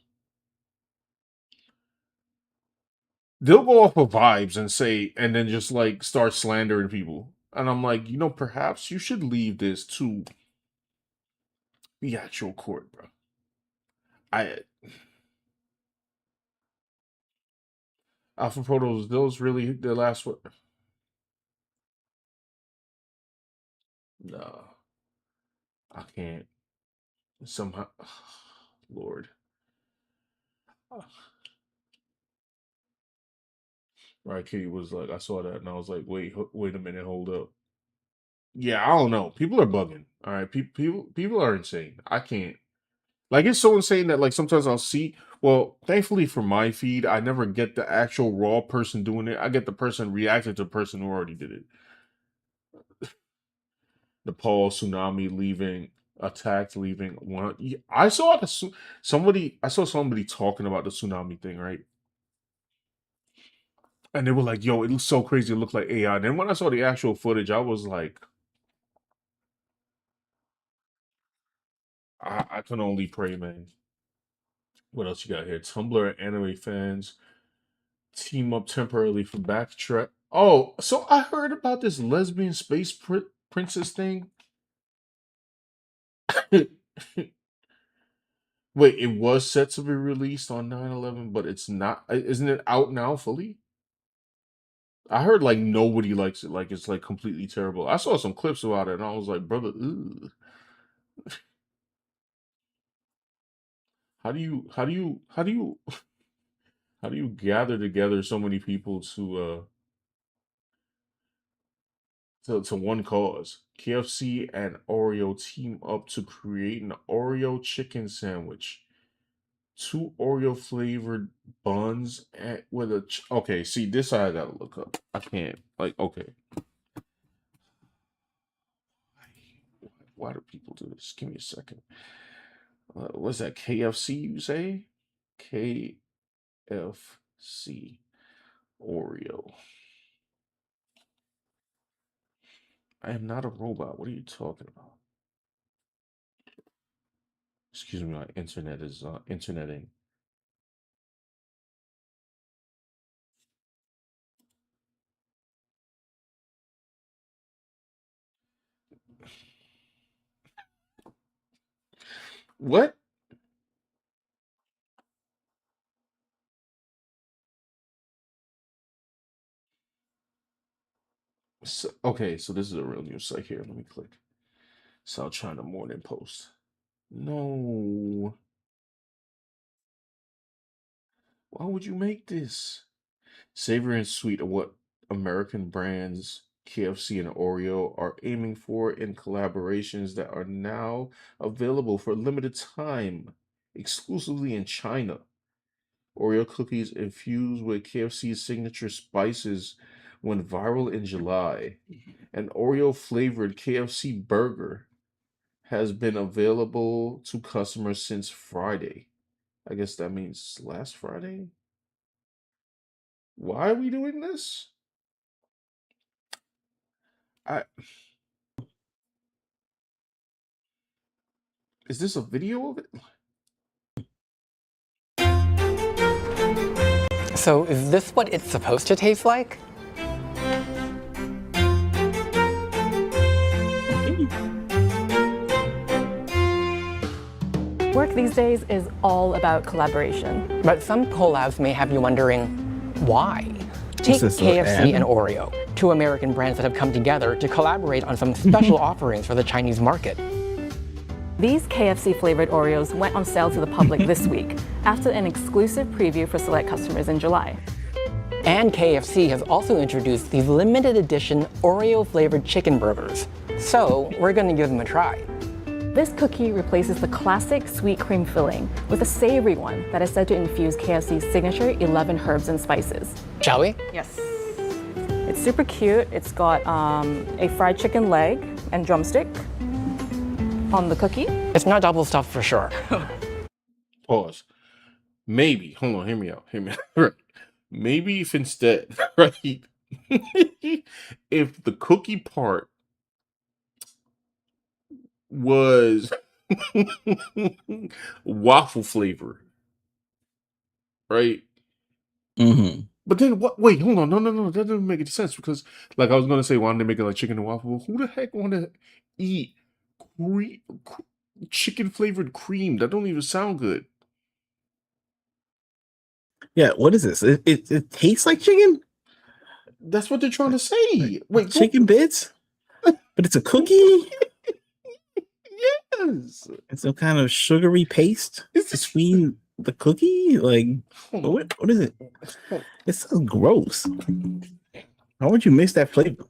They'll go off of vibes and say and then just like start slandering people. And I'm like, perhaps you should leave this to the actual court, bro. I Alpha Photos, those really the last one. No, I can't. Somehow, Lord. Right, Kitty was like, I saw that and I was like, wait a minute, hold up. Yeah, I don't know. People are bugging. All right, people are insane. I can't. Like it's so insane that like sometimes I'll see. Well, thankfully for my feed, I never get the actual raw person doing it. I get the person reacting to the person who already did it. Nepal tsunami leaving, attacked leaving. One, I saw somebody. I saw somebody talking about the tsunami thing, right? And they were like, "Yo, it looks so crazy. It looked like AI." Then when I saw the actual footage, I was like, I can only pray, man. What else you got here? Tumblr anime fans team up temporarily for backtrack. Oh, so I heard about this lesbian space princess thing. Wait, it was set to be released on 9/11, but it's not. Isn't it out now fully? I heard like nobody likes it. Like it's like completely terrible. I saw some clips about it, and I was like, brother, ugh. How do you gather together so many people to one cause? KFC and Oreo team up to create an Oreo chicken sandwich. Two Oreo flavored buns with a okay. See, this I gotta look up. I can't like okay. Why do people do this? Give me a second. What's that? KFC? You say? KFC Oreo. I am not a robot. What are you talking about? Excuse me, my internet is interneting. What? So, okay, so this is a real news site here. Let me click. South China Morning Post. No. Why would you make this? Savory and sweet are what American brands KFC and Oreo are aiming for in collaborations that are now available for a limited time exclusively in China. Oreo cookies infused with KFC's signature spices went viral in July. An Oreo flavored KFC burger has been available to customers since Friday. I guess that means last Friday. Why are we doing this? I Is this a video of it? So is this what it's supposed to taste like? Work these days is all about collaboration. But some collabs may have you wondering, why? Take this, KFC ad? and Oreo, two American brands that have come together to collaborate on some special offerings for the Chinese market. These KFC-flavored Oreos went on sale to the public this week after an exclusive preview for select customers in July. And KFC has also introduced these limited edition Oreo-flavored chicken burgers. So we're gonna give them a try. This cookie replaces the classic sweet cream filling with a savory one that is said to infuse KFC's signature 11 herbs and spices. Shall we? Yes. It's super cute. It's got a fried chicken leg and drumstick on the cookie. It's not double stuffed for sure. Pause. Maybe. Hold on. Hear me out. Hear me out. Right. Maybe if instead, right? If the cookie part was waffle flavor, right? Mm-hmm. But then what? Wait, hold on. No. That doesn't make any sense because, like, I was gonna say, why don't they make it like chicken and waffle? Who the heck want to eat chicken flavored cream? That don't even sound good. Yeah, what is this? It tastes like chicken? That's what they're trying to say. Wait, Chicken bits? But it's a cookie? yes. It's some kind of sugary paste to sweeten the cookie? Like, what is it? It's so gross. Why would you mix that flavor?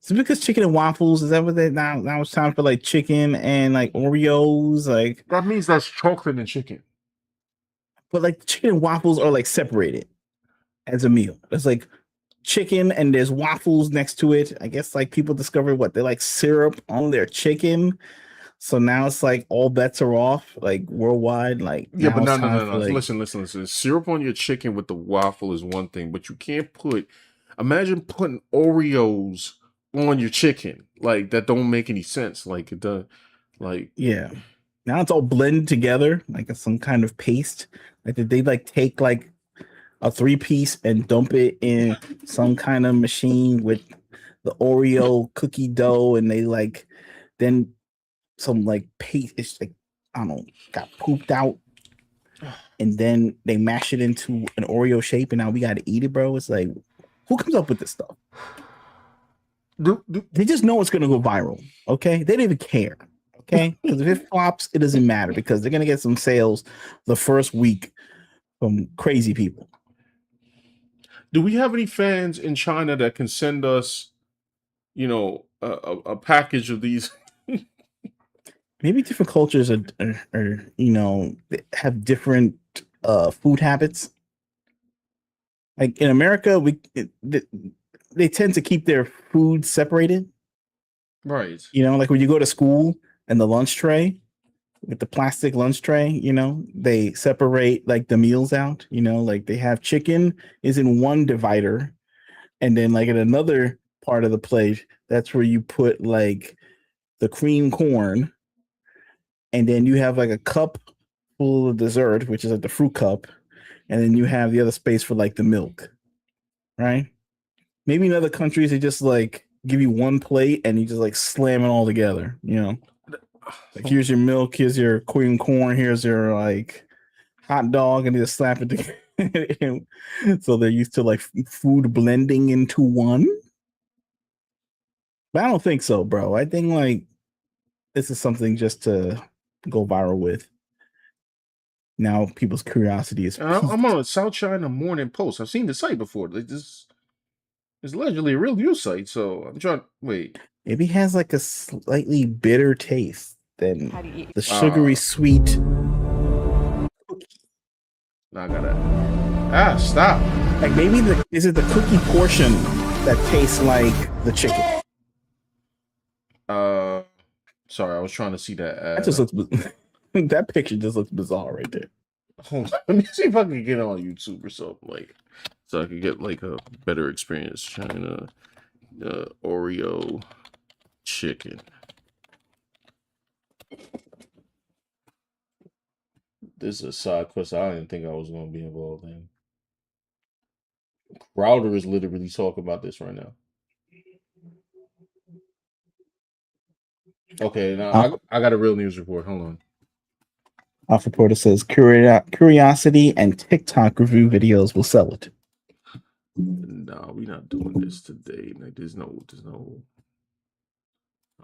Is it because chicken and waffles? Is that what they now it's time for like chicken and like Oreos? Like, That means that's chocolate and chicken. but like chicken and waffles are like separated as a meal. It's like chicken and there's waffles next to it. I guess like people discovered what they like syrup on their chicken. So now it's like all bets are off, like worldwide. Like Yeah, but now it's no. time for, like, Listen. Syrup on your chicken with the waffle is one thing, but you can't put. Imagine putting Oreos on your chicken. Like that don't make any sense. Like it does. Like yeah. Now it's all blended together, like it's some kind of paste. Like did they like take like a 3-piece and dump it in some kind of machine with the Oreo cookie dough, and they like then some like paste, it's like I don't know, got pooped out, and then they mash it into an Oreo shape, and now we got to eat it, bro. It's like, who comes up with this stuff? They just know it's gonna go viral. Okay, they don't even care. Okay, because if it flops, it doesn't matter because they're gonna get some sales the first week from crazy people. do we have any fans in China that can send us, a package of these? Maybe different cultures are they have different food habits. Like in America, they tend to keep their food separated. Right. Like when you go to school and the lunch tray with the plastic lunch tray, they separate like the meals out. Like they have chicken is in one divider, and then like in another part of the plate, that's where you put like the cream corn. And then you have like a cup full of dessert, which is like the fruit cup, and then you have the other space for like the milk, right? Maybe in other countries they just like give you one plate and you just like slam it all together, Like here's your milk, here's your cream corn, here's your like hot dog, and they just slap it together. So they're used to like food blending into one. But I don't think so, bro. I think like this is something just to go viral with. Now people's curiosity is I'm piqued. on a South China Morning Post. I've seen the site before. This is allegedly a real news site. So I'm trying. Wait. Maybe has like a slightly bitter taste than How do you eat? the sugary sweet. I gotta. Stop. Like maybe is it the cookie portion that tastes like the chicken? Sorry, I was trying to see that ad. That just looks. That picture just looks bizarre right there. Hold on. Let me see if I can get on YouTube or something, like, so I could get like a better experience. China, Oreo chicken. This is a side quest I didn't think I was going to be involved in. Crowder is literally talking about this right now. Okay, now I got a real news report. Hold on. Off reporter says curiosity and TikTok review videos will sell it. No, we're not doing this today. Like, there's no.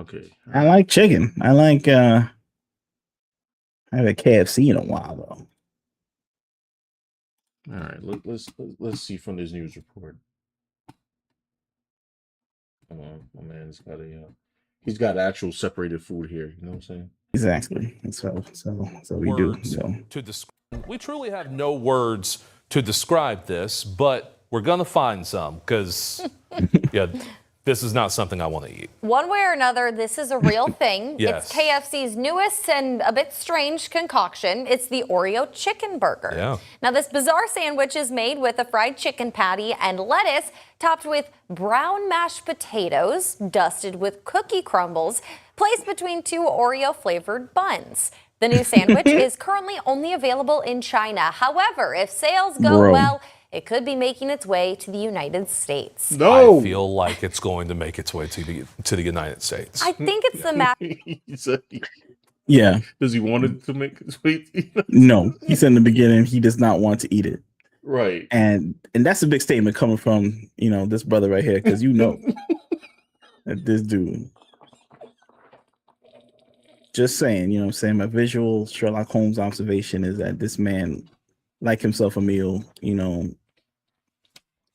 Okay. I like chicken. I like. I haven't KFC in a while though. All right. Let's see from this news report. Come on, my man's got he's got actual separated food here. You know what I'm saying? Exactly. So we do. So we truly have no words to describe this, but we're gonna find some because yeah, this is not something I want to eat. One way or another, this is a real thing. Yes. It's KFC's newest and a bit strange concoction. It's the Oreo chicken burger. Yeah. Now, this bizarre sandwich is made with a fried chicken patty and lettuce, topped with brown mashed potatoes, dusted with cookie crumbles, placed between two Oreo-flavored buns. The new sandwich is currently only available in China. However, if sales go well, it could be making its way to the United States. No, I feel like it's going to make its way to the United States. I think it's the yeah. Does he want it to make its way? No, he said in the beginning he does not want to eat it. Right. And that's a big statement coming from this brother right here, because that this dude. Just saying, what I'm saying, my visual Sherlock Holmes observation is that this man like himself a meal,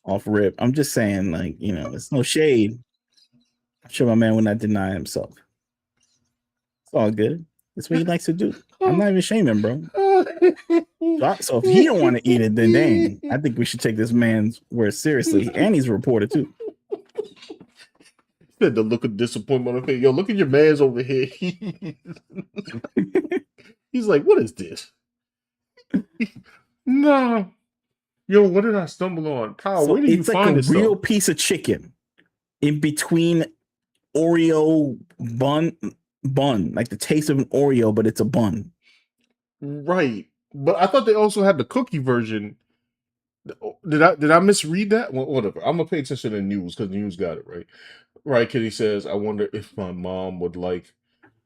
off rip. I'm just saying, like, it's no shade. I'm sure my man would not deny himself. It's all good. That's what he likes to do. I'm not even shaming, bro. So if he don't want to eat it, then dang, I think we should take this man's word seriously. And he's a reporter too. The look of disappointment on his face. Yo, look at your man's over here. He's like, what is this? No. Yo, what did I stumble on? Kyle, So where did you find it's this? like a real piece of chicken in between Oreo bun, like the taste of an Oreo, but it's a bun. Right. But I thought they also had the cookie version. Did I misread that? Well, whatever. I'm gonna pay attention to the news because the news got it right. Right, Kitty says, I wonder if my mom would like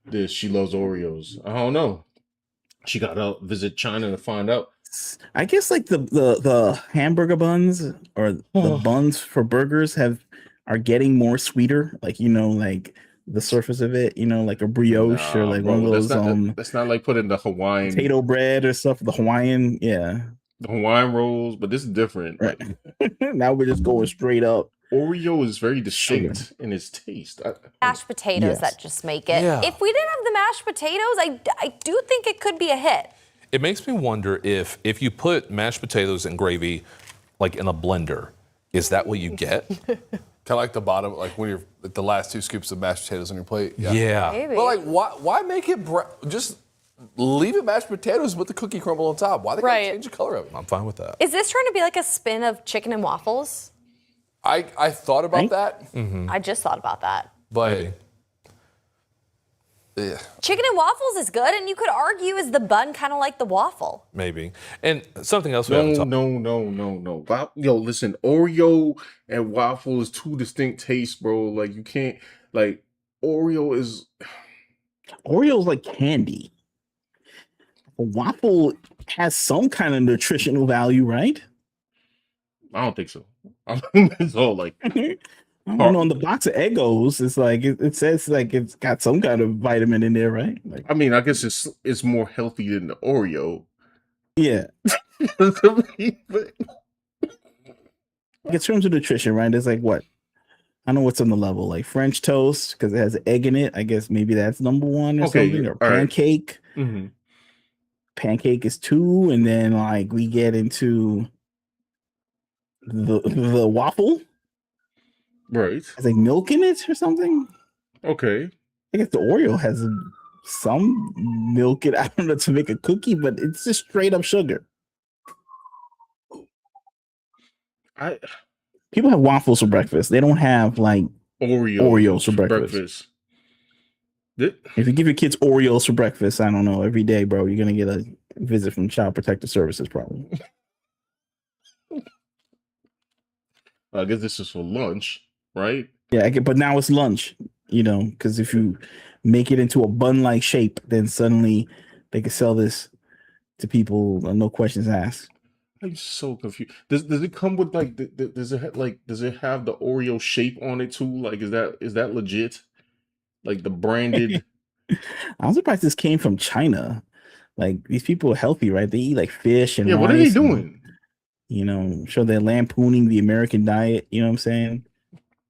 this. She loves Oreos. I don't know. She got to visit China to find out. I guess like the hamburger buns or the buns for burgers are getting more sweeter. Like, like the surface of it, like a brioche or like one of those that's not like putting the Hawaiian potato bread or stuff. The Hawaiian, yeah. The Hawaiian rolls, but this is different. Right. Now we're just going straight up. Oreo is very distinct in its taste. mashed potatoes that just make it. Yeah. If we didn't have the mashed potatoes, I do think it could be a hit. It makes me wonder if you put mashed potatoes and gravy like in a blender, is that what you get? Kind of like the bottom, like when you're like the last 2 scoops of mashed potatoes on your plate. Yeah. Maybe. But like, why make it just leave it mashed potatoes with the cookie crumble on top? Why they gotta change the color of it? I'm fine with that. Is this trying to be like a spin of chicken and waffles? I thought about that, I just thought about that. but yeah. Chicken and waffles is good, and you could argue is the bun kind of like the waffle. Maybe. And something else we haven't talked No. Yo, listen, Oreo and waffle is 2 distinct tastes, bro. Like, you can't, like, Oreo's like candy. A waffle has some kind of nutritional value, right? I don't think so. It's all like, I I don't know. On the box of Eggos, it's like it says like it's got some kind of vitamin in there, right? Like, I mean, I guess it's more healthy than the Oreo. yeah. But- In terms of nutrition, right? There's like what? I know what's on the level, like French toast because it has egg in it. I guess maybe that's number one or Okay, something. yeah, Or all right. pancake. mm-hmm. Pancake is 2, and then like we get into the waffle. Right. Has like milk in it or something. Okay. I guess the Oreo has some milk in. I don't know to make a cookie, but it's just straight up sugar. People have waffles for breakfast. They don't have like Oreos for breakfast. If you give your kids Oreos for breakfast, I don't know, every day, bro, you're gonna get a visit from Child Protective Services, probably. I guess this is for lunch, right? Yeah, but now it's lunch, because if you make it into a bun-like shape, then suddenly they can sell this to people, no questions asked. I'm so confused. Does it come with like does it have the Oreo shape on it too? Like is that legit? Like the branded? I'm surprised this came from China. Like these people are healthy, right? They eat like fish and Yeah, rice. what are they doing? I'm sure they're lampooning the American diet. You know what I'm saying?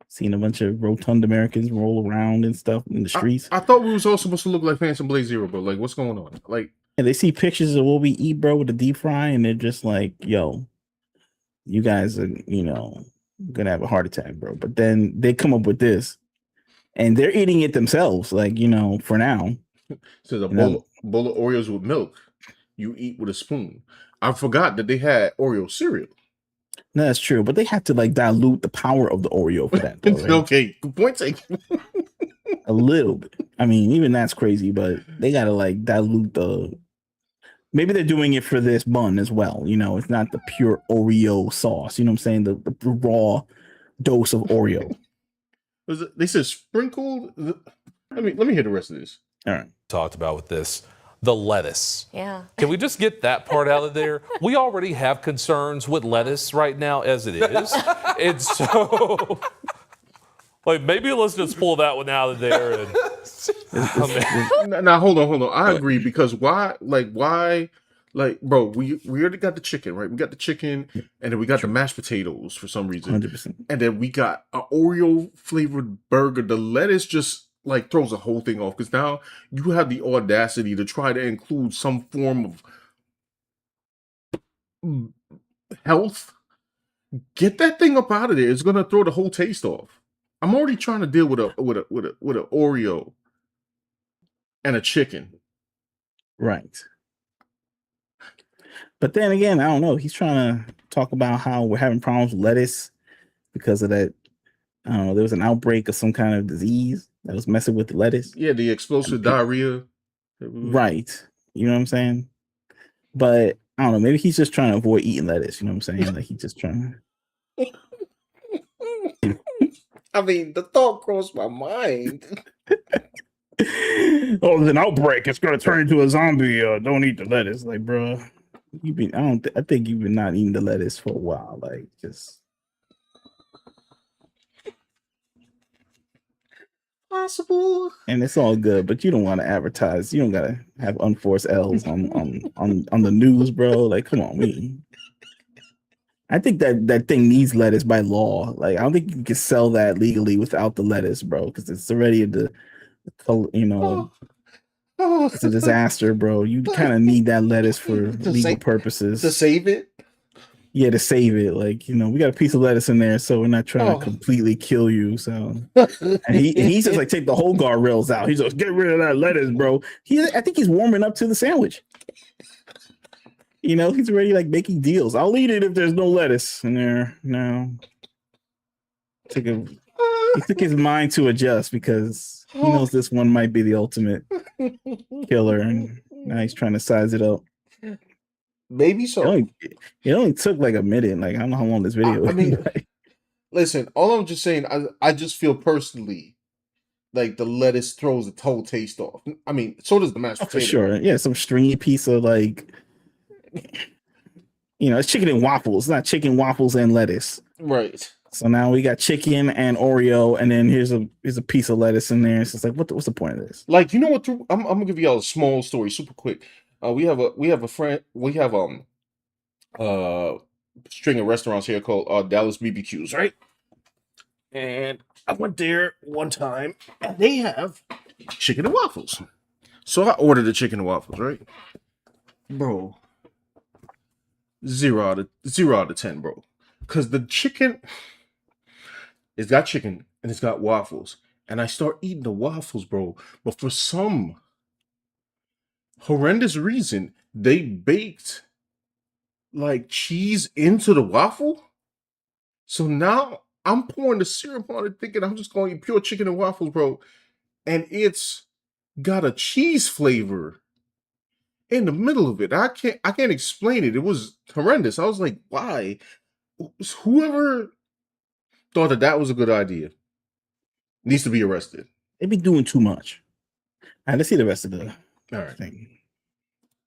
Seeing a bunch of rotund Americans roll around and stuff in the streets. I thought we was all supposed to look like Phantom Blaze Zero, but like what's going on? Like, and they see pictures of what we eat, bro, with the deep fry, and they're just like, yo, you guys are, gonna have a heart attack, bro. But then they come up with this, and they're eating it themselves, like, for now. So a bowl of Oreos with milk, you eat with a spoon. I forgot that they had Oreo cereal. No, that's true, but they have to like dilute the power of the Oreo for that, though, right? Okay, good point taken. A little bit. I mean, even that's crazy, but they gotta like dilute the. Maybe they're doing it for this bun as well. It's not the pure Oreo sauce. You know what I'm saying? The raw dose of Oreo. They said sprinkled. Let me hear the rest of this. All right. Talked about with this, the lettuce. Yeah. Can we just get that part out of there? We already have concerns with lettuce right now as it is. And so, like, maybe let's just pull that one out of there. And Now, hold on. I agree because why, bro, we already got the chicken, right? We got the chicken, and then we got the mashed potatoes for some reason. 100%. And then we got an Oreo flavored burger. The lettuce just like throws the whole thing off because now you have the audacity to try to include some form of health. Get that thing up out of there. It's gonna throw the whole taste off. I'm already trying to deal with a Oreo and a chicken. Right. But then again, I don't know. He's trying to talk about how we're having problems with lettuce because of that. I don't know. There was an outbreak of some kind of disease that was messing with the lettuce. Yeah, the explosive diarrhea. Right. You know what I'm saying? But I don't know. Maybe he's just trying to avoid eating lettuce. You know what I'm saying? Like he's just trying. I mean, the thought crossed my mind. Oh, there's an outbreak. It's gonna turn into a zombie. Don't eat the lettuce, like, bro. I think you've been not eating the lettuce for a while. Like, just possible. And it's all good, but you don't want to advertise. You don't gotta have unforced L's on the news, bro. Like, come on, I think that thing needs lettuce by law. Like, I don't think you can sell that legally without the lettuce, bro, because it's already it's a disaster, bro. You kind of need that lettuce for legal purposes. To save it? Yeah, to save it. Like, we got a piece of lettuce in there, so we're not trying to completely kill you. So, and he's just like, take the whole guardrails out. He's like, get rid of that lettuce, bro. I think he's warming up to the sandwich. He's already like making deals. I'll eat it if there's no lettuce in there. No. He took his mind to adjust because he knows this one might be the ultimate killer, and now he's trying to size it up. Maybe so. It only took like a minute. Like, I don't know how long this video I mean, like. Listen, all I'm just saying, I just feel personally like the lettuce throws the whole taste off. I mean, so does the mashed potato. For sure. Yeah, some stringy piece of like, it's chicken and waffles, not chicken, waffles, and lettuce. Right. So now we got chicken and Oreo, and then here's a piece of lettuce in there. So it's like, what's the point of this? Like, you know what? I'm gonna give y'all a small story, super quick. We have a friend. We have uh string of restaurants here called Dallas BBQs, right? And I went there one time, and they have chicken and waffles. So I ordered the chicken and waffles, right, bro? 0 out of 10, bro. Cause the chicken, it's got chicken and it's got waffles, and I start eating the waffles, bro. But for some horrendous reason, they baked like cheese into the waffle. So now I'm pouring the syrup on it, thinking I'm just going to eat pure chicken and waffles, bro. And it's got a cheese flavor in the middle of it. I can't explain it. It was horrendous. I was like, why? Whoever thought that was a good idea needs to be arrested. They be doing too much. All right, let's see the rest of the thing.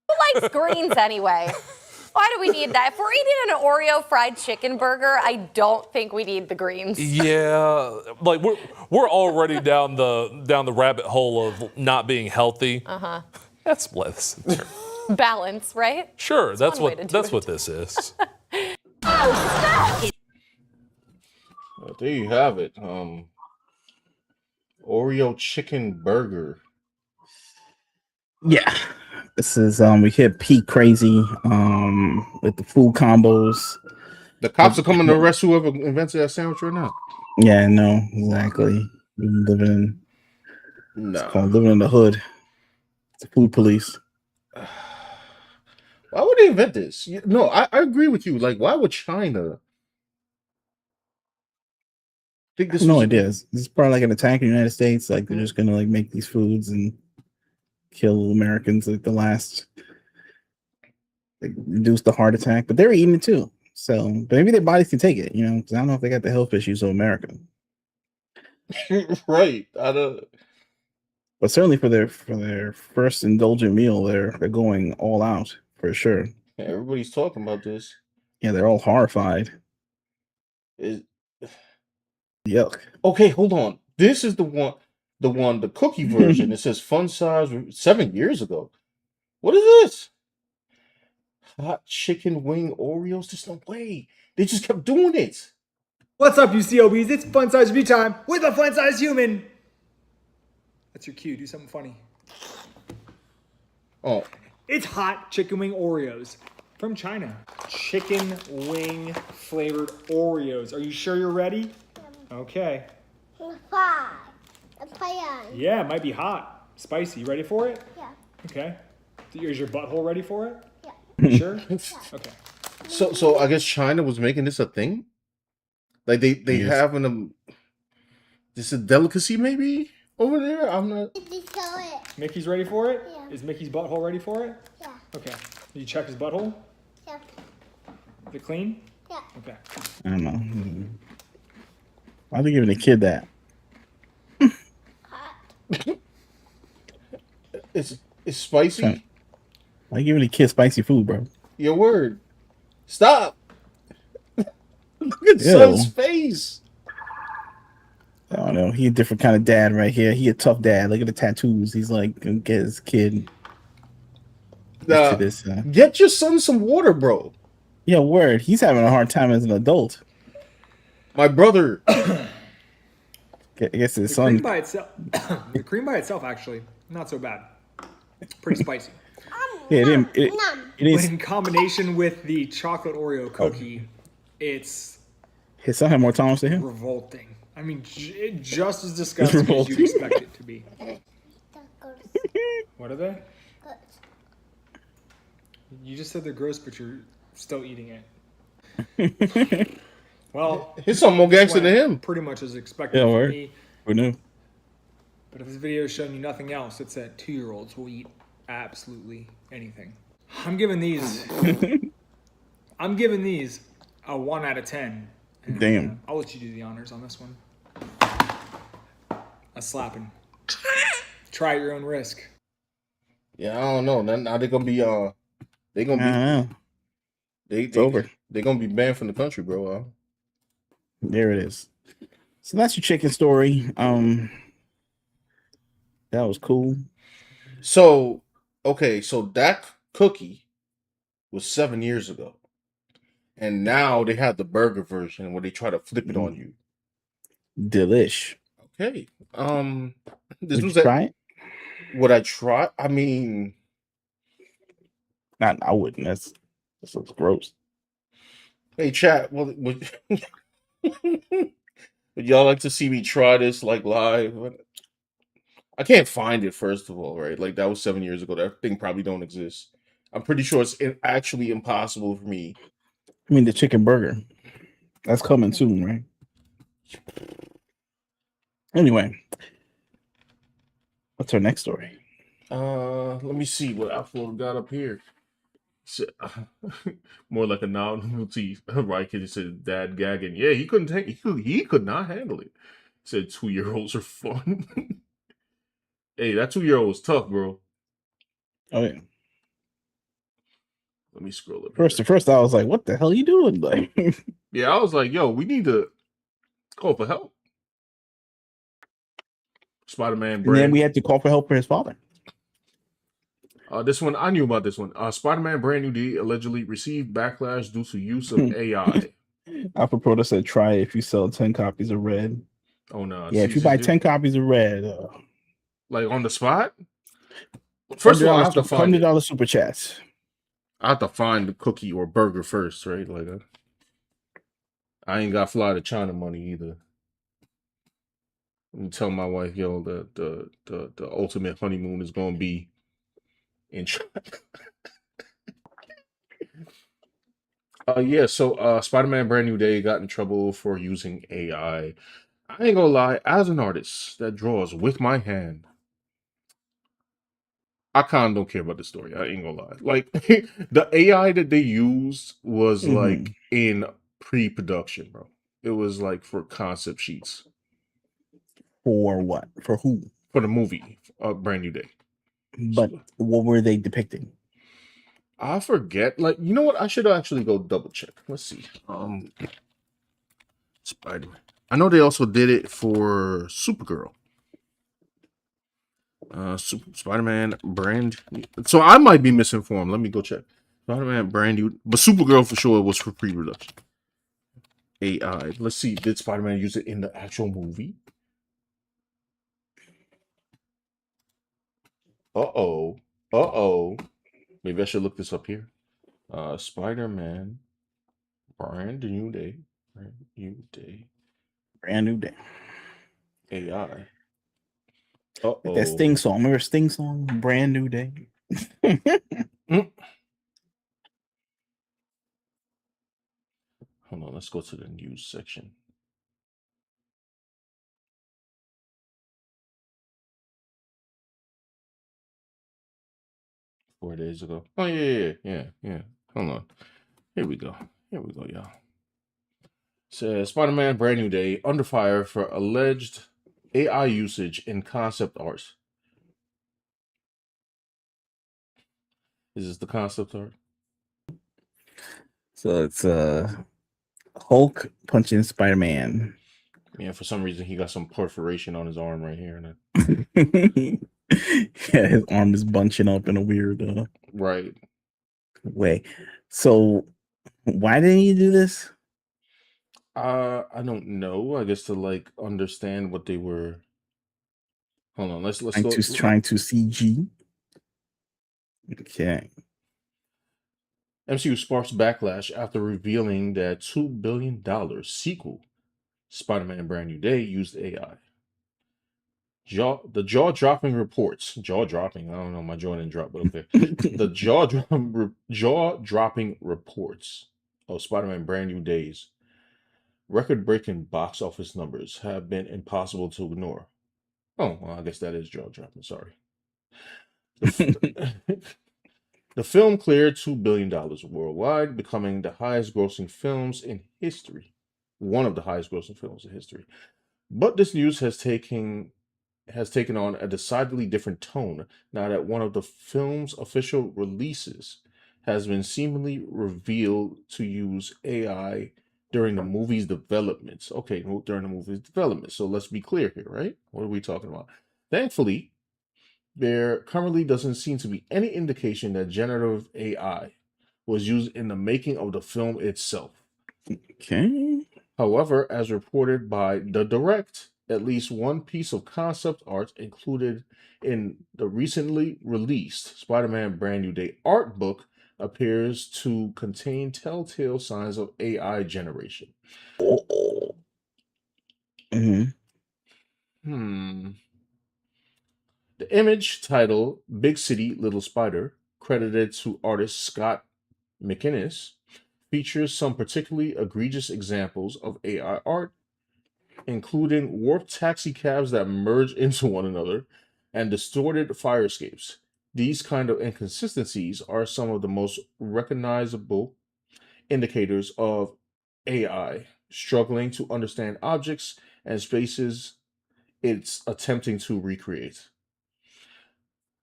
Who likes greens anyway? Why do we need that? If we're eating an Oreo fried chicken burger, I don't think we need the greens. Yeah, like we're already down the rabbit hole of not being healthy. That's lettuce. Balance, right? Sure, that's what this is. There you have it. Oreo chicken burger. Yeah. This is we hit peak crazy with the food combos. The cops are coming to arrest whoever invented that sandwich right now. Yeah, no, exactly. Living in it's called living in the hood. It's the food police. Why would they invent this? No, I agree with you. Like, why would China think this? No idea. This is probably like an attack in the United States. Like they're just gonna like make these foods and kill Americans at the last, like, reduce the heart attack. But they're eating it too. So maybe their bodies can take it, you know, because I don't know if they got the health issues of America. Right. I don't. But certainly for their first indulgent meal, they're going all out for sure. Yeah, everybody's talking about this. Yeah, they're all horrified. Yuck. Okay, hold on. This is the cookie version. It says fun size 7 years ago. What is this? Hot chicken wing Oreos? There's no way. They just kept doing it. What's up, you COBs? It's fun size review time with a fun size human. That's your cue. Do something funny. Oh. It's hot chicken wing Oreos from China. Chicken wing flavored Oreos. Are you sure you're ready? Okay. Yeah, it might be hot. Spicy. You ready for it? Yeah. Okay. Is your butthole ready for it? Yeah. You sure? Okay. So I guess China was making this a thing? Like they have this a delicacy maybe over there? I'm not. Mickey's ready for it? Yeah. Is Mickey's butthole ready for it? Yeah. Okay. Did you check his butthole? Yeah. Is it clean? Yeah. Okay. I don't know. Why are they giving a kid that? It's spicy. Why are you giving a kid spicy food, bro? Your word. Stop. Look at son's face. I don't know. He a different kind of dad right here. He a tough dad. Look at the tattoos. He's like, gonna get his kid. Get your son some water, bro. Yeah, word. He's having a hard time as an adult. My brother. I guess his son. The cream by itself, actually, not so bad. It's pretty spicy. Yeah, it is. But in combination with the chocolate Oreo cookie, it's his son had more tolerance than him. Revolting. I mean, just as disgusting as you'd expect it to be. What are they? You just said they're gross, but you're still eating it. Well, his son more gangster than him. Pretty much as expected for me. Who knew? But if this video is showing you nothing else, it's that 2-year-olds will eat absolutely anything. I'm giving these a 1 out of 10. And, damn. I'll let you do the honors on this one. A slapping. Try at your own risk. Yeah, I don't know. Now they're gonna be it's over. They're gonna be banned from the country, bro. There it is. So that's your chicken story. That was cool. So, okay, so that cookie was 7 years ago. And now they have the burger version where they try to flip it on you. Delish. Okay. This Would was you try it? Would I try? I mean, I wouldn't. That looks gross. hey chat, would would y'all like to see me try this like live? I can't find it first of all, right? Like that was 7 years ago. That thing probably don't exist. I'm pretty sure it's actually impossible for me. I mean, the chicken burger. That's coming soon, right? Anyway, what's our next story? Let me see what Apple got up here. So, more like a novelty, right? Because he said dad gagging. Yeah, he couldn't take. He could not handle it. He said 2-year-olds are fun. Hey, that 2-year-old was tough, bro. Oh yeah. Let me scroll up. First, I was like, "What the hell are you doing?" Like, Yeah, I was like, "Yo, we need to call for help." Spider-Man and then brand. we had to call for help for his father. This one I knew about. This one. Spider-Man brand new day allegedly received backlash due to use of AI. Alpha Proto said, "Try it if you sell 10 copies of Red." Oh no! Yeah, if you buy 10 copies of Red, like on the spot. First of all, I have to find it. $100 super chats. I have to find the cookie or burger first, right? Like, I ain't got fly to China money either. I'm tell my wife, yo, the ultimate honeymoon is gonna be in China. Yeah. So, Spider-Man Brand New Day got in trouble for using AI. I ain't gonna lie. As an artist that draws with my hand, I kind of don't care about the story. I ain't gonna lie. Like the AI that they used was like in pre-production, bro. It was like for concept sheets. For what? For who? For the movie, Brand New Day. But what were they depicting? I forget. Like, you know what? I should actually go double check. Let's see. Spider-Man. I know they also did it for Supergirl. Spider-Man brand. So I might be misinformed. Let me go check. Spider-Man brand new, but Supergirl for sure was for pre-production. AI. Let's see. Did Spider-Man use it in the actual movie? Uh-oh. Uh-oh. Maybe I should look this up here. Spider-Man brand new day. Brand new day. Brand New Day. AI. Like that Sting song. Remember Sting song? Brand New Day. Hold on, let's go to the news section. Four days ago. Oh yeah. Hold on. Here we go, y'all. Says Spider-Man Brand New Day under fire for alleged AI usage in concept art. Is this the concept art? So it's Hulk punching Spider-Man. Yeah, for some reason he got some perforation on his arm right here. Yeah, his arm is bunching up in a weird right way. So why didn't you do this? I don't know. I guess to like understand what they were. Hold on, let's trying to CG. Okay. MCU sparks backlash after revealing that $2 billion sequel, Spider-Man Brand New Day, used AI. The jaw-dropping reports. Jaw-dropping. I don't know. My jaw didn't drop, but okay. The jaw-dropping reports of Spider-Man Brand New Day's record-breaking box office numbers have been impossible to ignore. Oh, well, I guess that is jaw-dropping. Sorry. The film cleared $2 billion worldwide, becoming the highest-grossing films in history. One of the highest-grossing films in history. But this news has taken on a decidedly different tone now that one of the film's official releases has been seemingly revealed to use AI during the movie's development. Okay, during the movie's development. So let's be clear here, right? What are we talking about? Thankfully, there currently doesn't seem to be any indication that generative AI was used in the making of the film itself. Okay. However, as reported by The Direct, at least one piece of concept art included in the recently released Spider-Man Brand New Day art book appears to contain telltale signs of AI generation. Mm-hmm. The image, titled Big City Little Spider, credited to artist Scott McInnes, features some particularly egregious examples of AI art, including warped taxi cabs that merge into one another and distorted fire escapes. These kind of inconsistencies are some of the most recognizable indicators of AI struggling to understand objects and spaces it's attempting to recreate.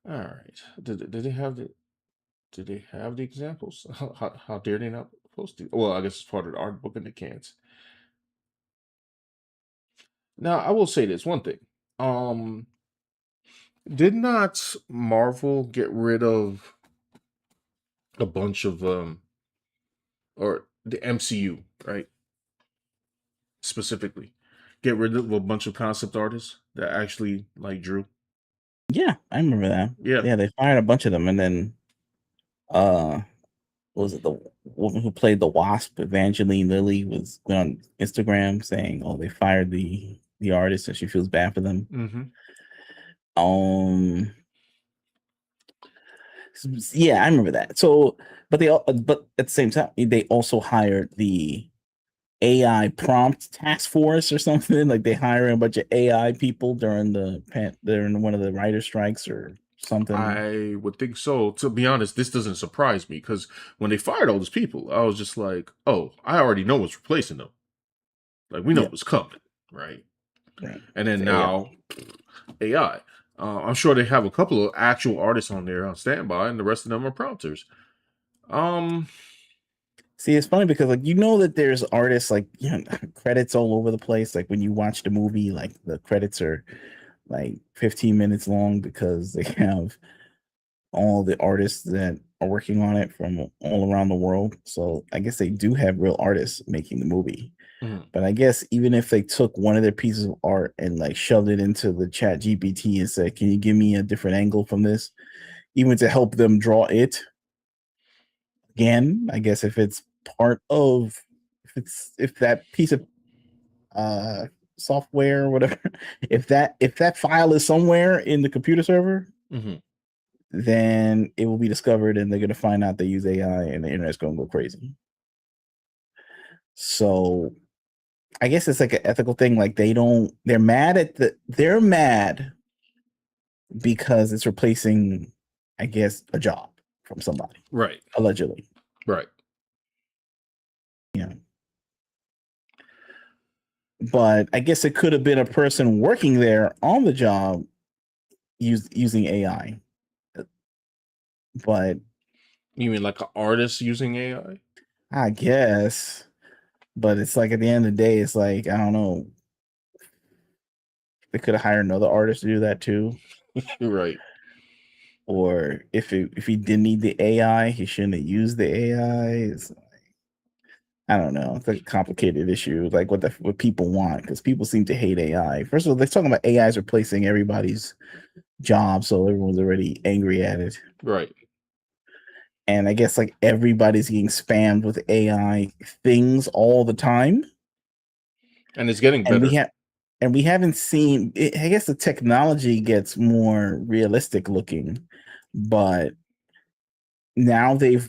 All right. Did they have the examples? How dare they not post it? Well, I guess it's part of the art book and they can't. Now, I will say this one thing. Did not Marvel get rid of a bunch of or the MCU, right? Specifically, get rid of a bunch of concept artists that actually like drew. Yeah, I remember that. Yeah. Yeah, they fired a bunch of them, and then what was it the woman who played the Wasp, Evangeline Lilly, went on Instagram saying, "Oh, they fired the artist, and she feels bad for them." Mm-hmm. Yeah, I remember that. So, but but at the same time, they also hired the AI prompt task force or something. Like they hire a bunch of AI people during one of the writer strikes or something. I would think so. To be honest, this doesn't surprise me because when they fired all those people, I was just like, "Oh, I already know what's replacing them. Like we know what's coming, right?" Right. And then It's now AI. I'm sure they have a couple of actual artists on there on standby, and the rest of them are prompters. See, it's funny because like that there's artists like credits all over the place. Like when you watch the movie, like the credits are like 15 minutes long because they have all the artists that are working on it from all around the world. So I guess they do have real artists making the movie. Mhm. But I guess even if they took one of their pieces of art and like shoved it into the chat GPT and said, "Can you give me a different angle from this?" Even to help them draw it. Again, I guess if it's part of if that piece of software or whatever, if that file is somewhere in the computer server, Mhm. then it will be discovered and they're going to find out they use AI and the internet's going to go crazy. So I guess it's like an ethical thing. Like they're mad because it's replacing, I guess, a job from somebody. Right. Allegedly. Right. Yeah. But I guess it could have been a person working there on the job using AI. But you mean like an artist using AI? I guess. But it's like at the end of the day, it's like, I don't know. They could have hired another artist to do that too. Right. Or if he didn't need the AI, he shouldn't have used the AI. It's like, I don't know. It's like a complicated issue, like what people want, because people seem to hate AI. First of all, they're talking about AI is replacing everybody's job, so everyone's already angry at it. Right. And I guess like everybody's getting spammed with AI things all the time. And it's getting better. And we haven't seen it. I guess the technology gets more realistic looking, but now the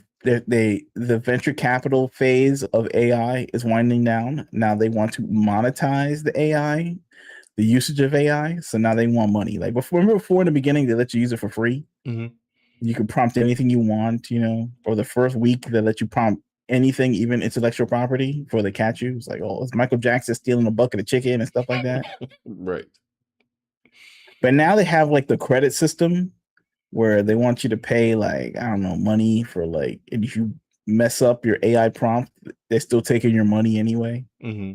venture capital phase of AI is winding down. Now they want to monetize the AI, the usage of AI. So now they want money. Like before in the beginning, they let you use it for free. Mm-hmm. You can prompt anything you want, or the first week they let you prompt anything, even intellectual property, before they catch you. It's like, oh, it's Michael Jackson stealing a bucket of chicken and stuff like that. Right. But now they have like the credit system where they want you to pay like, I don't know, money for like, if you mess up your AI prompt, they're still taking your money anyway. Mm-hmm.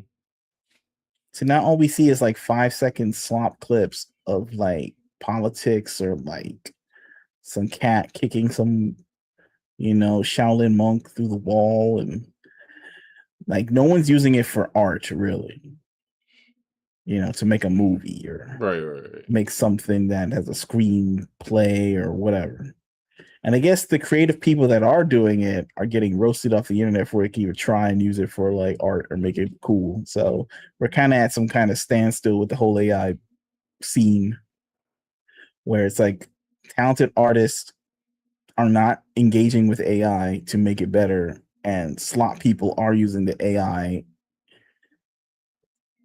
So now all we see is like 5-second slop clips of like politics or like some cat kicking some, Shaolin monk through the wall, and like no one's using it for art really, to make a movie or Right. make something that has a screenplay or whatever. And I guess the creative people that are doing it are getting roasted off the internet before they can even try and use it for like art or make it cool. So we're kind of at some kind of standstill with the whole AI scene, where it's like talented artists are not engaging with AI to make it better, and slot people are using the AI,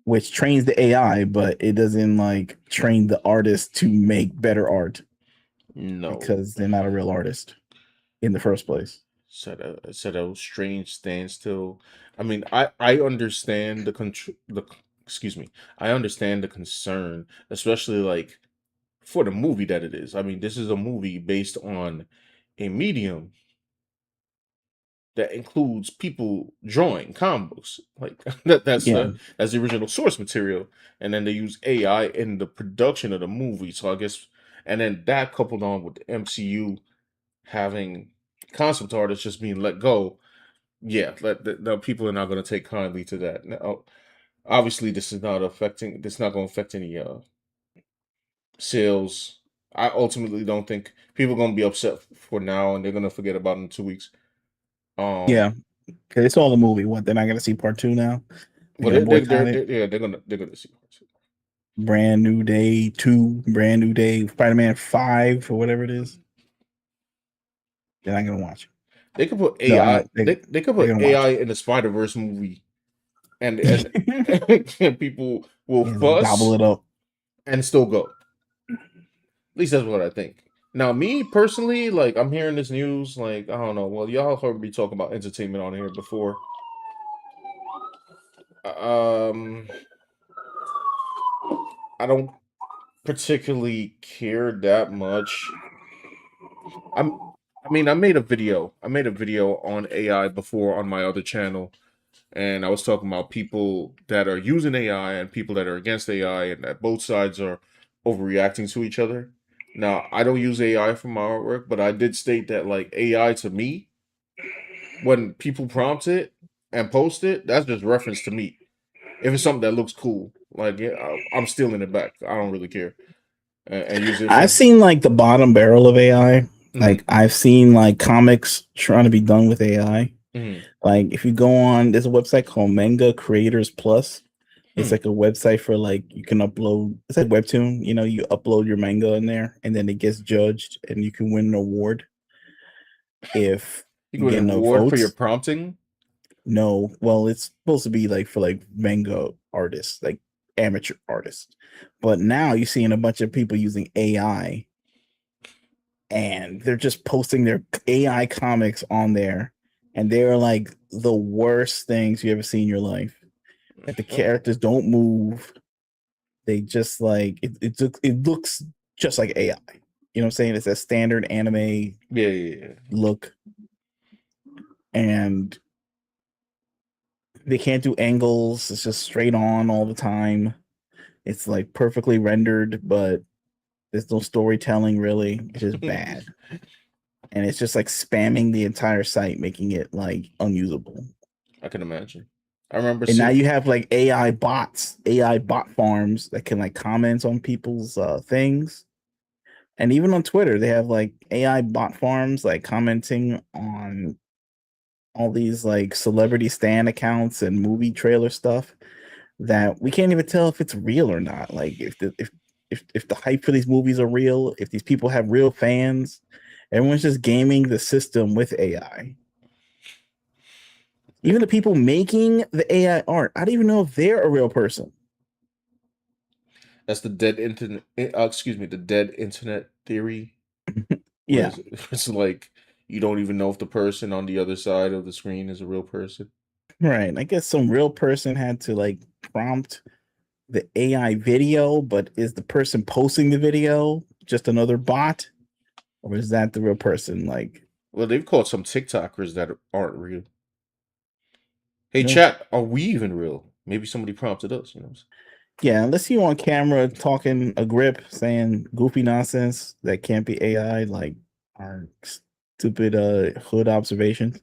which trains the AI, but it doesn't like train the artist to make better art No. because they're not a real artist in the first place. Said a strange standstill. I mean, I understand excuse me. I understand the concern, especially like for the movie that it is. I mean, this is a movie based on a medium that includes people drawing comic books. Like that's Yeah. the original source material, and then they use AI in the production of the movie. So I guess, and then that coupled on with the MCU having concept artists just being let go. Yeah, the people are not going to take kindly to that. Now, obviously, this is not affecting. This is not going to affect any sales. I ultimately don't think people are going to be upset for now, and they're going to forget about it in 2 weeks. Yeah, because it's all a movie. What, they're not going to see part 2 now? Well, They're going to boycott it? they're gonna see part 2. Brand New Day 2, Brand New Day, Spider-Man 5, or whatever it is. They're not going to watch it. They could put No, AI. they're They could put gonna watch AI in the Spider-Verse movie, and and people will it. Gobble fuss it up. and still go. At least that's what I think. Now, me personally, like I'm hearing this news, like I don't know. Well, y'all heard me talk about entertainment on here before. I don't particularly care that much. I mean, I made a video. I made a video on AI before on my other channel, and I was talking about people that are using AI and people that are against AI, and that both sides are overreacting to each other. Now, I don't use AI for my artwork, but I did state that like AI to me, when people prompt it and post it, that's just reference to me. If it's something that looks cool, like yeah, I'm stealing it back. I don't really care, and use it I've for. seen like the bottom barrel of AI. Like Mhm, I've seen like comics trying to be done with AI. mhm, Like if you go on, there's a website called Manga Creators Plus. It's hmm. like a website for like you can upload. It's like Webtoon. You upload your manga in there, and then it gets judged, and you can win an award if You you get get an enough award for your votes. prompting. No, well, it's supposed to be like for like manga artists, like amateur artists. But now you're seeing a bunch of people using AI, and they're just posting their AI comics on there, and they're like the worst things you ever see in your life. Like the characters don't move. They just like it looks just like AI. You know what I'm saying? It's a standard anime Yeah. look, and they can't do angles. It's just straight on all the time. It's like perfectly rendered, but there's no storytelling really. It's just bad. And it's just like spamming the entire site, making it like unusable. I can imagine. I remember And now seeing. you have like AI bots, AI bot farms that can like comment on people's things. And even on Twitter, they have like AI bot farms like commenting on all these like celebrity stan accounts and movie trailer stuff that we can't even tell if it's real or not. Like if the hype for these movies are real, if these people have real fans, everyone's just gaming the system with AI. Even the people making the AI art, I don't even know if they're a real person. That's the dead internet. Excuse me, the dead internet theory, where Yeah, it's like you don't even know if the person on the other side of the screen is a real person. right. I guess some real person had to like prompt the AI video, but is the person posting the video just another bot? Or is that the real person? Like, Well, they've caught some TikTokers that aren't real. Hey, You know? chat, are we even real? Maybe somebody prompted us. You know. Yeah, unless you on camera talking a grip, saying goofy nonsense that can't be AI, like our stupid hood observations,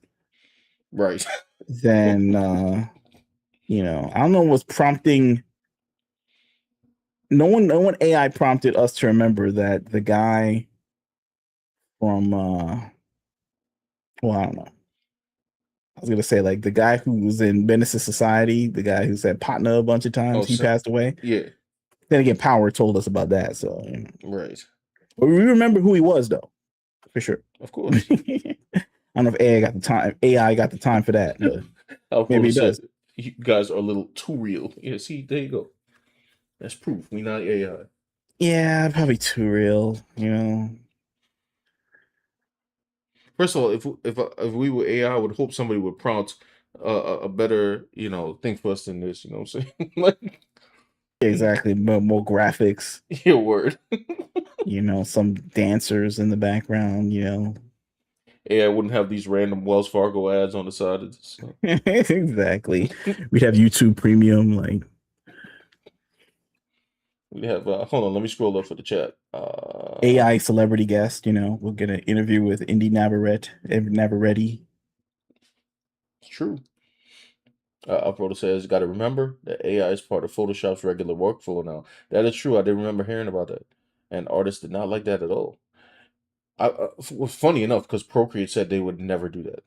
Right. then I don't know what's prompting. No one AI prompted us to remember that the guy from well, I don't know. I was gonna say like the guy who was in Menace to Society, the guy who said partner a bunch of times, he passed away. Yeah. Then again, Power told us about that, so Right. But we remember who he was though, for sure. Of course. I don't know if AI got the time. AI got the time for that, but maybe he does. You guys are a little too real. Yeah. See, there you go. That's proof. We not AI. Yeah, probably too real. First of all, if we were AI, I would hope somebody would prompt a better thing for us than this. You know what I'm saying? Like, Exactly, but more graphics. your word. Some dancers in the background. AI wouldn't have these random Wells Fargo ads on the side of this. Exactly. We'd have YouTube Premium, like We have. Hold on. Let me scroll up for the chat. AI celebrity guest. We'll get an interview with Indy Navarrete. It's true. Uploader says, "Got to remember that AI is part of Photoshop's regular workflow now." That is true. I didn't remember hearing about that, and artists did not like that at all. Funny enough, because Procreate said they would never do that,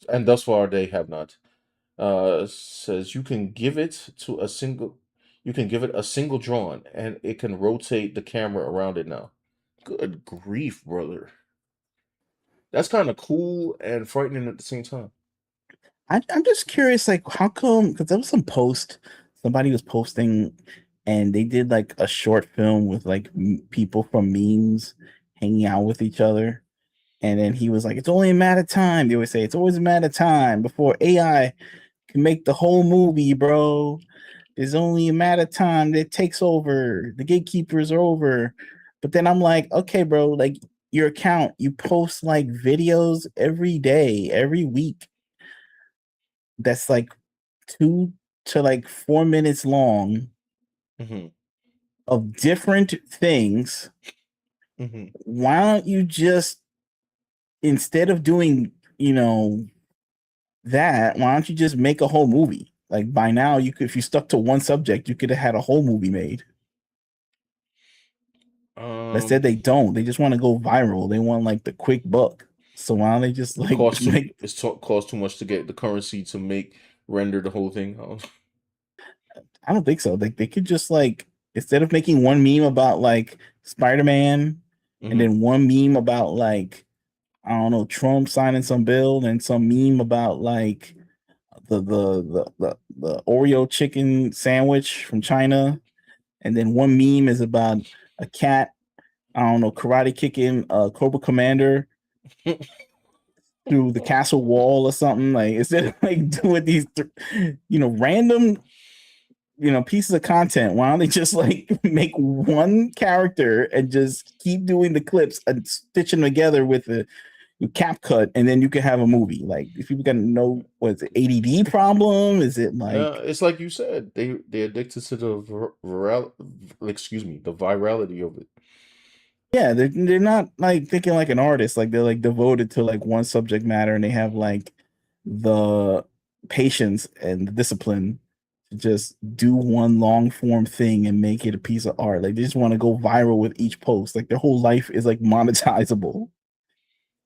and thus far they have not. Says you can give it a single drawn, and it can rotate the camera around it now. Good grief, brother! That's kind of cool and frightening at the same time. I'm just curious, like, how come? Because there was some post somebody was posting, and they did like a short film with like people from memes hanging out with each other, and then he was like, "It's only a matter of time." They always say it's always a matter of time before AI can make the whole movie, bro. It's only a matter of time that it takes over. The gatekeepers are over. But then I'm like, okay, bro, like your account, you post like videos every day, every week. That's like 2 to 4 minutes long Hmm. of different things. Hmm. Why don't you just, instead of doing, that, why don't you just make a whole movie? Like by now, you could, if you stuck to one subject, you could have had a whole movie made. Instead, they don't. They just want to go viral. They want like the quick buck. So why don't they just like make? Cost too much to get the currency to render the whole thing. I don't think so. They could just like, instead of making one meme about like Spider-Man and then one meme about like, I don't know, Trump signing some bill and some meme about like the Oreo chicken sandwich from China, and then one meme is about a cat, I don't know, karate kicking a Cobra Commander through the castle wall or something. Like, instead of like doing these random pieces of content, why don't they just like make one character and just keep doing the clips and stitching them together with a cap cut, and then you can have a movie. Like, if people got to know, what's it, ADD problem? Is it like, it's like you said, they're addicted to the the virality of it. yeah, they're not like thinking like an artist. Like, they're like devoted to like one subject matter, and they have like the patience and the discipline to just do one long form thing and make it a piece of art. Like, they just want to go viral with each post. Like, their whole life is like monetizable.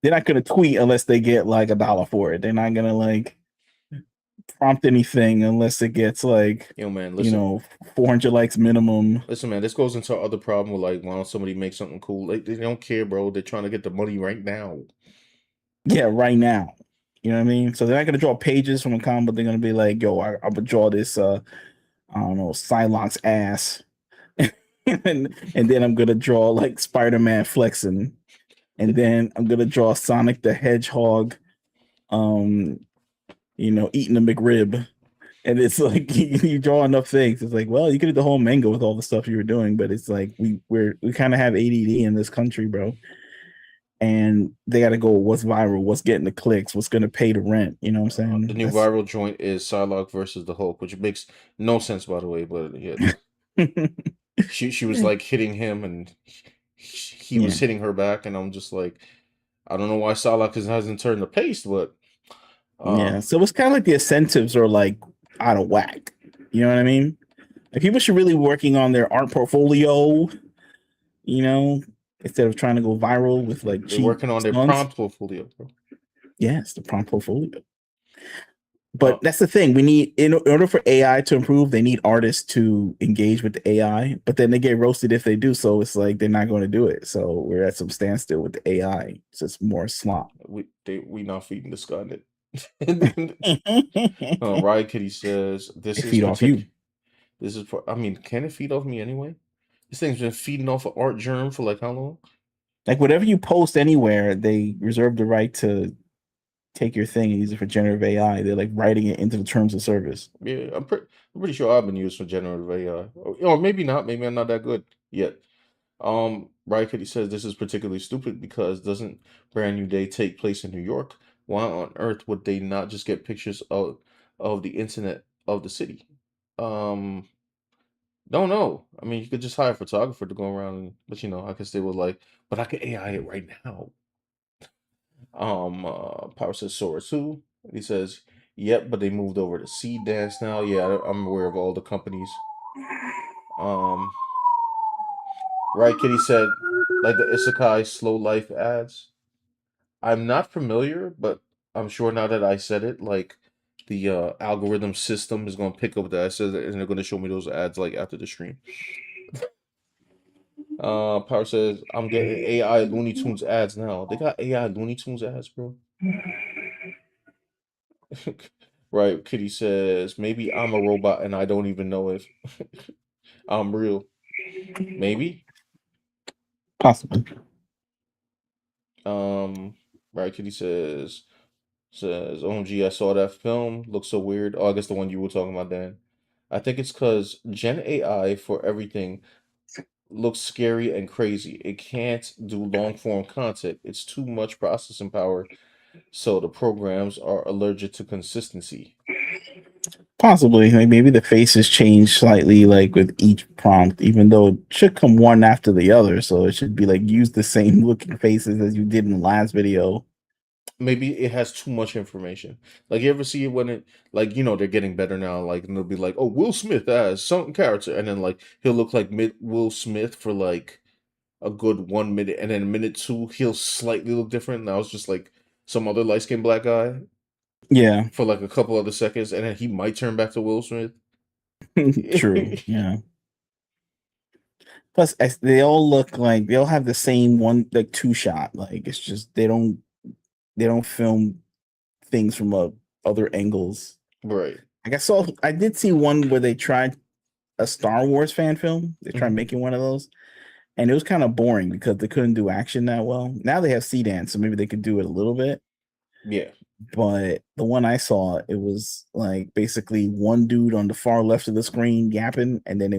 They're not gonna tweet unless they get like $1 for it. They're not gonna like prompt anything unless it gets like, Yo, man, listen. 400 likes minimum. Listen, man, this goes into our other problem with like, why don't somebody make something cool? Like, they don't care, bro. They're trying to get the money right now. Yeah, right now. You know what I mean? So they're not gonna draw pages from a comic, but they're gonna be like, yo, I'm gonna draw this I don't know, Psylocke's ass. and then I'm gonna draw like Spider-Man flexing. And then I'm gonna draw Sonic the Hedgehog eating a McRib. And it's like you draw enough things. It's like, well, you could do the whole manga with all the stuff you were doing, but it's like we kind of have ADD in this country, bro. and they got to go what's viral, what's getting the clicks, what's going to pay the rent. You know what I'm The saying? new viral joint is Psylocke versus the Hulk, which makes no sense, by the way. But yeah, she was like hitting him, and he Yeah. was hitting her back, and I'm just like, I don't know why Psylocke hasn't turned the pace, but Yeah. So it's kind of like the incentives are like out of whack. You know what I mean? Like people should really be working on their art portfolio, you know, instead of trying to go viral with like they're cheap working on their stunts. prompt portfolio, bro. Yes, the prompt portfolio. Uh, But that's the thing. We need in order for AI to improve, they need artists to engage with the AI. But then they get roasted if they do. So it's like they're not going to do it. So we're at some standstill with the AI. It's just more slop. we not feeding the Skynet. It Riot Kitty says this is feed off you. This is I mean, can it feed off me anyway? This thing's been feeding off of Art Germ for like how long? Like whatever you post anywhere, they reserve the right to take your thing and use it for generative AI. They're like writing it into the terms of service. Yeah, I'm pretty sure I've been used for generative AI. Or maybe not. Maybe I'm not that good yet. Riot Kitty says this is particularly stupid because doesn't Brand New Day take place in New York? Why on earth would they not just get pictures of the internet of the city? Um, don't know. I mean, you could just hire a photographer to go around and, but I guess they were like, but I can AI it right now. Power says Sora too. He says, yep, but they moved over to Seed Dance now. Yeah, I'm aware of all the companies. Um, Right, Kitty said, like the Isekai slow life ads. I'm not familiar, but I'm sure now that I said it, like the algorithm system is going to pick up that I said it, and they're going to show me those ads like after the stream. Power says, I'm getting AI Looney Tunes ads now. They got AI Looney Tunes ads, bro. Right, Kitty says, maybe I'm a robot and I don't even know if I'm real. Maybe. Possibly. Right, Kitty says, OMG, I saw that film. Looks so weird. Oh, I guess the one you were talking about, Dan. I think it's because Gen AI for everything looks scary and crazy. It can't do long form content. It's too much processing power. So the programs are allergic to consistency. Possibly. Like maybe the faces change slightly like with each prompt, even though it should come one after the other. So it should be like use the same looking faces as you did in the last video. Maybe it has too much information. Like you ever see it when it like they're getting better now. Like and they'll be like, oh, Will Smith as something character, and then like he'll look like Will Smith for like a good 1 minute, and then minute two he'll slightly look different. Now it's just like some other light skinned black guy Yeah. for like a couple other seconds, and then he might turn back to Will Smith. True. Yeah. Plus, they all look like they all have the same one, like two shot. Like it's just they don't film things from other angles. Right. Like I did see one where they tried a Star Wars fan film. They tried Mhm. making one of those, and it was kind of boring because they couldn't do action that well. Now they have C-Dance, so maybe they could do it a little bit. Yeah. But the one I saw, it was like basically one dude on the far left of the screen yapping, and then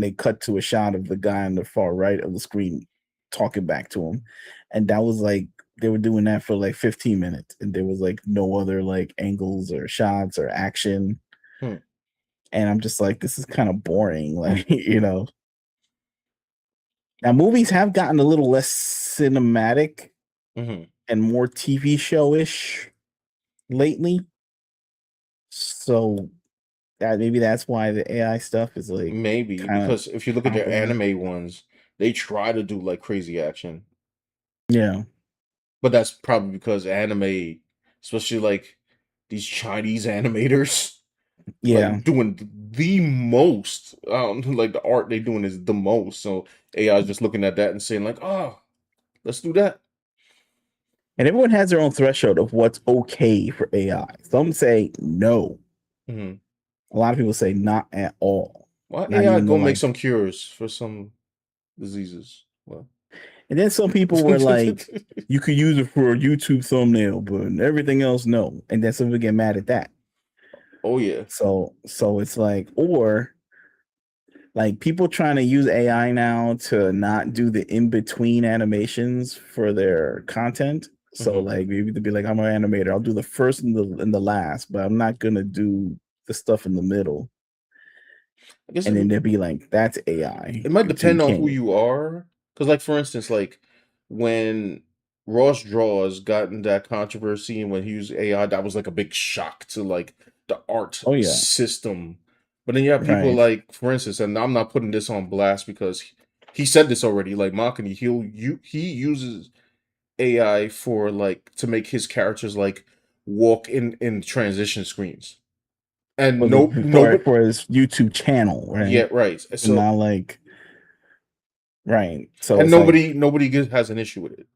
they cut to a shot of the guy on the far right of the screen talking back to him. And that was like they were doing that for like 15 minutes, and there was like no other like angles or shots or action. Hmm. And I'm just like, this is kind of boring. Like, Now movies have gotten a little less cinematic hmm and more TV show-ish lately. So maybe that's why the AI stuff is like Maybe kind of because if you look at their anime ones, they try to do like crazy action. Yeah. But that's probably because anime, especially like these Chinese animators, Yeah. like doing the most. Like the art they doing is the most. So AI is just looking at that and saying like, "Oh, let's do that." And everyone has their own threshold of what's okay for AI. Some say no. hmm A lot of people say not at all. Why Not AI even go the make like. some cures for some diseases? Well, And then some people were like, you could use it for a YouTube thumbnail, but everything else, no. And then some people get mad at that. oh yeah, So it's like, or like people trying to use AI now to not do the in between animations for their content. So like maybe to be like, I'm an animator, I'll do the first and the last, but I'm not gonna do the stuff in the middle. I guess And then they'll be like, that's AI. it might So you depend on who can't. you are. Because, like, for instance, like when Ross Draws got in that controversy and when he used AI, that was like a big shock to like the art Oh yeah, system. But then you have people right. like, for instance, and I'm not putting this on blast because he said this already, like Makani, he uses AI for like to make his characters like walk in transition screens. And nobody, For his YouTube channel, yeah, right? right. And So not like right. So and it's like has an issue with it.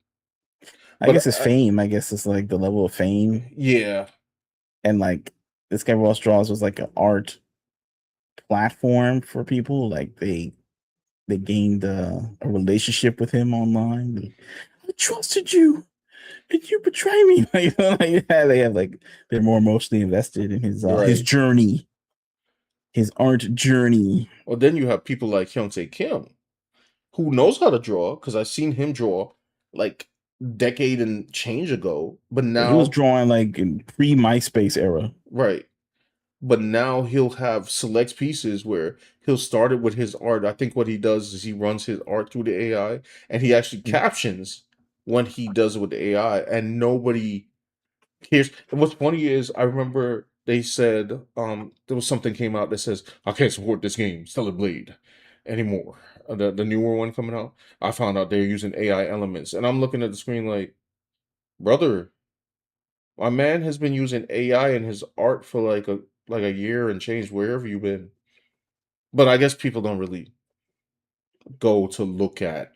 I guess But it's fame. I guess it's like the level of fame. yeah, And like this guy Ross Draws was like an art platform for people. Like they gained a relationship with him online. I trusted you, and you betray me. Like, yeah, they have like they're more emotionally invested in his right. journey, his art journey. Well, then you have people like Hyuntae Kim, who knows how to draw, because I've seen him draw like decade and change ago. But He was now, drawing like in pre MySpace era. right. But now he'll have select pieces where he'll start it with his art. I think what he does is he runs his art through the AI and he actually captions when he does it with the AI, and nobody here's and what's funny is I remember they said there was something came out that says I can't support this game, Stellar Blade, anymore. The newer one coming out. I found out they're using AI elements. And I'm looking at the screen like, brother, my man has been using AI in his art for like a year and change. Where have you been? But I guess people don't really go to look at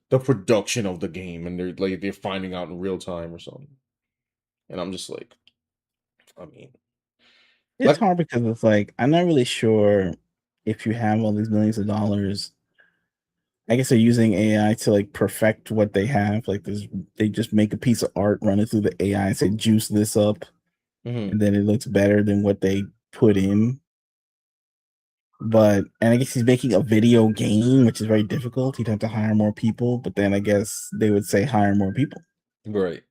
the production of the game and they're finding out in real time or something. And I'm just like, I mean, It's like hard because it's like I'm not really sure if you have all these millions of dollars. I guess they're using AI to like perfect what they have. Like this, they just make a piece of art, run it through the AI, and say juice this up, mhm, and then it looks better than what they put in. But and I guess he's making a video game, which is very difficult. He'd have to hire more people, but then I guess they would say hire more people. right.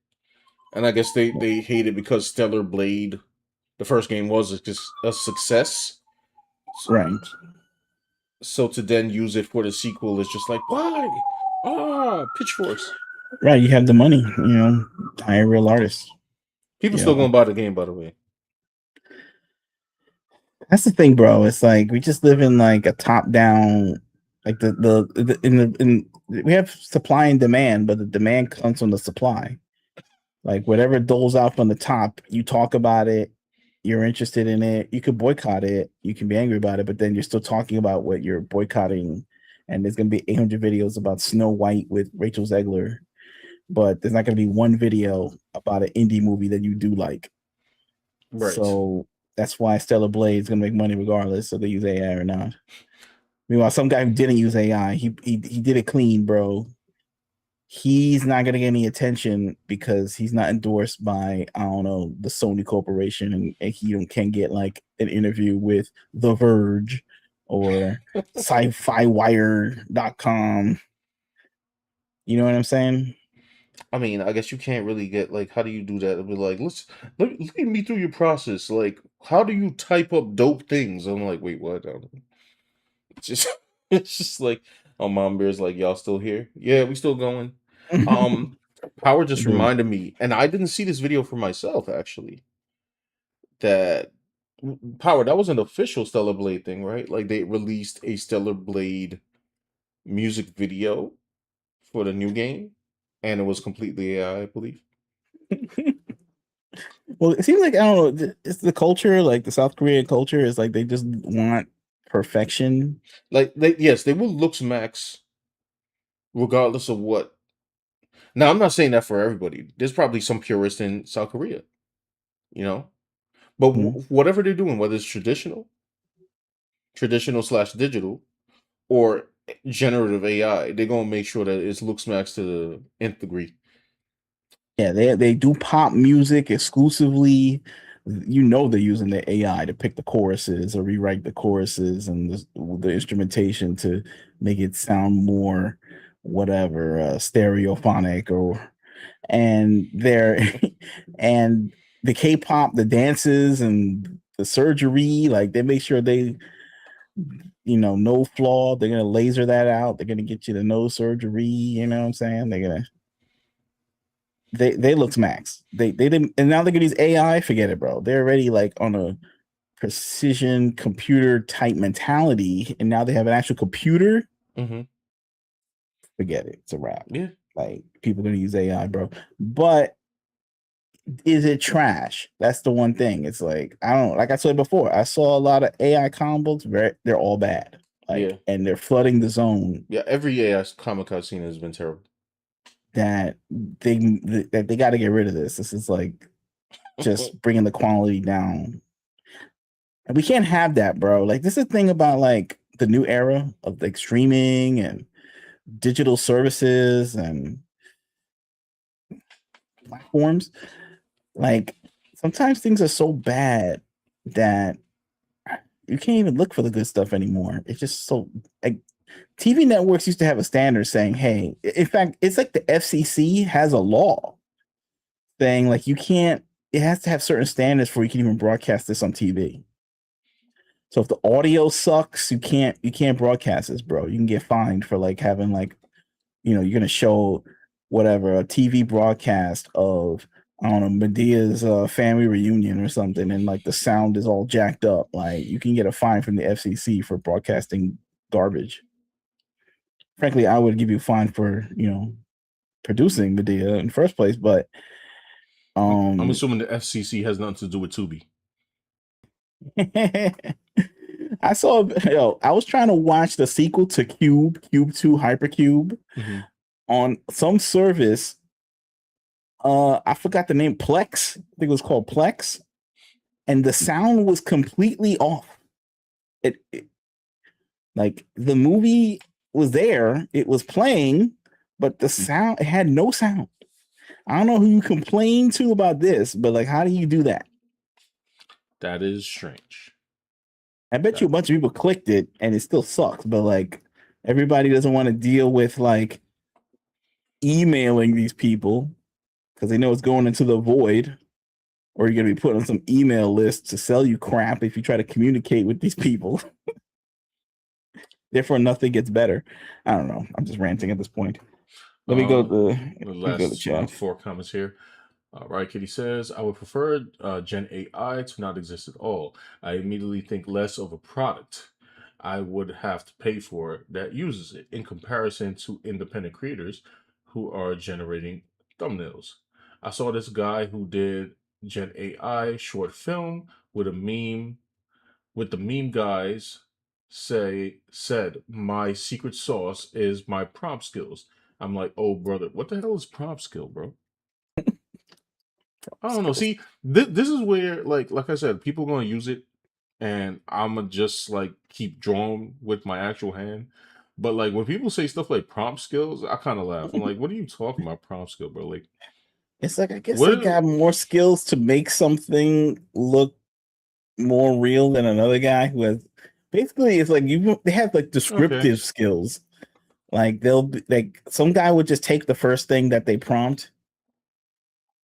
And I guess they hate it because Stellar Blade, the first game was a success. Right. So to then use it for the sequel is just like why? Ah, pitchforks. Right. You have the money, hire real artists. People still gonna buy the game, by the way. That's the thing, bro. It's like we just live in like a top down, like we have supply and demand, but the demand comes from the supply. Like whatever doles out from the top, you talk about it, you're interested in it, you could boycott it, you can be angry about it, but then you're still talking about what you're boycotting. And there's gonna be 800 videos about Snow White with Rachel Zegler, but there's not gonna be one video about an indie movie that you do like. Right. So that's why Stellar Blade is gonna make money regardless, so they use AI or not. Meanwhile, some guy who didn't use AI, he did it clean, bro. He's not gonna get any attention because he's not endorsed by I don't know the Sony Corporation, and he can't get like an interview with The Verge or sci-fi wire.com. You know what I'm saying? I mean, I guess you can't really get like how do you do that? It'll be like, lead me through your process. Like, how do you type up dope things? I'm like, wait, what? It's just it's just like Mom Bear's like, y'all still here? Yeah, we still going. Um Power just Dude, reminded me, and I didn't see this video for myself actually. That Power, that was an official Stellar Blade thing, right? Like they released a Stellar Blade music video for the new game, and it was completely AI, I believe. well, it seems like I don't know. It's the culture, like the South Korean culture, is like they just want perfection. Like they will look max regardless of what. Now I'm not saying that for everybody. There's probably some purists in South Korea, you know. But Mhm. whatever they're doing, whether it's traditional slash digital, or generative AI, they're gonna make sure that it looks max to the nth degree. Yeah, they do pop music exclusively. they're using the AI to pick the choruses or rewrite the choruses and the instrumentation to make it sound more whatever stereophonic and they're and the K-pop, the dances and the surgery, like they make sure they no flaw. They're gonna laser that out. They're gonna get you the no surgery. You know what I'm saying? They look max. They didn't, and now they're gonna use AI. Forget it, bro. They're already like on a precision computer type mentality, and now they have an actual computer. Mm-hmm. Forget it. It's a wrap. Yeah. Like people are gonna use AI, bro. But is it trash? That's the one thing. It's like I don't like I said before. I saw a lot of AI comic books. They're all bad. Like, and they're flooding the zone. Yeah, every AI comic I've seen has been terrible. That they got to get rid of this. This is like just bringing the quality down, and we can't have that, bro. Like this is the thing about like the new era of like streaming and digital services and platforms. Like sometimes things are so bad that you can't even look for the good stuff anymore. It's just so like TV networks used to have a standard saying, hey, in fact, it's like the FCC has a law saying like it has to have certain standards before you can even broadcast this on TV. So if the audio sucks, you can't broadcast this, bro. You can get fined for like having like, you're gonna show whatever a TV broadcast of I don't know, Medea's family reunion or something, and like the sound is all jacked up. Like you can get a fine from the FCC for broadcasting garbage. Frankly, I would give you a fine for producing Medea in the first place, but I'm assuming the FCC has nothing to do with Tubi. I was trying to watch the sequel to Cube 2 Hypercube on some service. I forgot the name, Plex. I think it was called Plex, and the sound was completely off. It like the movie was there, it was playing, but the sound, it had no sound. I don't know who you complain to about this, but like, how do you do that? That is strange. I bet you a bunch of people clicked it and it still sucks, but like everybody doesn't want to deal with like emailing these people because they know it's going into the void, or you're going to be put on some email list to sell you crap if you try to communicate with these people. Therefore, nothing gets better. I don't know. I'm just ranting at this point. Let me go to the last chat. 4 comments here. Right, Kitty says, I would prefer Gen AI to not exist at all. I immediately think less of a product I would have to pay for that uses it in comparison to independent creators who are generating thumbnails. I saw this guy who did Gen AI short film with the meme guys said my secret sauce is my prompt skills. I'm like, oh brother, what the hell is prompt skill, bro? I don't know. See, this is where, like I said, people are gonna use it, and I'm gonna just like keep drawing with my actual hand. But like when people say stuff like prompt skills, I kind of laugh. I'm like, what are you talking about, prompt skill, bro? Like, it's like I guess they got more skills to make something look more real than another guy who has. Basically, it's like they have like descriptive skills. Like they'll be like some guy would just take the first thing that they prompt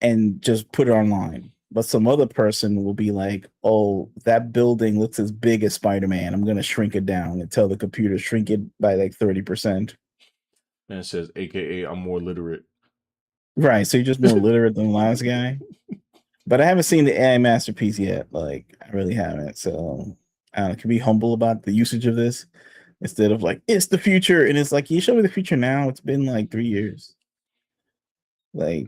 and just put it online. But some other person will be like, oh, that building looks as big as Spider-Man. I'm going to shrink it down and tell the computer shrink it by like 30%. And it says, AKA, I'm more literate. Right. So you're just more literate than the last guy. But I haven't seen the AI masterpiece yet. Like, I really haven't. So I don't know, can be humble about the usage of this instead of like, it's the future. And it's like, you show me the future now. It's been like 3 years. Like,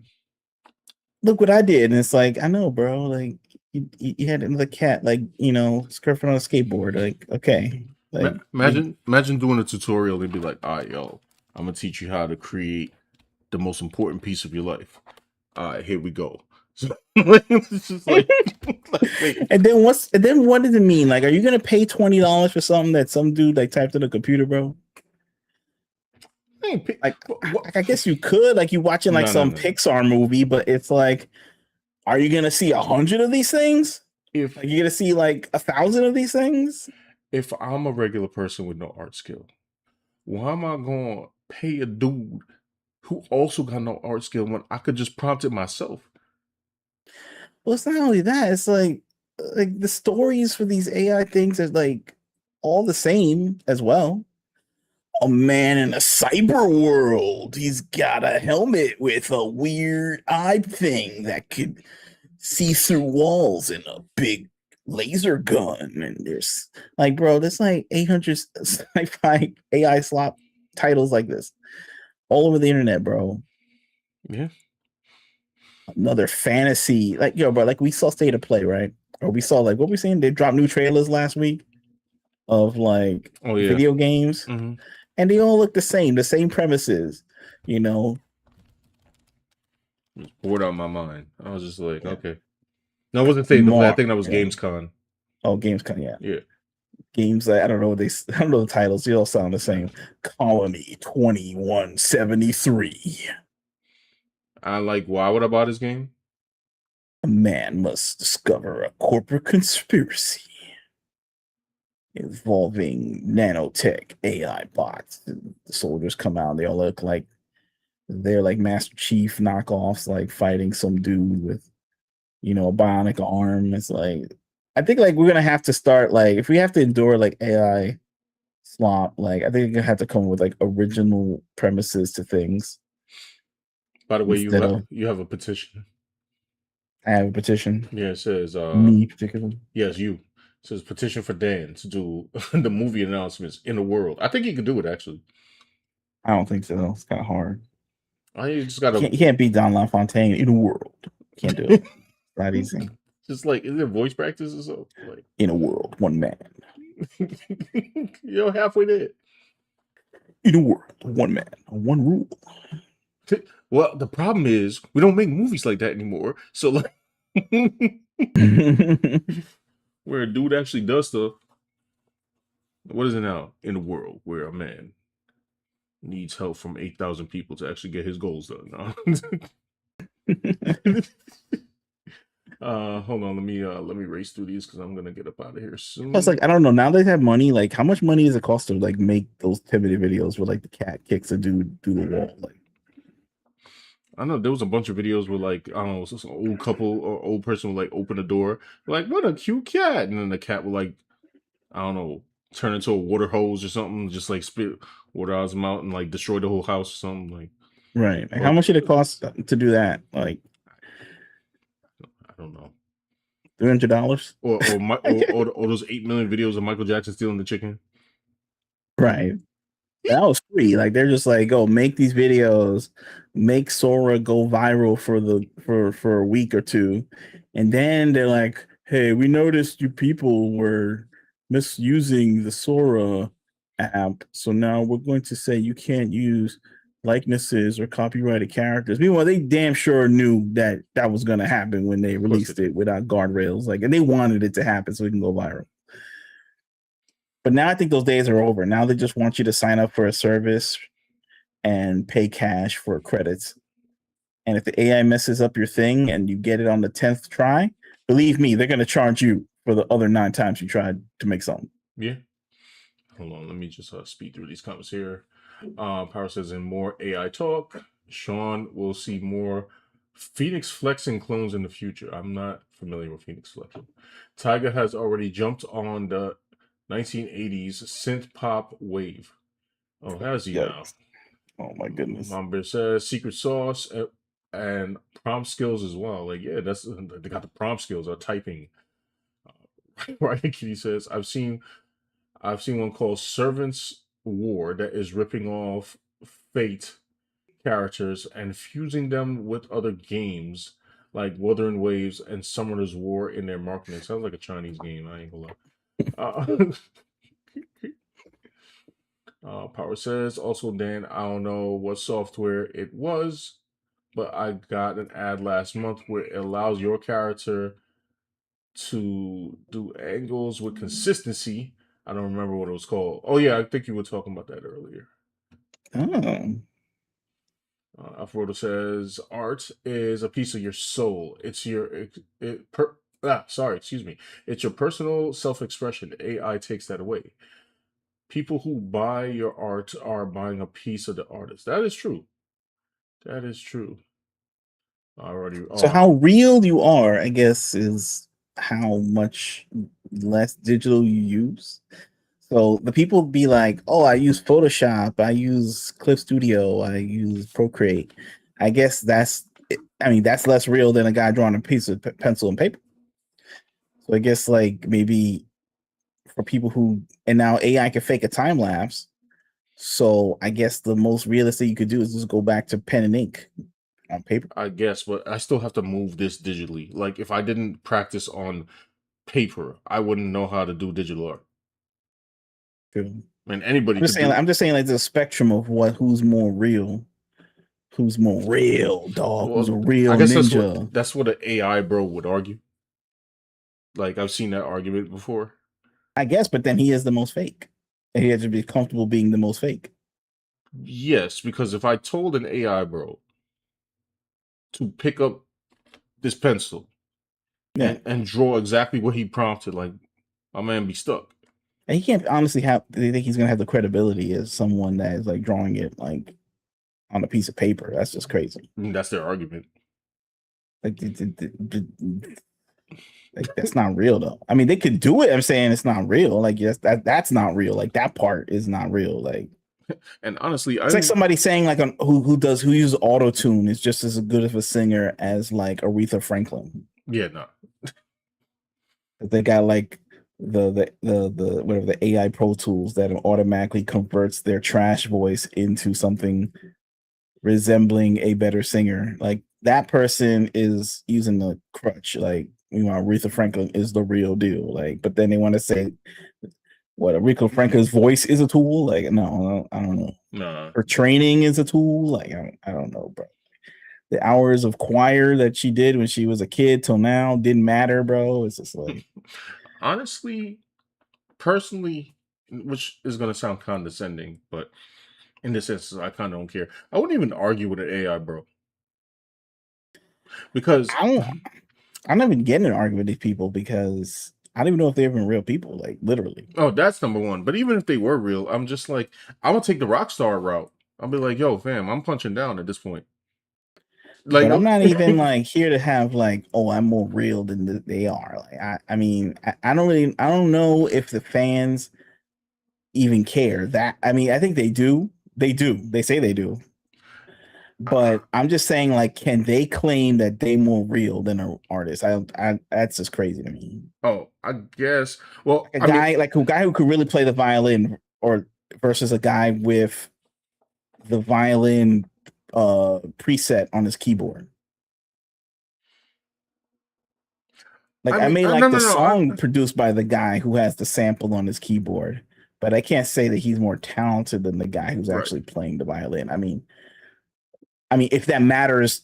look what I did. And it's like, I know, bro. Like, you had another cat, like, surfing on a skateboard. Like, okay. Like, imagine doing a tutorial and be like, all right, yo, I'm going to teach you how to create the most important piece of your life. All right, here we go. So, it's just like, and then what does it mean? Like, are you gonna pay $20 for something that some dude like typed in a computer, bro? Like I guess you could, like you watching like some Pixar movie, but it's like, Are you gonna see 100 of these things? If Like, you're gonna see like 1,000 of these things? if I'm a regular person with no art skill, why am I going to pay a dude who also got no art skill when I could just prompt it myself? Well, it's not only that. It's like the stories for these AI things are like all the same as well. A man in a cyber world. He's got a helmet with a weird eye thing that could see through walls and a big laser gun. And there's like, bro, there's like 800 sci-fi AI slop titles like this all over the internet, bro. Yeah. Another fantasy, like, yo, bro, like we saw State of Play, right? Or we saw, like, what we seen? They dropped new trailers last week of like Oh yeah. video games, hmm and they all look the same premises, you know. It was bored out of my mind. I was just like, Yeah. okay. No, I wasn't thinking of that. I Mark, think that was yeah. Gamescom. Oh, Gamescom, yeah. Yeah. Games that I don't know what I don't know the titles. They all sound the same. Colony 2173. I like, why would I buy this game? A man must discover a corporate conspiracy involving nanotech AI bots. The soldiers come out, they all look like they're like Master Chief knockoffs, like fighting some dude with, you know, a bionic arm. It's like, I think like we're gonna have to start, like, if we have to endure like AI slop, like I think we're gonna have to come with like original premises to things. By the way, Instead of, you have a petition. I have a petition. Yeah, it says Me particularly. yes, you. It says petition for Dan to do the movie announcements in the world. I think he could do it actually. I don't think so. It's kind of hard. You just gotta You can't beat Don LaFontaine in the world. Can't do it. Not easy. just like, is it voice practice or so? Like, In a world, one man. you're halfway there. In a world, one man, one rule. Well, the problem is we don't make movies like that anymore. So like, where a dude actually does stuff. What is it now? In a world where a man needs help from 8,000 people to actually get his goals done. Hold on, let me race through these because I'm gonna get up out of here soon. Plus, like, I don't know. Now they have money. Like, how much money does it cost to like make those timid videos where like the cat kicks a dude through the wall? Like, I know there was a bunch of videos where like, I don't know, some old couple or old person would like open the door, like, what a cute cat, and then the cat would like, I don't know, turn into a water hose or something, just like spit water out his mouth and like destroy the whole house or something. Like, right? Like, how much did it cost to do that? Like, I don't know. $300, or those 8 million videos of Michael Jackson stealing the chicken. right? That was free. Like, they're just like, go make these videos, make Sora go viral for a week or two, and then they're like, hey, we noticed you people were misusing the Sora app, so now we're going to say you can't use likenesses or copyrighted characters. Meanwhile, they damn sure knew that was going to happen when they released it without guardrails. Like, and they wanted it to happen so it can go viral. But now I think those days are over. Now they just want you to sign up for a service and pay cash for credits. And if the AI messes up your thing and you get it on the 10th try, believe me, they're going to charge you for the other 9 times you tried to make something. Yeah. Hold on, let me just speed through these comments here. Power says, in more AI talk, Sean will see more Phoenix flexing clones in the future. I'm not familiar with Phoenix flexing. Tiger has already jumped on the 1980s synth pop wave. Oh, has he now? Oh my goodness. Mamba says secret sauce and prompt skills as well. Like, yeah, that's, they got the prompt skills or typing. Right? Kitty says, I've seen one called Servants War that is ripping off Fate characters and fusing them with other games like Wuthering Waves and Summoner's War in their marketing. Sounds like a Chinese game. I ain't gonna lie. Power says, also, Dan, I don't know what software it was, but I got an ad last month where it allows your character to do angles with consistency. I don't remember what it was called. Oh yeah, I think you were talking about that earlier. Alfredo says art is a piece of your soul. It's your excuse me. It's your personal self-expression. AI takes that away. People who buy your art are buying a piece of the artist. That is true. That is true. I already. So how real you are, I guess, is how much less digital you use. So the people be like, "Oh, I use Photoshop, I use Clip Studio, I use Procreate." I guess I mean, that's less real than a guy drawing a piece of pencil and paper. So I guess like maybe for people who and now AI can fake a time lapse. So I guess the most realistic you could do is just go back to pen and ink on paper. I guess, but I still have to move this digitally. Like if I didn't practice on paper, I wouldn't know how to do digital art. True. And anybody I'm just could saying. do. I'm just saying, like, there's a spectrum of who's more real, dog, who's a Well, real I guess ninja. that's what an AI bro would argue. Like I've seen that argument before. I guess, but then he is the most fake. And he has to be comfortable being the most fake. Yes, because if I told an AI bro to pick up this pencil Yeah, and draw exactly what he prompted, like my man be stuck. and he can't honestly have. They think he's gonna have the credibility as someone that is like drawing it like on a piece of paper. That's just crazy. That's their argument. Like, like that's not real though. I mean, they could do it. I'm saying it's not real. Like, yes, that's not real. Like that part is not real. Like, And honestly, it's like somebody saying like who uses auto tune is just as good of a singer as like Aretha Franklin. yeah, no. They got like the whatever the AI Pro Tools that automatically converts their trash voice into something resembling a better singer. Like that person is using the crutch. Like, you know, Aretha Franklin is the real deal. Like, but then they want to say what Aretha Franklin's voice is a tool. Like, no, I don't know. Nah. Her training is a tool. Like, I don't know, bro. The hours of choir that she did when she was a kid till now didn't matter, bro. It's just like Honestly, personally, which is gonna sound condescending, but in this instance, I kind of don't care. I wouldn't even argue with an AI, bro, because I'm not even getting an argument with these people because I don't even know if they're even real people, like literally. oh, that's number one. But even if they were real, I'm just like, I would take the rock star route. I'll be like, yo, fam, I'm punching down at this point. Like, But I'm not even like here to have like, oh, I'm more real than they are. Like, I mean, I don't know if the fans even care. That I mean, I think they do. They do. They say they do. But I'm just saying, like, can they claim that they more real than an artist? I that's just crazy to me. oh, I guess. Well, A guy who could really play the violin, or versus a guy with the violin preset on his keyboard. Like, I may like the song produced by the guy who has the sample on his keyboard, but I can't say that he's more talented than the guy who's actually playing the violin. I mean, if that matters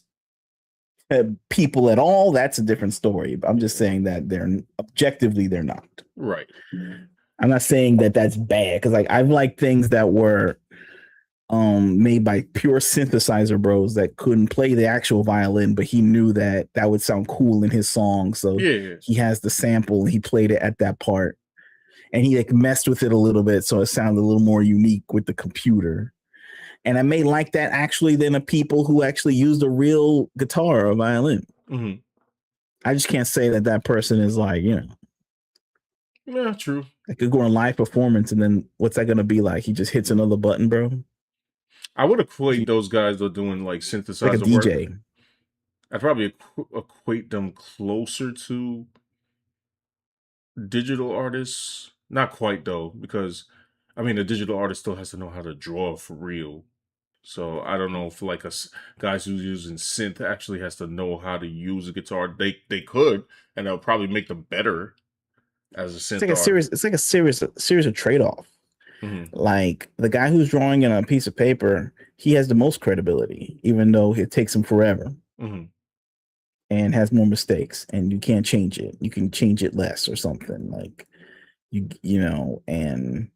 to people at all, that's a different story. But I'm just saying that they're not. Right. I'm not saying that that's bad because like I've liked things that were made by pure synthesizer bros that couldn't play the actual violin, but he knew that would sound cool in his song, so he has the sample and he played it at that part, and he like messed with it a little bit so it sounded a little more unique with the computer. And I may like that actually than the people who actually used a real guitar or violin. Mm-hmm. I just can't say that person is like, you know. Yeah, true. I could go on live performance and then what's that going to be like? He just hits another button, bro. I would equate those guys that are doing like synthesizer like a DJ. work. I'd probably equate them closer to digital artists. Not quite though, because I mean, a digital artist still has to know how to draw for real. So I don't know if like guys who's using synth actually has to know how to use a guitar. They could, and they'll probably make them better as a synth artist. It's like a series of trade-off. Mm-hmm. Like the guy who's drawing in a piece of paper, he has the most credibility, even though it takes him forever. Mm-hmm. And has more mistakes, and you can't change it. You can change it less or something. Like you know, and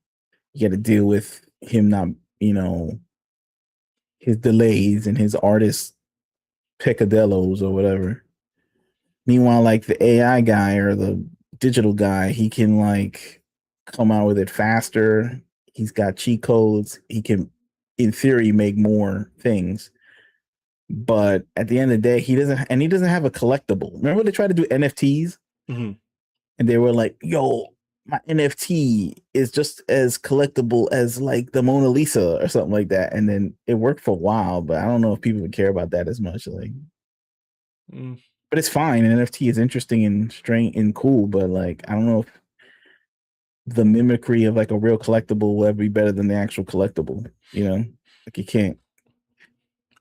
you got to deal with him not, you know, his delays and his artist peccadillos or whatever. Meanwhile, like the AI guy or the digital guy, he can like come out with it faster. He's got cheat codes. He can, in theory, make more things. But at the end of the day, he doesn't have a collectible. Remember when they tried to do NFTs? Mhm. And they were like, yo, my NFT is just as collectible as like the Mona Lisa or something like that. And then it worked for a while, but I don't know if people would care about that as much. Like, but it's fine. An NFT is interesting and strange and cool, but like, I don't know if the mimicry of like a real collectible will ever be better than the actual collectible. You know, like you can't.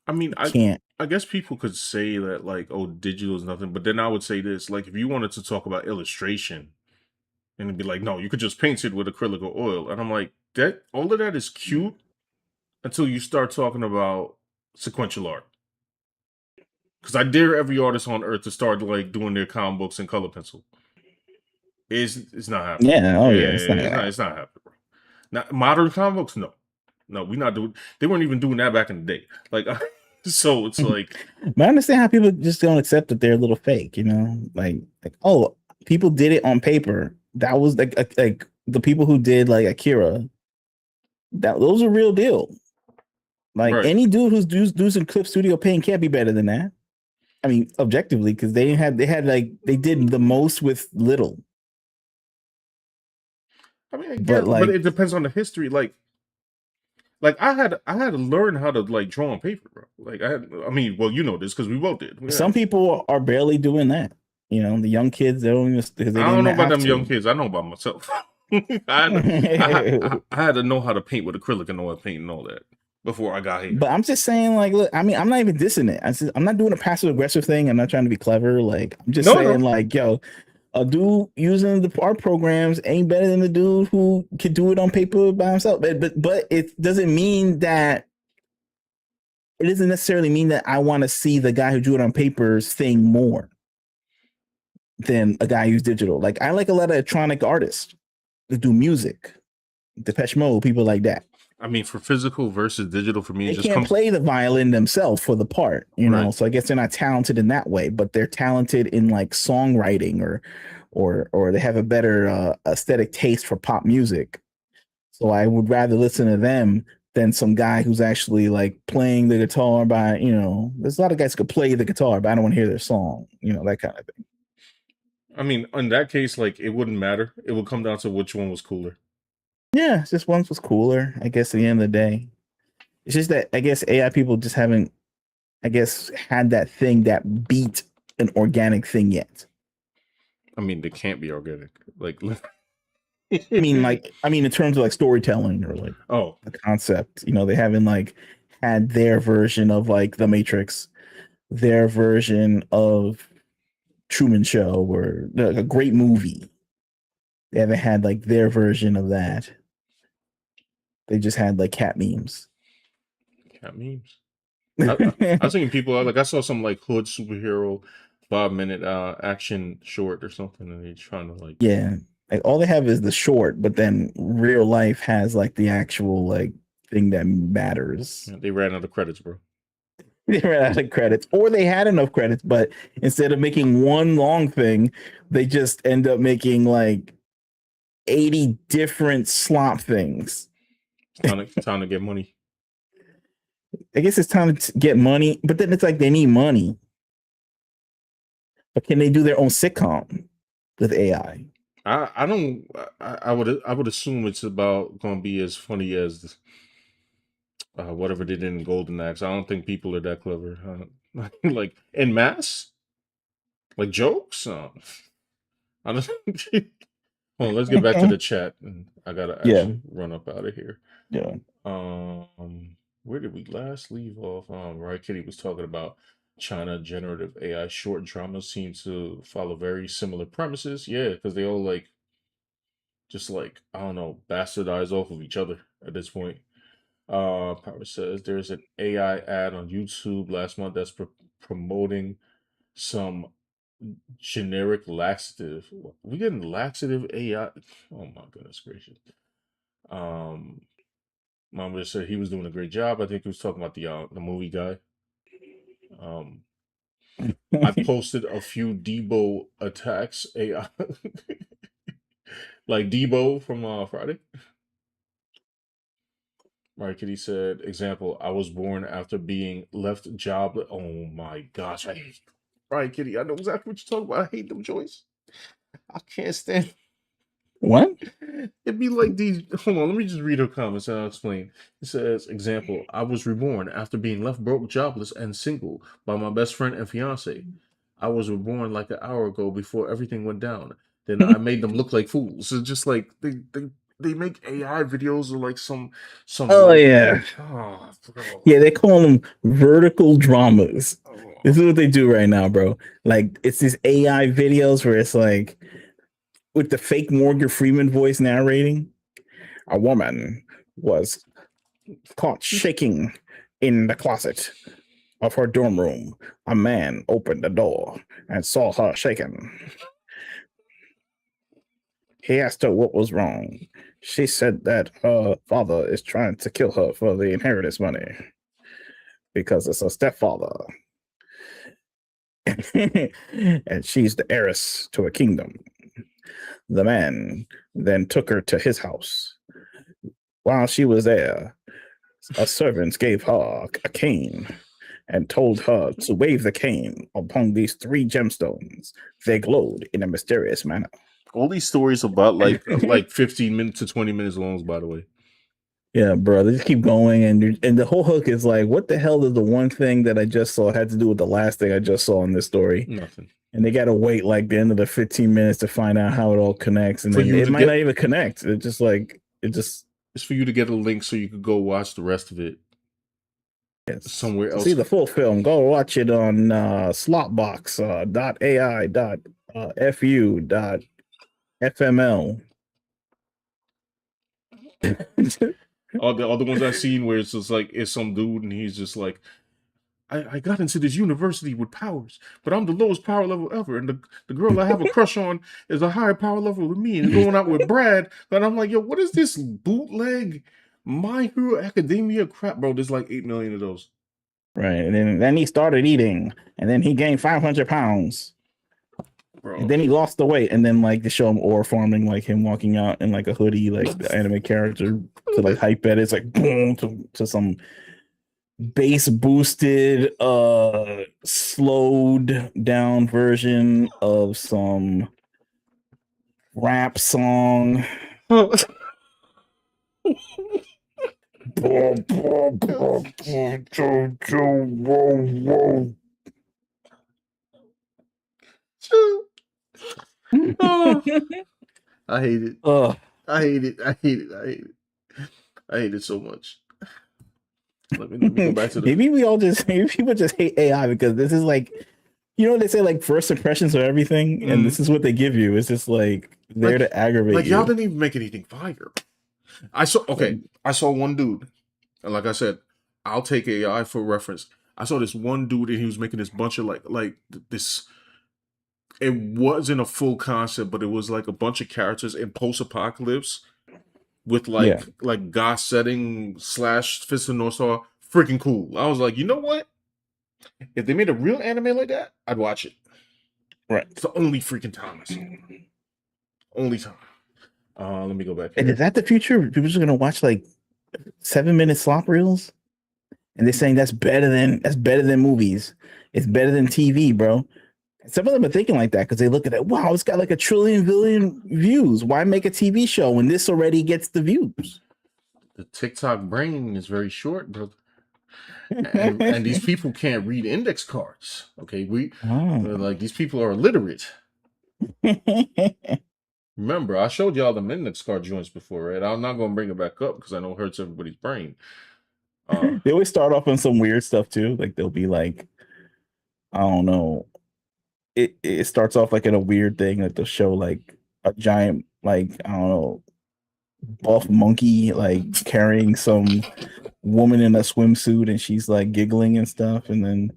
I mean, Can't. I guess people could say that like, oh, digital is nothing, but then I would say this: like, if you wanted to talk about illustration, and it'd be like, no, you could just paint it with acrylic or oil, and I'm like, that all of that is cute until you start talking about sequential art. Because I dare every artist on earth to start like doing their comic books in color pencil. It's not happening. Yeah. Oh yeah. It's not. It's not happening, bro. Now, modern comic books, no, we not doing. They weren't even doing that back in the day. Like, so it's like, But I understand how people just don't accept that they're a little fake. You know, like oh, people did it on paper. That was like the people who did like Akira. Those are real deal. Like right. any dude who's doing clip studio paint can't be better than that. I mean, objectively, because they had like they did the most with little. I mean, I But get, like, but it depends on the history. Like I had to learn how to like draw on paper, bro. Like I mean, well, you know this because we both did. Yeah. some people are barely doing that. You know, the young kids, they don't even because they I don't didn't know about have them to. young kids. I know about myself. I had to know how to paint with acrylic and oil paint and all that before I got here. But I'm just saying, like, look, I mean, I'm not even dissing it. I'm not doing a passive aggressive thing. I'm not trying to be clever. Like, I'm just saying, like, yo, a dude using the art programs ain't better than the dude who could do it on paper by himself. But it doesn't mean that. It doesn't necessarily mean that I want to see the guy who drew it on paper's thing more than a guy who's digital. Like, I like a lot of electronic artists that do music, Depeche Mode, people like that. I mean, for physical versus digital, for me, They it just can't play the violin themselves for the part, you know. Right. So I guess they're not talented in that way, but they're talented in like songwriting or they have a better aesthetic taste for pop music. So I would rather listen to them than some guy who's actually like playing the guitar by, you know, there's a lot of guys who could play the guitar, but I don't want to hear their song, you know, that kind of thing. I mean, in that case, like it wouldn't matter. It would come down to which one was cooler. Yeah, just one was cooler, I guess, at the end of the day. It's just that I guess AI people just haven't, I guess, had that thing that beat an organic thing yet. I mean, they can't be organic. Like, I mean, in terms of like storytelling or like the concept, you know, they haven't like had their version of like The Matrix, their version of Truman Show, or a great movie. They haven't had like their version of that. They just had like cat memes. Cat memes. I was thinking people like I saw some like hood superhero 5-minute action short or something, and they're trying to like like all they have is the short, but then real life has like the actual like thing that matters. Yeah, they ran out of credits, bro. They ran out of credits, or they had enough credits, but instead of making one long thing, they just end up making like 80 different slop things. Time to get money. I guess it's time to get money, but then it's like they need money. But can they do their own sitcom with AI? I don't. I would assume it's about going to be as funny as whatever they did in Golden Axe. I don't think people are that clever. Like en masse, like jokes. I don't. Hold on, let's get back to the chat. And I gotta actually run up out of here. Yeah. Where did we last leave off? Right, Kitty was talking about China generative AI short dramas seem to follow very similar premises. Yeah, because they all like just like I don't know, bastardize off of each other at this point. Power says there's an AI ad on YouTube last month that's promoting some generic laxative. We getting laxative AI? Oh my goodness gracious. Mom just said he was doing a great job. I think he was talking about the movie guy. I posted a few Debo attacks AI, like Debo from Friday. Right, Kitty said, example, I was born after being left jobless. Oh my gosh, I hate Right, Kitty. I know exactly what you're talking about. I hate them joints. I can't stand. What? It'd be like these. Hold on, let me just read her comments and I'll explain. It says, example, I was reborn after being left broke, jobless, and single by my best friend and fiance. I was reborn like an hour ago before everything went down. Then I made them look like fools. It's just like they make AI videos of like some Oh like, yeah, oh, bro. yeah. They call them vertical dramas. Oh. This is what they do right now, bro. Like it's these AI videos where it's like with the fake Morgan Freeman voice narrating. A woman was caught shaking in the closet of her dorm room. A man opened the door and saw her shaking. He asked her what was wrong. She said that her father is trying to kill her for the inheritance money because it's her stepfather. And she's the heiress to a kingdom. The man then took her to his house. While she was there, a servant gave her a cane and told her to wave the cane upon these 3 gemstones. They glowed in a mysterious manner. All these stories about like 15 minutes to 20 minutes long, by the way. Yeah, bro. They just keep going, and the whole hook is like, what the hell is the one thing that I just saw had to do with the last thing I just saw in this story? Nothing. And they got to wait like the end of the 15 minutes to find out how it all connects, and For then you it to might get- not even connect. It's just like It's for you to get a link so you could go watch the rest of it somewhere to else. see the full film. Go watch it on slotbox .ai.fu.fml. all the ones I've seen where it's just like it's some dude and he's just like, I got into this university with powers, but I'm the lowest power level ever, and the girl I have a crush on is a higher power level than me, and going out with Brad. And I'm like, yo, what is this bootleg My Hero Academia crap, bro? There's like 8 million of those. Right, and then he started eating, and then he gained 500 pounds. Bro. And then he lost the weight, and then like they show him ore farming, like him walking out in like a hoodie, like the anime character to like hype it. It's like boom to some bass boosted, slowed down version of some rap song. Oh, I hate it. Ugh. I hate it. I hate it. I hate it. I hate it so much. Let me go back to the. Maybe people just hate AI because this is like, you know, they say like first impressions of everything, and this is what they give you. It's just like there to aggravate Like you. y'all didn't even make anything fire. I saw one dude, and like I said, I'll take AI for reference. I saw this one dude, and he was making this bunch of like this. It wasn't a full concept, but it was like a bunch of characters in post-apocalypse with like goth setting / Fist of North Star. Freaking cool. I was like, you know what? If they made a real anime like that, I'd watch it. Right. It's the only freaking time I see it. Only time. Let me go back. And is that the future? People just gonna watch like 7-minute slop reels, and they're saying that's better than movies. It's better than TV, bro. Some of them are thinking like that because they look at it. Wow, it's got like 1 trillion billion views. Why make a TV show when this already gets the views? The TikTok brain is very short, brother. and these people can't read index cards. Okay, like these people are illiterate. Remember, I showed y'all the index card joints before, right? I'm not gonna bring it back up because I know it hurts everybody's brain. They always start off on some weird stuff too. Like they'll be like, I don't know. It starts off like in a weird thing, like they'll show like a giant, like, I don't know, buff monkey like carrying some woman in a swimsuit, and she's like giggling and stuff, and then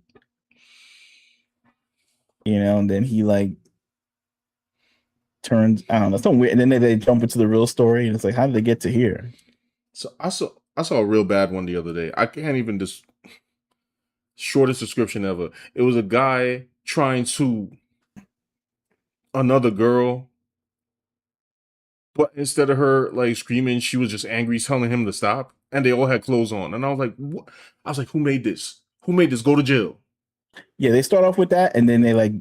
and then he like turns, I don't know, something weird, and then they jump into the real story, and it's like, how did they get to here? So I saw I saw a real bad one the other day. I can't even just shortest description ever. It was a guy trying to another girl, but instead of her like screaming, she was just angry, telling him to stop. And they all had clothes on. And I was like, what? I was like, who made this? Who made this? Go to jail. Yeah, they start off with that, and then they like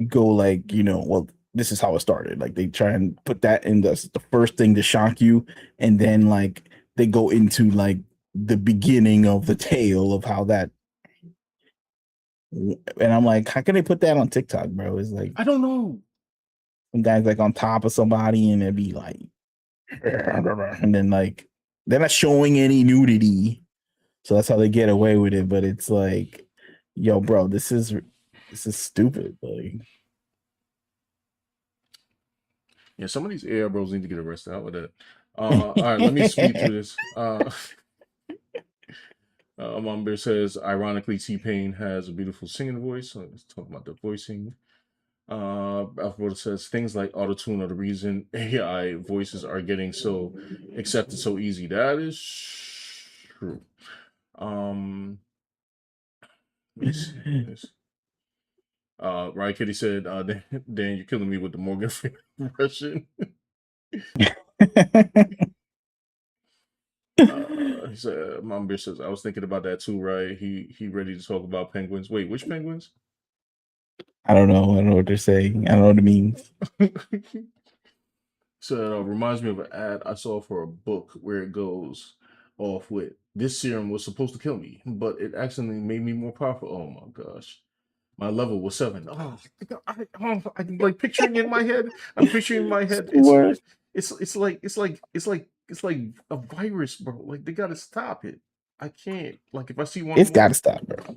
go like, well, this is how it started. Like they try and put that in the first thing to shock you, and then like they go into like the beginning of the tale of how that. And I'm like, how can they put that on TikTok, bro? It's like, I don't know. some guys like on top of somebody, and it'd be like, and then like they're not showing any nudity, so that's how they get away with it. But it's like, yo, bro, this is stupid. Like, Yeah, some of these AI bros need to get arrested. Out with that. All right, let me speed through this. Mom Bear says, ironically, T-Pain has a beautiful singing voice. So let's talk about the voicing. Alpha says, things like autotune are the reason AI voices are getting so accepted so easy. That is true. Let me see this. Ryan Kitty said, Dan, you're killing me with the Morgan Freeman impression. He said, Mom Bear says, I was thinking about that too, right? He ready to talk about penguins. Wait, which penguins? I don't know what they're saying. I don't know what it means. So it reminds me of an ad I saw for a book where it goes off with, this serum was supposed to kill me, but it actually made me more powerful. Oh my gosh. My level was 7. I'm like picturing in my head. I'm picturing in my head. It's like a virus, bro. Like they gotta stop it. I can't. Like if I see one, It's got to stop, bro.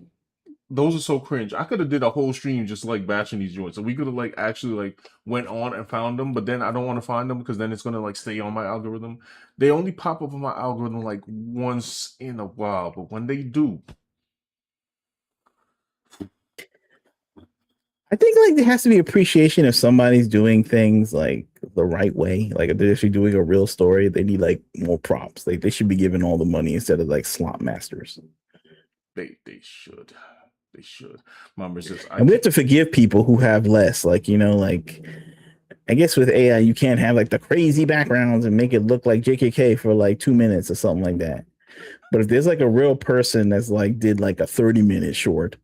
those are so cringe. I could have did a whole stream just like bashing these joints. So we could have like actually like went on and found them, but then I don't want to find them because then it's gonna like stay on my algorithm. They only pop up on my algorithm like once in a while, but when they do, I think like there has to be appreciation if somebody's doing things like the right way. Like if they're actually doing a real story, they need like more props. Like they should be given all the money instead of like slot masters. they should. They should. Mama says, And we have to forgive people who have less. Like, like I guess with AI, you can't have like the crazy backgrounds and make it look like JKK for like 2 minutes or something like that. But if there's like a real person that's like did like a 30-minute short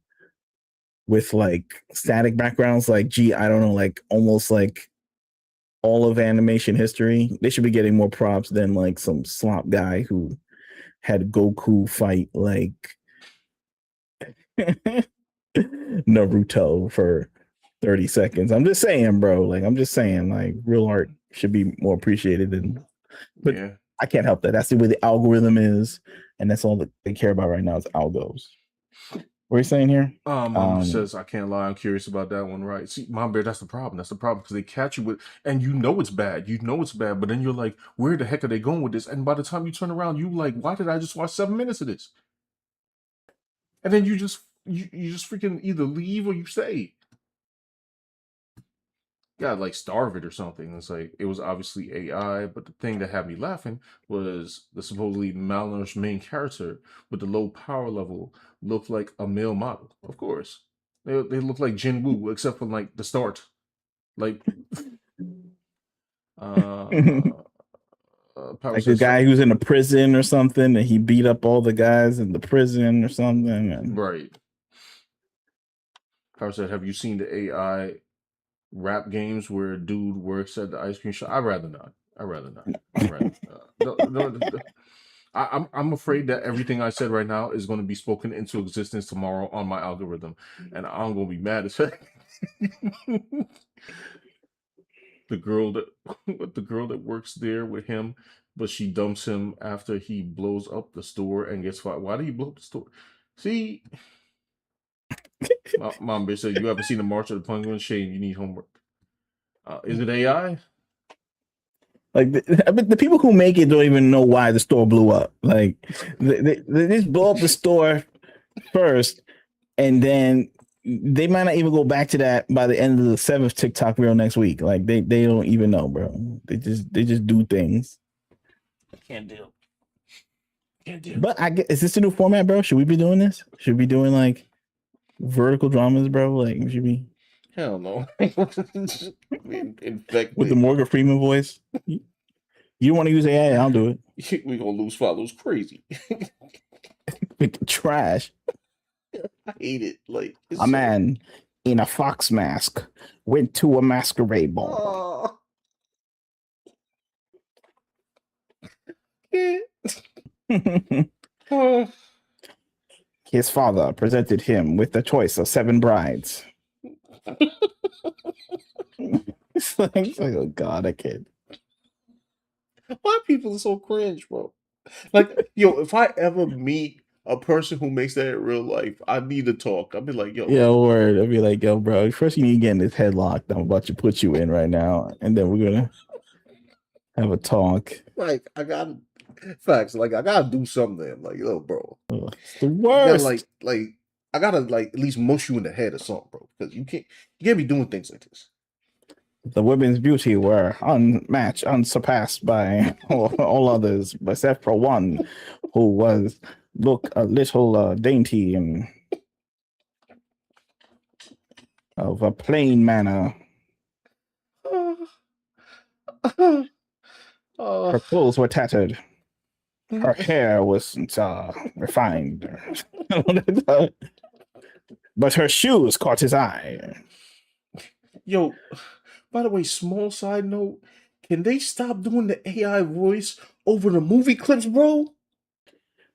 with like static backgrounds, like, I don't know, like almost like all of animation history, they should be getting more props than like some slop guy who had Goku fight like Naruto for 30 seconds. I'm just saying, bro. Like, I'm just saying, like, real art should be more appreciated. But yeah. I can't help that. That's the way the algorithm is, and that's all that they care about right now is algos. What are you saying here? Mom says, I can't lie. I'm curious about that one, right? See, Mom Bear, that's the problem. That's the problem because they catch you with, and you know it's bad. You know it's bad, but then you're like, where the heck are they going with this? And by the time you turn around, you like, why did I just watch 7 minutes of this? And then you just freaking either leave or you stay. You gotta like starve it or something. It's like it was obviously AI, but the thing that had me laughing was the supposedly malnourished main character with the low power level looked like a male model. Of course, they look like Jin Woo, except for like the start, like like the guy who's in a prison or something, and he beat up all the guys in the prison or something. And... Right. Power said, "Have you seen the AI rap games where a dude works at the ice cream shop?" I'd rather not. I'm afraid that everything I said right now is going to be spoken into existence tomorrow on my algorithm, and I'm going to be mad as heck. the girl that works there with him, but she dumps him after he blows up the store and gets fired. Why did he blow up the store? See. Mom bitch said, you haven't seen the March of the Penguins? Shane, you need homework. Is it AI? Like the people who make it don't even know why the store blew up. Like they just blow up the store first, and then they might not even go back to that by the end of the 7th TikTok reel next week. Like they don't even know, bro. They just do things. But I get, is this a new format, bro? Should we be doing this? Should we be doing like vertical dramas, bro? Like, should we Hell no. In fact, with the Morgan Freeman voice? You don't want to use AI? I'll do it. we gonna lose follows crazy. Trash. I hate it. Like it's A man in a fox mask went to a masquerade ball. His father presented him with the choice of 7 brides. It's like, oh God, I can't. Why people are so cringe, bro? Like, yo, if I ever meet a person who makes that in real life, I need to talk. I'll be like, yo. Yeah, word. I'll be like, yo, bro, first you need to get in this headlock I'm about to put you in right now. And then we're going to have a talk. Like, I got facts. Like, I got to do something. Like, yo, bro. It's the worst. I got to, like, at least mush you in the head or something, bro. Because you can't be doing things like this. The women's beauty were unmatched, unsurpassed by all others, except for one who was look a little dainty and of a plain manner. Her clothes were tattered. Her hair wasn't refined. But her shoes caught his eye. Yo, by the way, small side note, can they stop doing the AI voice over the movie clips, bro?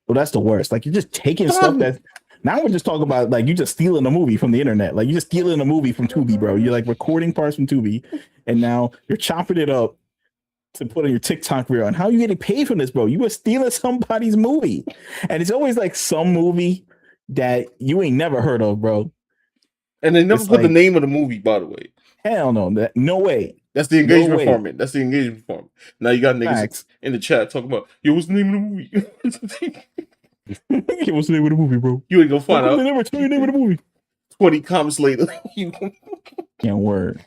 Well, that's the worst. Like, you're just taking stuff that now we're just talking about, like, you just stealing a movie from the internet. Like, you're just stealing a movie from Tubi, bro. You're like recording parts from Tubi, and now you're chopping it up to put on your TikTok reel. And how are you getting paid from this, bro? You were stealing somebody's movie. And it's always like some movie that you ain't never heard of, bro. And they never put the name of the movie, by the way. Hell no. No way. That's the engagement department. That's the engagement department. Now you got niggas in the chat talking about, yo, what's the name of the movie? What's the name of the movie, bro? You ain't gonna find out. They never tell you the name of the movie. 20 comments later. Can't word.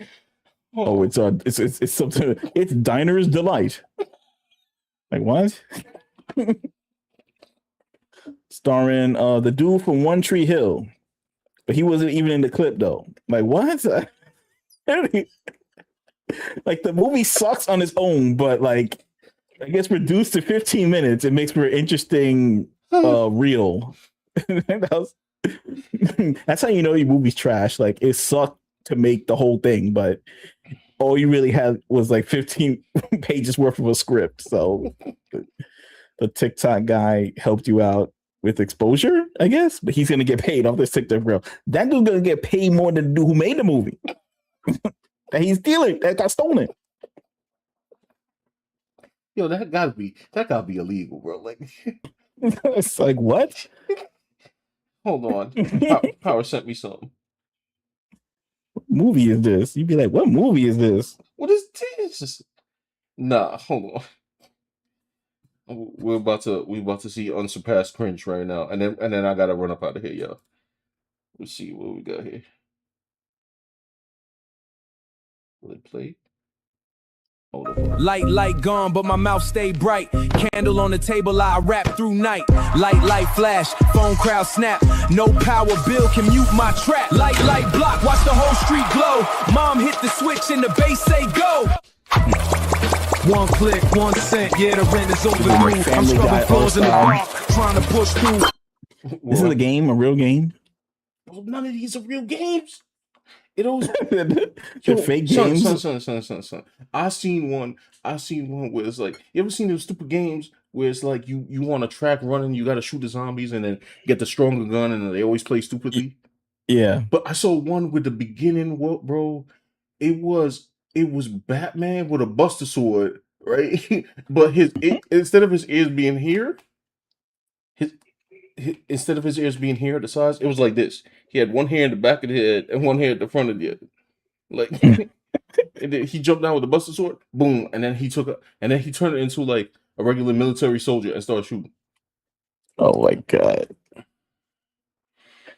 Oh, it's something. It's Diner's Delight. Like what? Starring the dude from One Tree Hill, but he wasn't even in the clip though. Like what? Like the movie sucks on its own, but like I guess reduced to 15 minutes, it makes for an interesting reel. That's how you know your movie's trash. Like it sucked to make the whole thing, but all you really had was like 15 pages worth of a script. So the TikTok guy helped you out with exposure, I guess, but he's gonna get paid off this TikTok reel. That dude's gonna get paid more than the dude who made the movie. That he's stealing, that got stolen. Yo, that gotta be illegal, bro. Like it's like what? Hold on. Power sent me something. What movie is this? You'd be like, what movie is this? What is this? Nah, hold on. We're about to see unsurpassed cringe right now, and then I gotta run up out of here, yo. Let's see what we got here. Will it play? Light gone, but my mouth stay bright. Candle on the table, I rap through night. Light flash, phone crowd snap. No power bill can mute my trap. Light block, watch the whole street glow. Mom hit the switch and the bass say go. 1 click, 1 cent, yeah, the rent is over the roof. I'm scrubbing floors in the park, trying to push through. This is a game, a real game? None of these are real games. It always the fake games. Son. I seen one where it's like, you ever seen those stupid games where it's like you on a track running, you gotta shoot the zombies and then get the stronger gun, and they always play stupidly. Yeah. But I saw one with the beginning, bro. It was Batman with a Buster Sword, right? But instead of his ears being here, instead of his ears being here at the sides, it was like this. He had one hair in the back of the head and one hair at the front of the head. Like and then he jumped down with the Buster Sword, boom, and then he turned it into like a regular military soldier and started shooting. Oh my god.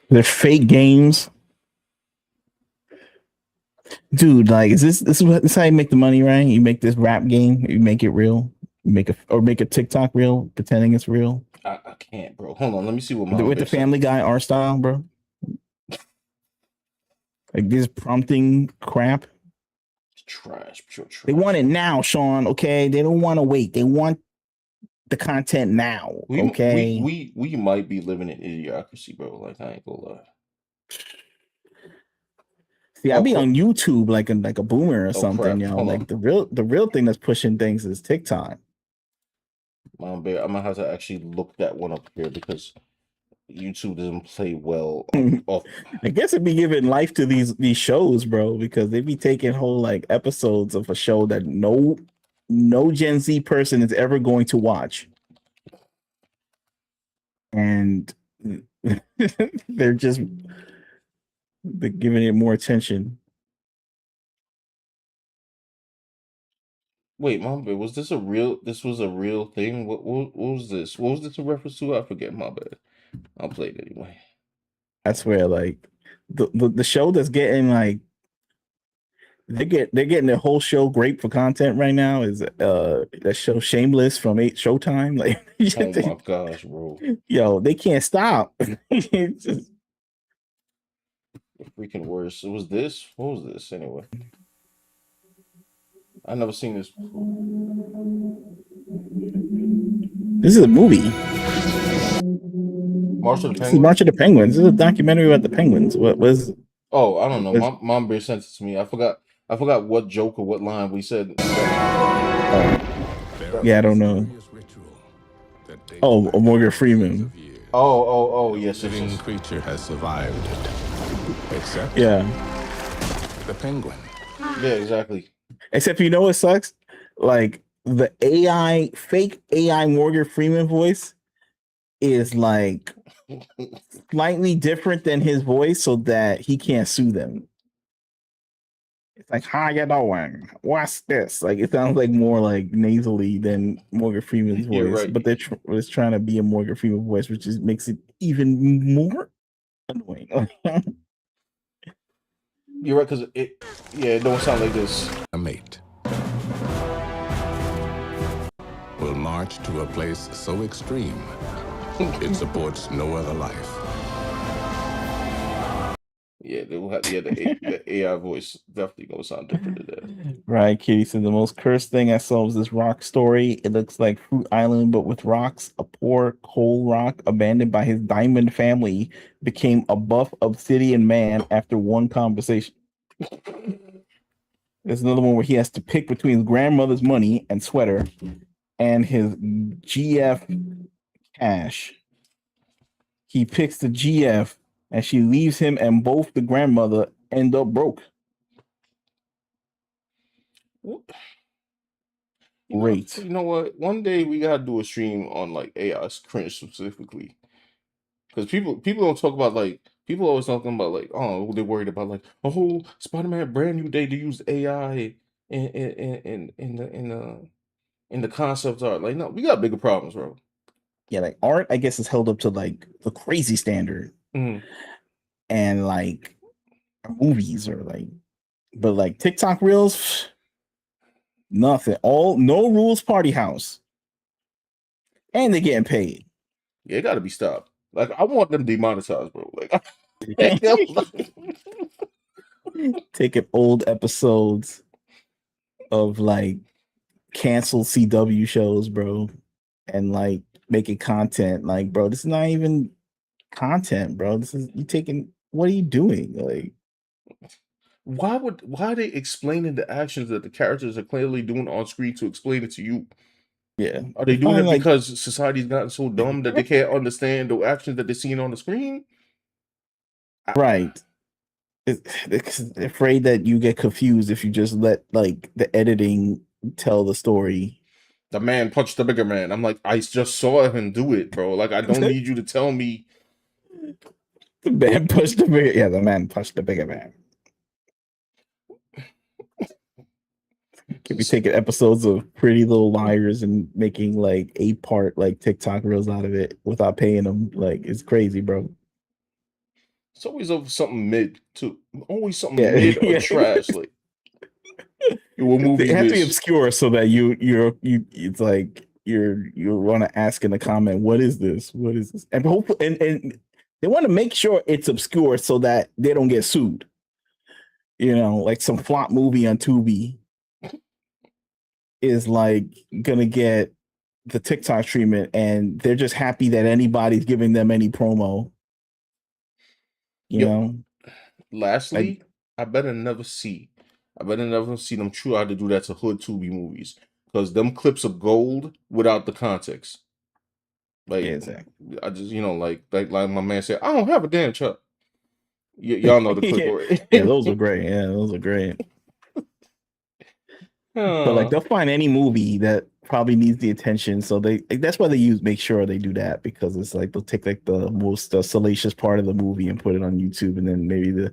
They're fake games. Dude, like this is how you make the money, right? You make this rap game, you make it real. You make a TikTok reel pretending it's real. I can't, bro. Hold on, let me see what my With the Family Guy art style, bro. Like this prompting crap. Trash, pure trash. They want it now, Sean. Okay, they don't want to wait. They want the content now. Okay, we might be living in idiocracy, bro. Like I ain't gonna lie. see, I be on YouTube like a boomer or something, crap. yo. Hold Like on. the real thing that's pushing things is TikTok. I'm gonna have to actually look that one up here because YouTube doesn't play well off. I guess it'd be giving life to these shows, bro, because they'd be taking whole like episodes of a show that no Gen Z person is ever going to watch. And they're giving it more attention. Wait, my bad. Was this a real? This was a real thing. What was this? What was this a reference to? I forget. My bad. I'll play it anyway. I swear, like the show that's getting like they're getting the whole show great for content right now is that show Shameless from Showtime. Like, oh my gosh, bro! Yo, they can't stop. It's just freaking worse. It was this. What was this anyway? I never seen this before. This is a movie. March of the Penguins. This is March of the Penguins. This is a documentary about the Penguins. What was? Oh, I don't know. My mom sent it to me. I forgot what joke or what line we said. Yeah, I don't know. Oh, Morgan Freeman. Oh, yes. A living creature has survived, except the penguin. Yeah, exactly. Except you know what sucks? Like the fake AI Morgan Freeman voice is like slightly different than his voice so that he can't sue them. It's like, how you doing? What's this? Like, it sounds like more like nasally than Morgan Freeman's voice, right. but they're it's trying to be a Morgan Freeman voice, which makes it even more annoying. You're right, because it don't sound like this. A mate will march to a place so extreme it supports no other life. Yeah, the AI voice definitely gonna sound different than that. Right, Kitty said the most cursed thing I saw was this rock story. It looks like Fruit Island, but with rocks. A poor coal rock abandoned by his diamond family became a buff obsidian man after one conversation. There's another one where he has to pick between his grandmother's money and sweater and his GF cash. He picks the GF and she leaves him, and both the grandmother end up broke. Great. You know what? One day we gotta do a stream on like AI cringe specifically, because people don't talk about like people always talking about like, oh, they're worried about like a whole Spider-Man brand new day to use AI in the concept art. Like, no, we got bigger problems, bro. Yeah, like art, I guess, is held up to like the crazy standard. And like movies or like, but like TikTok reels, nothing. No rules party house. And they're getting paid. Yeah, it gotta be stopped. Like, I want them demonetized, bro. Like, taking old episodes of like canceled CW shows, bro, and like making content. Like, bro, this is not even content, bro. This is you taking. What are you doing? Like, why are they explaining the actions that the characters are clearly doing on screen to explain it to you? Yeah, are they doing it because society's gotten so dumb that they can't understand the actions that they're seeing on the screen? Right. They're afraid that you get confused if you just let like the editing tell the story. The man punched the bigger man. I'm like, I just saw him do it, bro. Like, I don't need you to tell me. The man punched the bigger. Yeah, the man punched the bigger man. Could be taking episodes of Pretty Little Liars and making like 8-part like TikTok reels out of it without paying them. Like, it's crazy, bro. It's always over something mid too. Always something mid or trash. Like, it have to be obscure so that you it's like you want to ask in the comment, what is this? What is this? And hopefully, and they want to make sure it's obscure so that they don't get sued. You know, like some flop movie on Tubi is like gonna get the TikTok treatment, and they're just happy that anybody's giving them any promo. You know. Lastly, I better never see them true how to do that to hood Tubi movies, because them clips are gold without the context. Like, exactly. I just like my man said, I don't have a damn chuck. Y'all know the clip already. Yeah, those are great. Yeah, those are great. But like they'll find any movie that probably needs the attention, so that's why they make sure they do that, because it's like they'll take like the most salacious part of the movie and put it on YouTube, and then maybe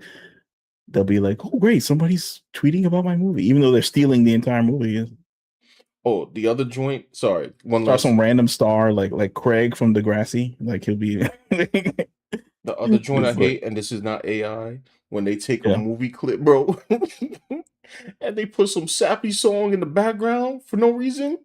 they'll be like, oh great, somebody's tweeting about my movie, even though they're stealing the entire movie. Oh, the other joint. Sorry, some random star like Craig from Degrassi, like he'll be. The other joint I hate, and this is not AI, when they take a movie clip, bro, and they put some sappy song in the background for no reason.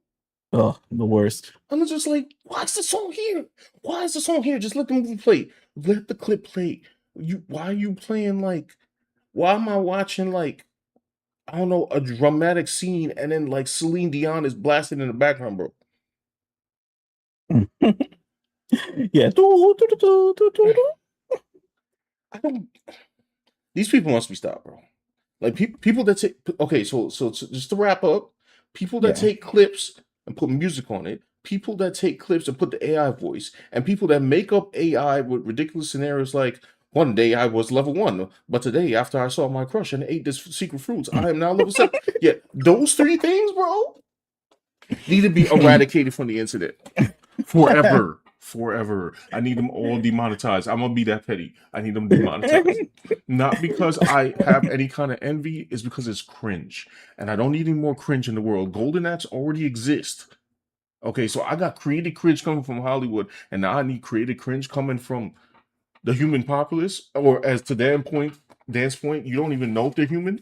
Oh, the worst. I'm just like, why is the song here? Why is the song here? Just let the movie play. Let the clip play. Why are you playing like? Why am I watching like, I don't know, a dramatic scene, and then like Celine Dion is blasting in the background, bro? Yeah. I don't. These people must be stopped, bro. Like people that take. Okay, so just to wrap up, people that take clips and put music on it, people that take clips and put the AI voice, and people that make up AI with ridiculous scenarios like, one day I was level 1, but today after I saw my crush and ate this secret fruits, I am now level 7. Yeah, those 3 things, bro, need to be eradicated from the internet forever. Forever. I need them all demonetized. I'm gonna be that petty. I need them demonetized. Not because I have any kind of envy, it's because it's cringe. And I don't need any more cringe in the world. Golden acts already exist. Okay, so I got creative cringe coming from Hollywood, and now I need creative cringe coming from the human populace. Or as to Dan's point, you don't even know if they're human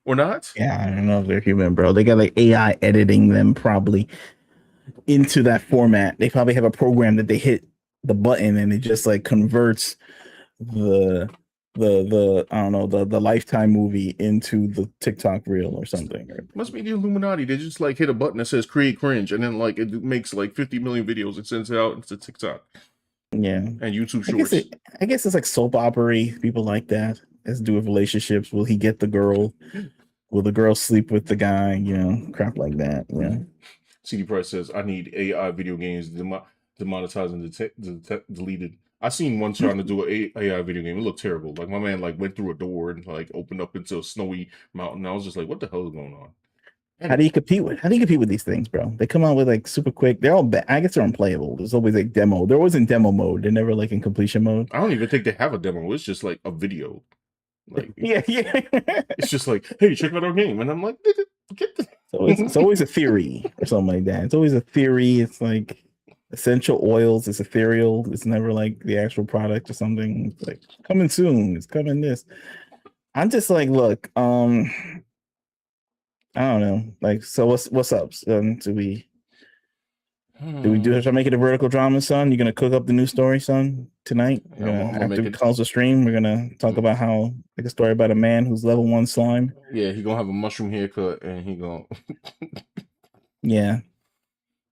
or not. Yeah, I don't know if they're human, bro. They got like AI editing them probably into that format. They probably have a program that they hit the button and it just like converts the I don't know, the Lifetime movie into the TikTok reel or something. Must be the Illuminati. They just like hit a button that says create cringe, and then like it makes like 50 million videos and sends it out into TikTok. Yeah. And YouTube Shorts. I guess it's like soap opera people like that. Let's do with relationships. Will he get the girl? Will the girl sleep with the guy? You know, crap like that. Yeah. CD Price says, I need AI video games demonetized and deleted. I seen one trying to do an AI video game. It looked terrible. Like my man like went through a door and like opened up into a snowy mountain. I was just like, what the hell is going on? How do you compete with these things, bro? They come out with like super quick. They're all I guess they're unplayable. There's always like demo. They're always in demo mode. They're never like in completion mode. I don't even think they have a demo. It's just like a video. Like yeah. It's just like, hey, check out our game, and I'm like, get the. So it's always a theory or something like that. It's always a theory. It's like essential oils. It's ethereal. It's never like the actual product or something. It's like coming soon. It's coming this. I'm just like, look, I don't know. Like, so what's up? Do we make it a vertical drama, son? You're gonna cook up the new story, son, tonight? After we close the stream, we're gonna talk about like a story about a man who's level 1 slime. Yeah, he gonna have a mushroom haircut, and he gonna. Yeah,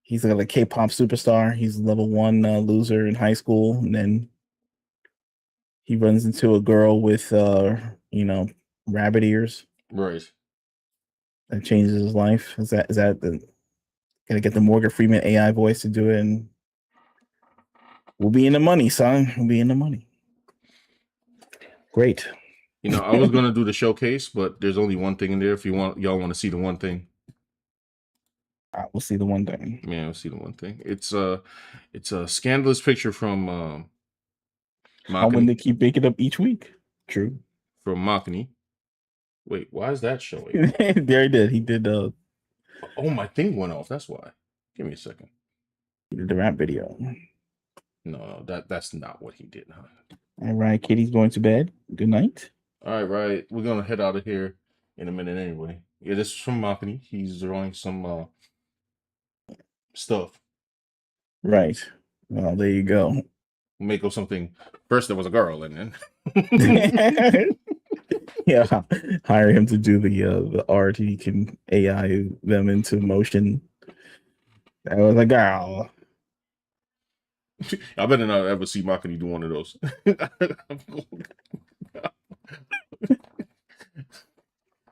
he's like a K-pop superstar. He's level 1 loser in high school, and then he runs into a girl with rabbit ears. Right. That changes his life. Is that gonna get the Morgan Freeman AI voice to do it, and we'll be in the money, son. We'll be in the money. Great. I was gonna do the showcase, but there's only one thing in there. If y'all want to see the one thing, we'll see the one thing. Yeah, we'll see the one thing. It's a scandalous picture from. When they keep making up each week. True. From Makani. Wait, why is that showing? There he did. He did. Oh, my thing went off. That's why. Give me a second. He did the rap video. No, that's not what he did, huh? All right, Kitty's going to bed. Good night. All right. We're gonna head out of here in a minute anyway. Yeah, this is from Makani. He's drawing some stuff. Right. Well, there you go. Make up something. First there was a girl, and then Yeah, hire him to do the art. He can AI them into motion. That was a girl. I better not ever see Makani do one of those. Because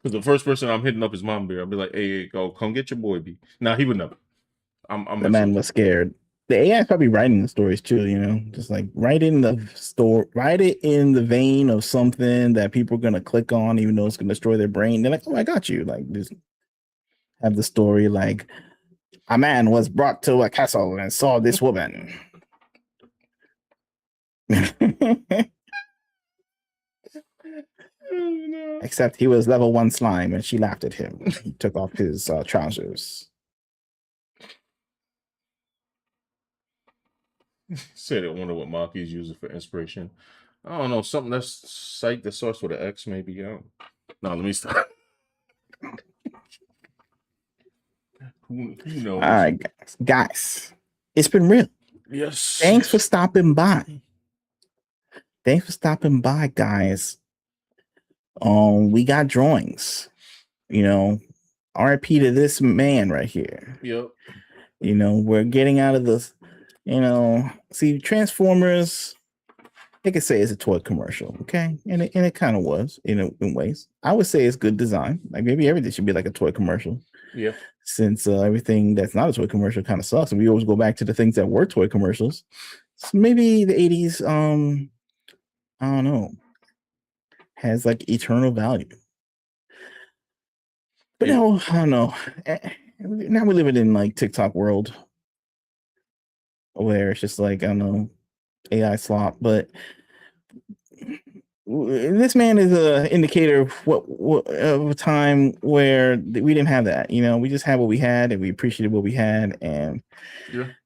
the first person I'm hitting up is Mom Bear. I'll be like, hey, go, come get your boy, B. Nah, he would never. I'm The man was scared. The AI is probably writing the stories too, you know, just like write it in the vein of something that people are gonna click on, even though it's gonna destroy their brain. They're like, oh, I got you. Like, just have the story like a man was brought to a castle and saw this woman. Except he was level 1 slime and she laughed at him. He took off his trousers. Said I wonder what Maki's using for inspiration. I don't know, something that's site that starts with an X, maybe. No, let me stop. Who knows? All right, guys, it's been real. Yes. Thanks for stopping by. Guys. We got drawings. You know, R.I.P. to this man right here. Yep. You know, we're getting out of this. You know, see, Transformers, they could say it's a toy commercial, okay? And it kind of was in ways. I would say it's good design. Like maybe everything should be like a toy commercial. Yeah. Since everything that's not a toy commercial kind of sucks, and we always go back to the things that were toy commercials. So maybe the 80s, I don't know, has like eternal value. But now, I don't know. Now we live in like TikTok world, where it's just like, I don't know, AI slop, but this man is a indicator of what of a time where we didn't have that. You know, we just had what we had and we appreciated what we had, and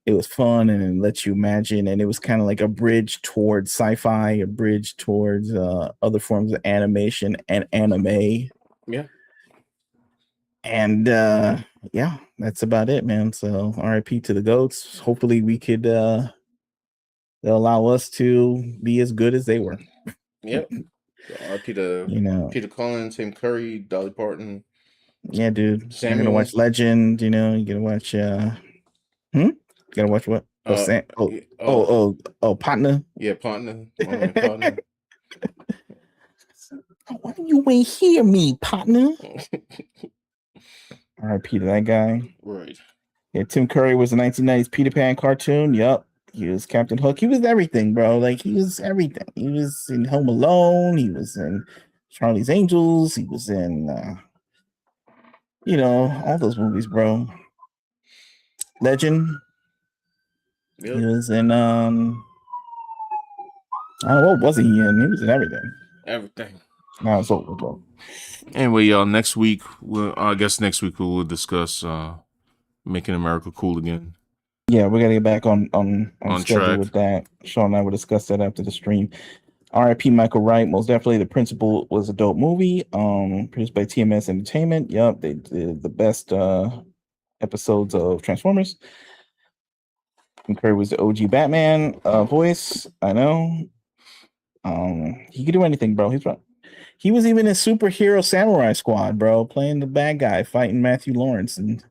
it was fun and it lets you imagine, and it was kind of like a bridge towards sci-fi, a bridge towards other forms of animation and anime. Yeah. And yeah, that's about it, man. So R.I.P. to the goats. Hopefully we could they'll allow us to be as good as they were. Yep. R.I.P. to Peter Cullen, Tim Curry, Dolly Parton. Yeah, dude. I'm gonna watch Legend, you know, you gotta watch you gotta watch what? Partner. Yeah, Partner. Partner. Why you ain't hear me, partner? R.I.P. to that guy. Right. Yeah, Tim Curry was a 1990s Peter Pan cartoon. Yup. He was Captain Hook. He was everything, bro. Like, he was everything. He was in Home Alone. He was in Charlie's Angels. He was in, you know, all those movies, bro. Legend. Yep. He was in, I don't know, what was he in? He was in everything. Everything. No, it's over, bro. Anyway, y'all, next week, I guess next week we'll discuss Making America Cool Again. Yeah, we gotta get back on schedule track with that. Sean and I will discuss that after the stream. R.I.P. Michael Wright. Most definitely, The Principal was a dope movie. Produced by TMS Entertainment. Yup, they did the best episodes of Transformers. Tim Curry was the OG Batman voice. I know. He could do anything, bro. He was even in Superhero Samurai Squad, bro, playing the bad guy, fighting Matthew Lawrence and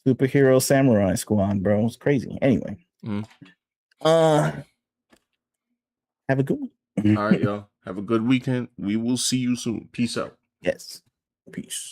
Superhero Samurai Squad, bro. It's crazy. Anyway. Have a good one. All right, y'all. Have a good weekend. We will see you soon. Peace out. Yes. Peace.